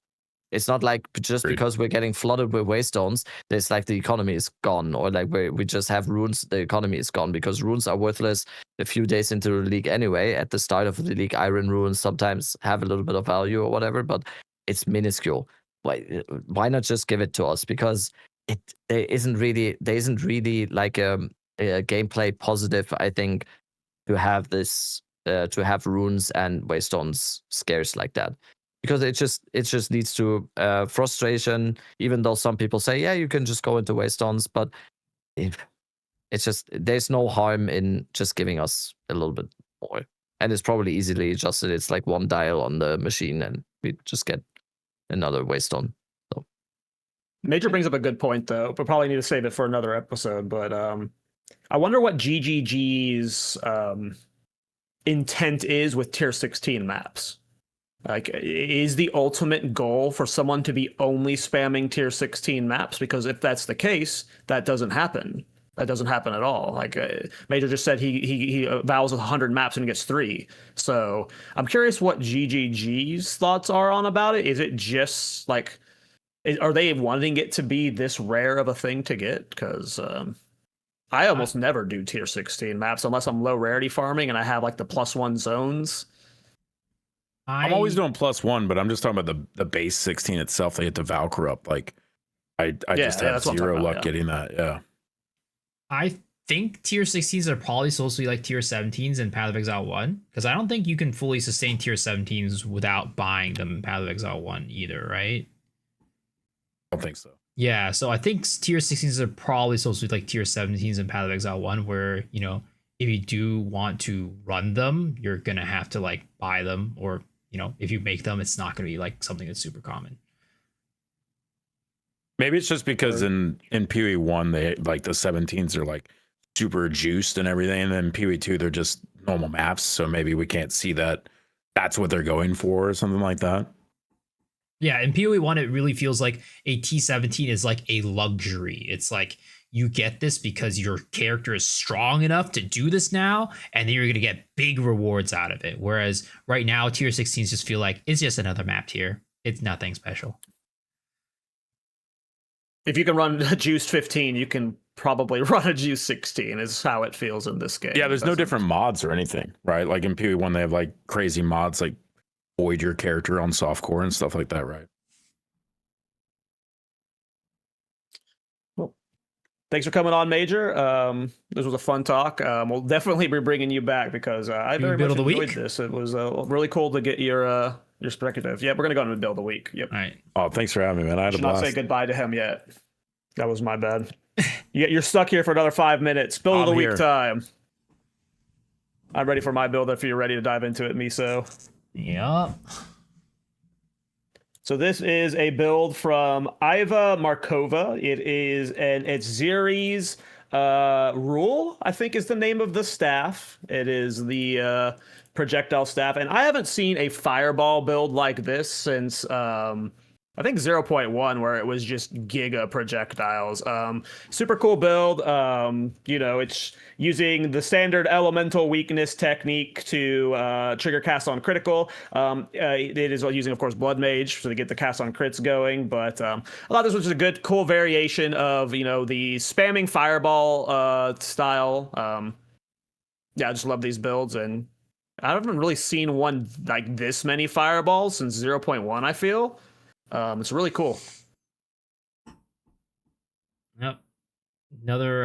It's not like just because we're getting flooded with waystones, there's like the economy is gone, or like we just have runes, the economy is gone, because runes are worthless a few days into the league anyway. At the start of the league, iron runes sometimes have a little bit of value or whatever, but it's minuscule. Why not just give it to us? Because there isn't really like a gameplay positive, I think, to have this to have runes and waystones scarce like that. Because it just leads to frustration, even though some people say, yeah, you can just go into waystones, but it's just, there's no harm in just giving us a little bit more. And it's probably easily adjusted. It's like one dial on the machine and we just get another waystone. So Major brings up a good point, though. We'll probably need to save it for another episode, but I wonder what GGG's intent is with tier 16 maps. Like, is the ultimate goal for someone to be only spamming tier 16 maps? Because if that's the case, that doesn't happen. That doesn't happen at all. Like Major just said, he vows 100 maps and gets 3. So I'm curious what GGG's thoughts are on about it. Is it just like, are they wanting it to be this rare of a thing to get? Because I almost never do tier 16 maps unless I'm low rarity farming and I have like the +1 zones. I'm always doing +1, but I'm just talking about the base 16 itself. They hit the Val corrupt. Like I just have zero luck getting that. Yeah. I think tier 16s are probably supposed to be like tier 17s in Path of Exile 1, because I don't think you can fully sustain tier 17s without buying them in Path of Exile 1 either, right? I don't think so. Yeah, so I think tier 16s are probably supposed to be like tier 17s in Path of Exile 1, where, you know, if you do want to run them, you're going to have to like buy them, or, you know, if you make them, it's not going to be like something that's super common. Maybe it's just because in PoE 1, they like the 17s are like super juiced and everything, and then PoE 2 they're just normal maps, so maybe we can't see that that's what they're going for or something like that. Yeah, in PoE 1 it really feels like a T17 is like a luxury. It's like you get this because your character is strong enough to do this now, and then you're going to get big rewards out of it. Whereas right now tier 16s just feel like it's just another map tier. It's nothing special. If you can run a juiced 15, you can probably run a juiced 16 is how it feels in this game. Yeah, there's no different mods or anything, right? Like in PoE 1, they have like crazy mods like void your character on softcore and stuff like that, right? Well, thanks for coming on, Major. This was a fun talk. We'll definitely be bringing you back because I very much enjoyed this. It was really cool to get your perspective. Yeah, we're gonna go on with Bill of the Week. Yep. All right. Oh, thanks for having me, man. I had a blast. Not say goodbye to him yet. That was my bad. You're stuck here for another 5 minutes. Bill of the Week time. I'm ready for my build if you're ready to dive into it, Miso. Yep. So this is a build from Iva Markova. It is an Etziri's Rule, I think is the name of the staff. It is the projectile staff. And I haven't seen a fireball build like this since I think 0.1, where it was just giga projectiles. Super cool build. You know, it's using the standard elemental weakness technique to trigger cast on critical. It is using, of course, Blood Mage to get the cast on crits going. But I thought this was just a good, cool variation of, you know, the spamming fireball style. Yeah, I just love these builds, and I haven't really seen one like this many fireballs since 0.1, I feel. It's really cool. Yep. Another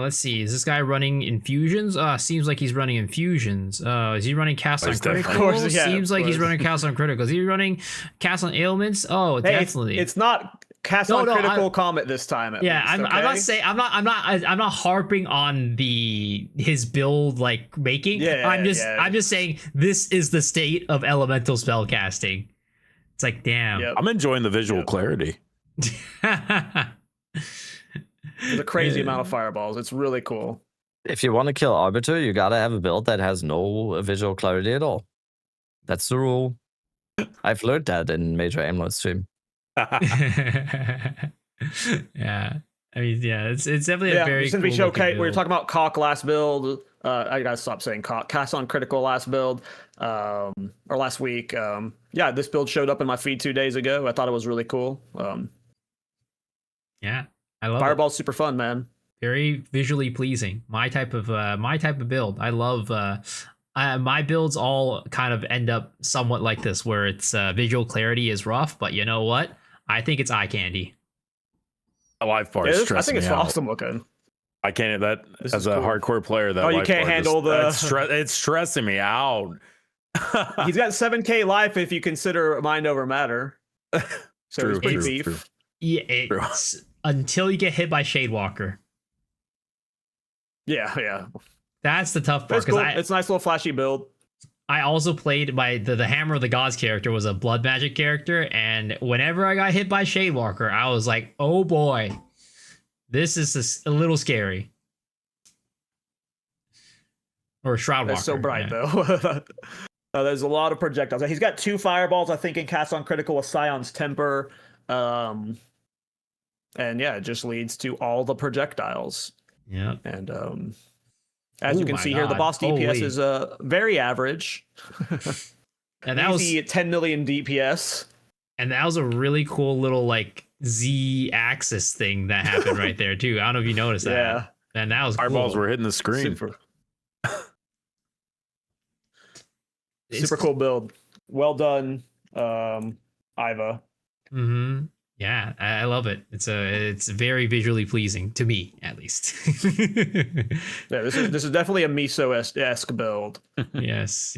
let's see. Is this guy running infusions? Seems like he's running infusions. Is he running cast on critical? Of course, yeah, seems like he's running cast on critical. Is he running cast on ailments? Oh, hey, definitely. It's not cast on critical comet this time. Yeah, least, I'm not saying I'm not harping on his build like making. Yeah, I'm just saying this is the state of elemental spell casting. It's like, damn. Yep. I'm enjoying the visual clarity. There's a crazy amount of fireballs. It's really cool. If you want to kill Arbiter, you gotta have a build that has no visual clarity at all. That's the rule. I've learned that in Major Aimlord stream. Yeah. I mean, yeah, it's definitely a very since cool we showcase, we were build. talking about cock last build. I gotta stop saying cock. Cast on critical last build, or last week. Yeah, this build showed up in my feed 2 days ago. I thought it was really cool. Yeah, I love it. Fireball's super fun, man. Very visually pleasing. My type of build. I love my builds all kind of end up somewhat like this, where it's visual clarity is rough, but you know what? I think it's eye candy. The life bar I stresses think it's me out. awesome looking. I can't. That This as is a cool. hardcore player, that Oh, you life can't bar handle it's stressing me out. He's got 7K life if you consider mind over matter. So True, he's pretty true, beef. true. Yeah, it's until you get hit by Shadewalker. Yeah. That's the tough But part. it's cool. Because It's a nice little flashy build. I also played by the Hammer of the Gods character was a blood magic character, and whenever I got hit by Shadewalker, I was like, oh boy, this is a little scary. Or Shroudwalker. It's so bright yeah. though. There's a lot of projectiles. He's got 2 fireballs, I think, in cast on critical with Scion's Temper. And yeah, it just leads to all the projectiles. Yeah. And as you Oh can my see here, the God. boss DPS Holy. is very average. And that was Easy 10 million DPS. And that was a really cool little like Z axis thing that happened right there too. I don't know if you noticed that. Yeah. And that was Fireballs cool. were hitting the screen. Super cool build. Well done, Iva. Mm-hmm. Yeah, I love it. It's very visually pleasing to me, at least. Yeah, this is definitely a Miso-esque build. yes.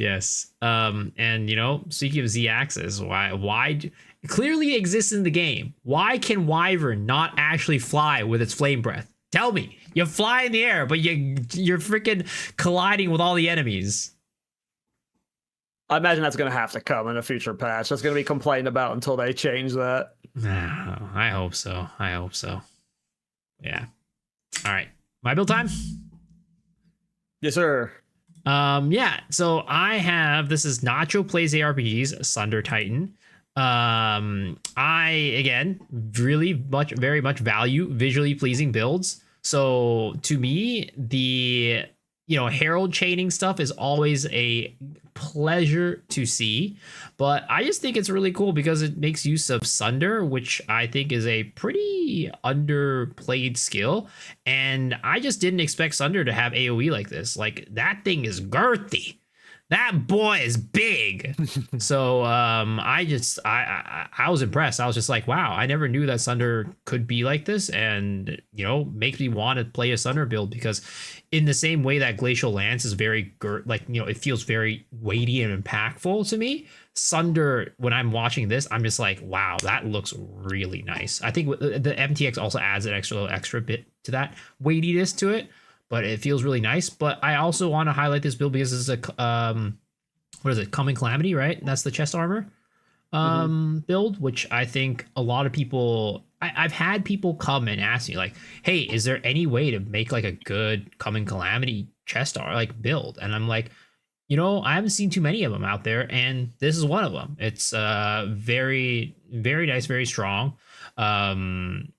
And you know, speaking of Z-axis, why clearly exists in the game. Why can Wyvern not actually fly with its flame breath? Tell me, you fly in the air, but you're freaking colliding with all the enemies. I imagine that's going to have to come in a future patch. That's going to be complained about until they change that. I hope so. Yeah. All right. My build time? Yes, sir. Yeah. So I have, this is Nacho Plays ARPGs, Sunder Titan. I, again, very much value visually pleasing builds. So to me, the, Herald chaining stuff is always a pleasure to see, but I just think it's really cool because it makes use of Sunder, which I think is a pretty underplayed skill. And I just didn't expect Sunder to have AoE like this. Like, that thing is girthy. That boy is big. So I was impressed. I was just like, wow, I never knew that Sunder could be like this, and makes me want to play a Sunder build, because in the same way that Glacial Lance is very it feels very weighty and impactful to me, Sunder, when I'm watching this, I'm just like, wow, that looks really nice. I think the MTX also adds an extra bit to that weightiness to it, but it feels really nice. But I also want to highlight this build because it's a what is it, Coming Calamity, right? That's the chest armor build, which I think a lot of people, I've had people come and ask me like, hey, is there any way to make like a good Coming Calamity chest armor like build? And I'm like, I haven't seen too many of them out there, and this is one of them. It's very, very nice, very strong, and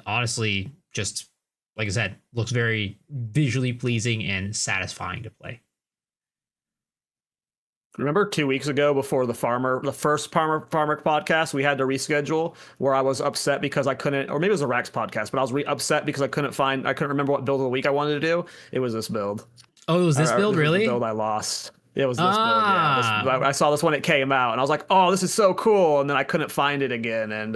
honestly, just like I said, looks very visually pleasing and satisfying to play. Remember 2 weeks ago, before the first farmer podcast, we had to reschedule, where I was upset because I couldn't, or maybe it was a Rax podcast, but I was upset because I couldn't remember what build of the week I wanted to do. It was this build. Oh, it was this build, really? The build I lost. It was this build, yeah. I saw this when it came out, and I was like, oh, this is so cool. And then I couldn't find it again, and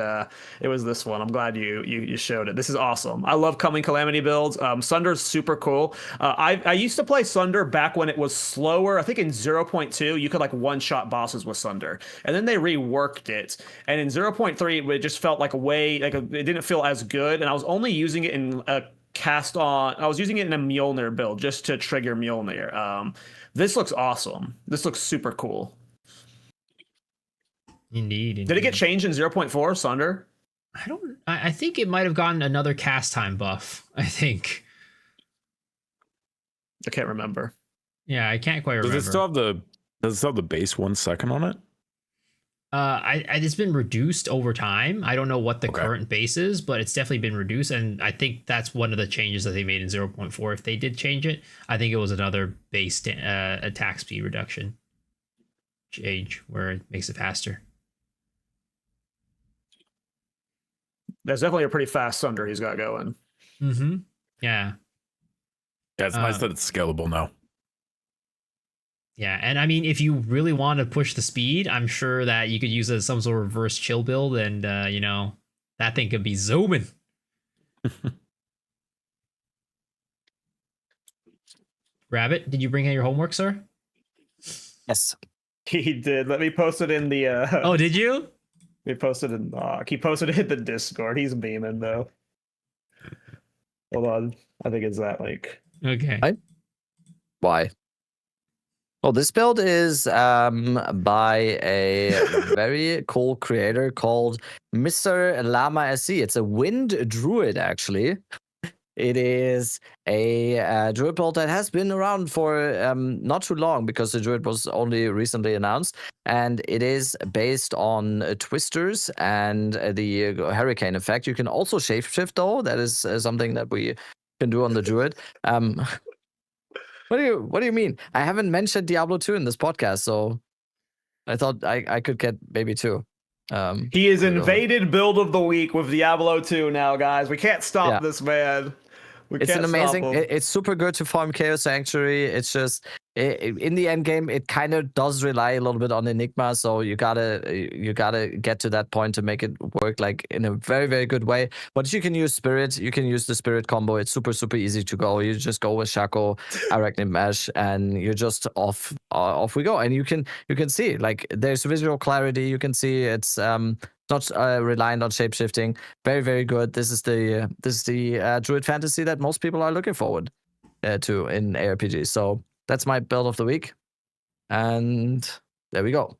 it was this one. I'm glad you showed it. This is awesome. I love Coming Calamity builds. Sunder's super cool. I used to play Sunder back when it was slower. I think in 0.2, you could like one-shot bosses with Sunder. And then they reworked it. And in 0.3, it just felt like it didn't feel as good. And I was only using it in I was using it in a Mjolnir build just to trigger Mjolnir. This looks awesome. This looks super cool. Indeed. Did it get changed in 0.4, Sunder? I think it might have gotten another cast time buff, I think. I can't remember. Yeah, I can't quite remember. Does it still have the base 1 second on it? It's been reduced over time. I don't know what the Okay. current base is, but it's definitely been reduced, and I think that's one of the changes that they made in 0.4. If they did change it, I think it was another base attack speed reduction change where it makes it faster. There's definitely a pretty fast Sunder he's got going. Mm-hmm. Yeah. Yeah, it's nice that it's scalable now. Yeah, and I mean, if you really want to push the speed, I'm sure that you could use it as some sort of reverse chill build, and that thing could be zooming. Rabbit, did you bring in your homework, sir? Yes. He did. Let me post it in the. Oh, did you? He posted in. He posted it in the Discord. He's beaming though. Hold on. I think it's that link. Okay. Why? Well, this build is by a very cool creator called Mr. Llama SC. It's a wind druid, actually. It is a druid build that has been around for not too long because the druid was only recently announced. And it is based on twisters and the hurricane effect. You can also shapeshift, though. That is something that we can do on the druid. What do you mean? I haven't mentioned Diablo 2 in this podcast, so I thought I could get maybe 2. He is invaded build of the week with Diablo 2 now, guys. We can't stop this man. It's an amazing. It's super good to farm Chaos Sanctuary. It's just in the end game, it kind of does rely a little bit on Enigma, so you gotta get to that point to make it work like in a very, very good way. But you can use Spirit. You can use the Spirit combo. It's super, super easy to go. You just go with Shaco, Arachnid Mesh, and you're just off we go. And you can see like there's visual clarity. You can see it's not reliant on shapeshifting. Very, very good. This is the druid fantasy that most people are looking forward to in ARPG. So that's my build of the week, and there we go.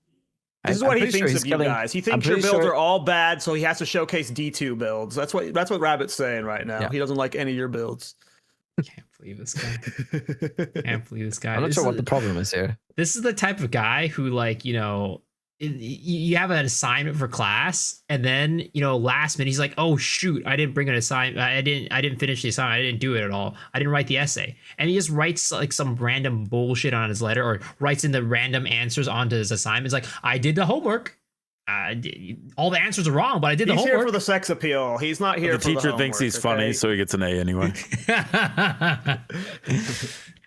This is what he thinks of you guys. He thinks your builds are all bad, so he has to showcase D2 builds. That's what Rabbit's saying right now. Yeah. He doesn't like any of your builds. Can't believe this guy. Can't believe this guy. I'm not sure what the problem is here. This is the type of guy who, like, you have an assignment for class, and then last minute he's like, oh shoot, I didn't bring an assignment, I didn't finish the assignment, I didn't do it at all, I didn't write the essay, and he just writes like some random bullshit on his letter, or writes in the random answers onto his assignment. It's like, I did the homework, all the answers are wrong, but I did the homework. He's here for the sex appeal. He's not here the for the teacher thinks he's funny, so he gets an A anyway.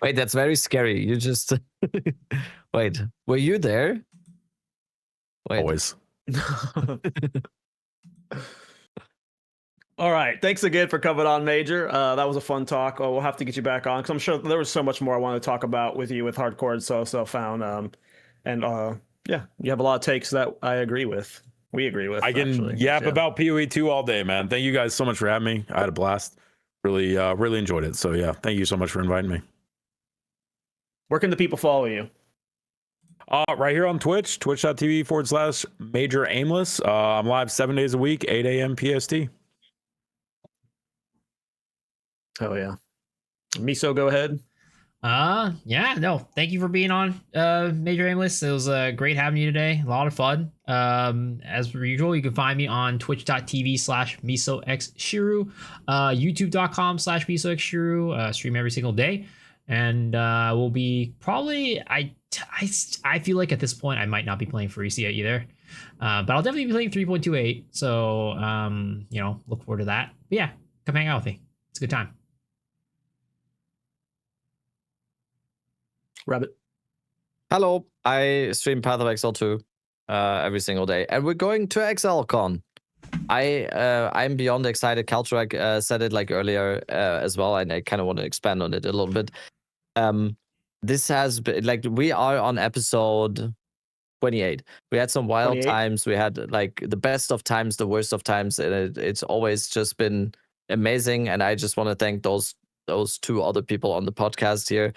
Wait, that's very scary. You just wait, were you there? Wait. Always. All right. Thanks again for coming on, Major. That was a fun talk. We'll have to get you back on because I'm sure there was so much more I wanted to talk about with you with Hardcore and So Found. Yeah, you have a lot of takes that I agree with. We agree with. I can yap about PoE 2 all day, man. Thank you guys so much for having me. I had a blast. Really enjoyed it. So yeah, thank you so much for inviting me. Where can the people follow you? Right here on Twitch, twitch.tv/Major Aimless. I'm live 7 days a week, 8 a.m. PST. Oh yeah. Miso, go ahead. Yeah, no, thank you for being on Major Aimless. It was great having you today. A lot of fun. As per usual, you can find me on twitch.tv/MisoXShiru, youtube.com/MisoXShiru, stream every single day. And we'll be probably, I feel like at this point I might not be playing Freesia either, but I'll definitely be playing 3.28. So look forward to that. But yeah, come hang out with me. It's a good time. Rabbit. Hello, I stream Path of Exile 2 every single day, and we're going to ExileCon. I'm beyond excited. Kalturak said it like earlier as well, and I kind of want to expand on it a little bit. This has been like, we are on episode 28. We had some wild 28? times. We had like the best of times, the worst of times, and it's always just been amazing. And I just want to thank those 2 other people on the podcast here,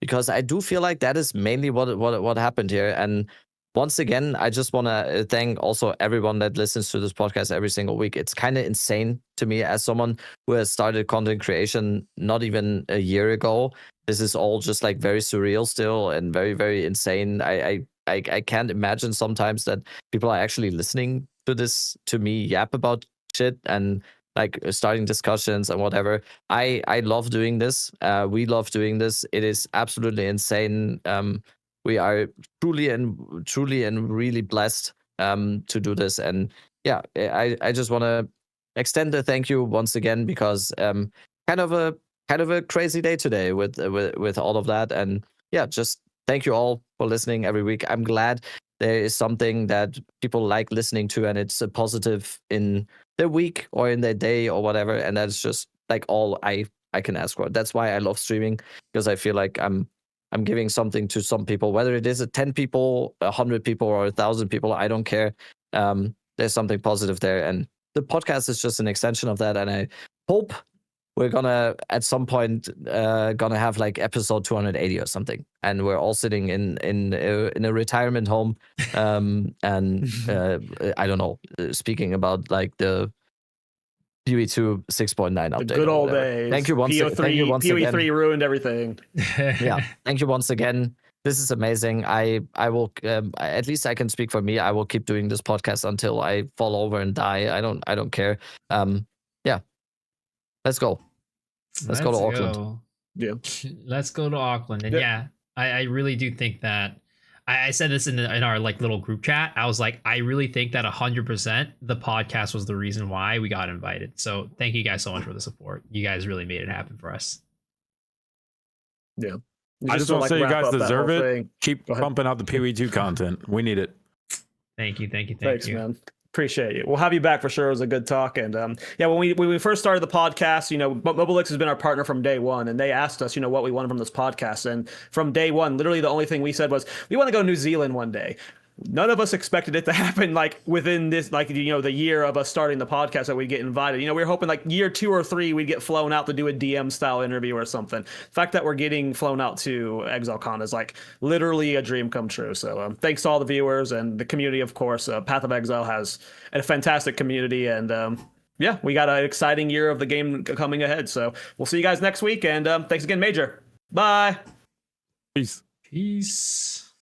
because I do feel like that is mainly what happened here. And once again, I just want to thank also everyone that listens to this podcast every single week. It's kind of insane to me as someone who has started content creation not even a year ago. This is all just like very surreal still and very, very insane. I can't imagine sometimes that people are actually listening to this, to me yap about shit and like starting discussions and whatever. I love doing this. We love doing this. It is absolutely insane. We are truly and really blessed to do this. And yeah, I just want to extend a thank you once again, because kind of a crazy day today with all of that. And yeah, just thank you all for listening every week. I'm glad there is something that people like listening to, and it's a positive in their week or in their day or whatever. And that's just like all I can ask for. That's why I love streaming, because I feel like I'm giving something to some people, whether it is 10 people, 100 people, or 1,000 people. I don't care. There's something positive there, and the podcast is just an extension of that. And I hope we're gonna at some point gonna have like episode 280 or something, and we're all sitting in a retirement home, and I don't know, speaking about like the PoE2 6.9 update. The good old days. Thank you once again. PoE3 ruined everything. Yeah, thank you once again. This is amazing. I will at least I can speak for me. I will keep doing this podcast until I fall over and die. I don't care. Yeah, let's go. Let's go to Auckland. Yeah. Let's go to Auckland. And yeah, I really do think that I said this in our like little group chat. I was like, I really think that 100% the podcast was the reason why we got invited. So thank you guys so much for the support. You guys really made it happen for us. Yeah. I just want to say you guys deserve it. Keep pumping out the PoE2 content. We need it. Thank you. Thanks, man. Appreciate you. We'll have you back for sure. It was a good talk. And yeah, when we first started the podcast, Mobilix has been our partner from day one, and they asked us, what we wanted from this podcast. And from day one, literally the only thing we said was, we want to go to New Zealand one day. None of us expected it to happen like within this, like, the year of us starting the podcast that we'd get invited. We were hoping like year 2 or 3 we'd get flown out to do a DM style interview or something. The fact that we're getting flown out to ExileCon is like literally a dream come true. So thanks to all the viewers and the community, of course. Path of Exile has a fantastic community, and yeah, we got an exciting year of the game coming ahead. So we'll see you guys next week, and thanks again, Major. Bye. Peace. Peace.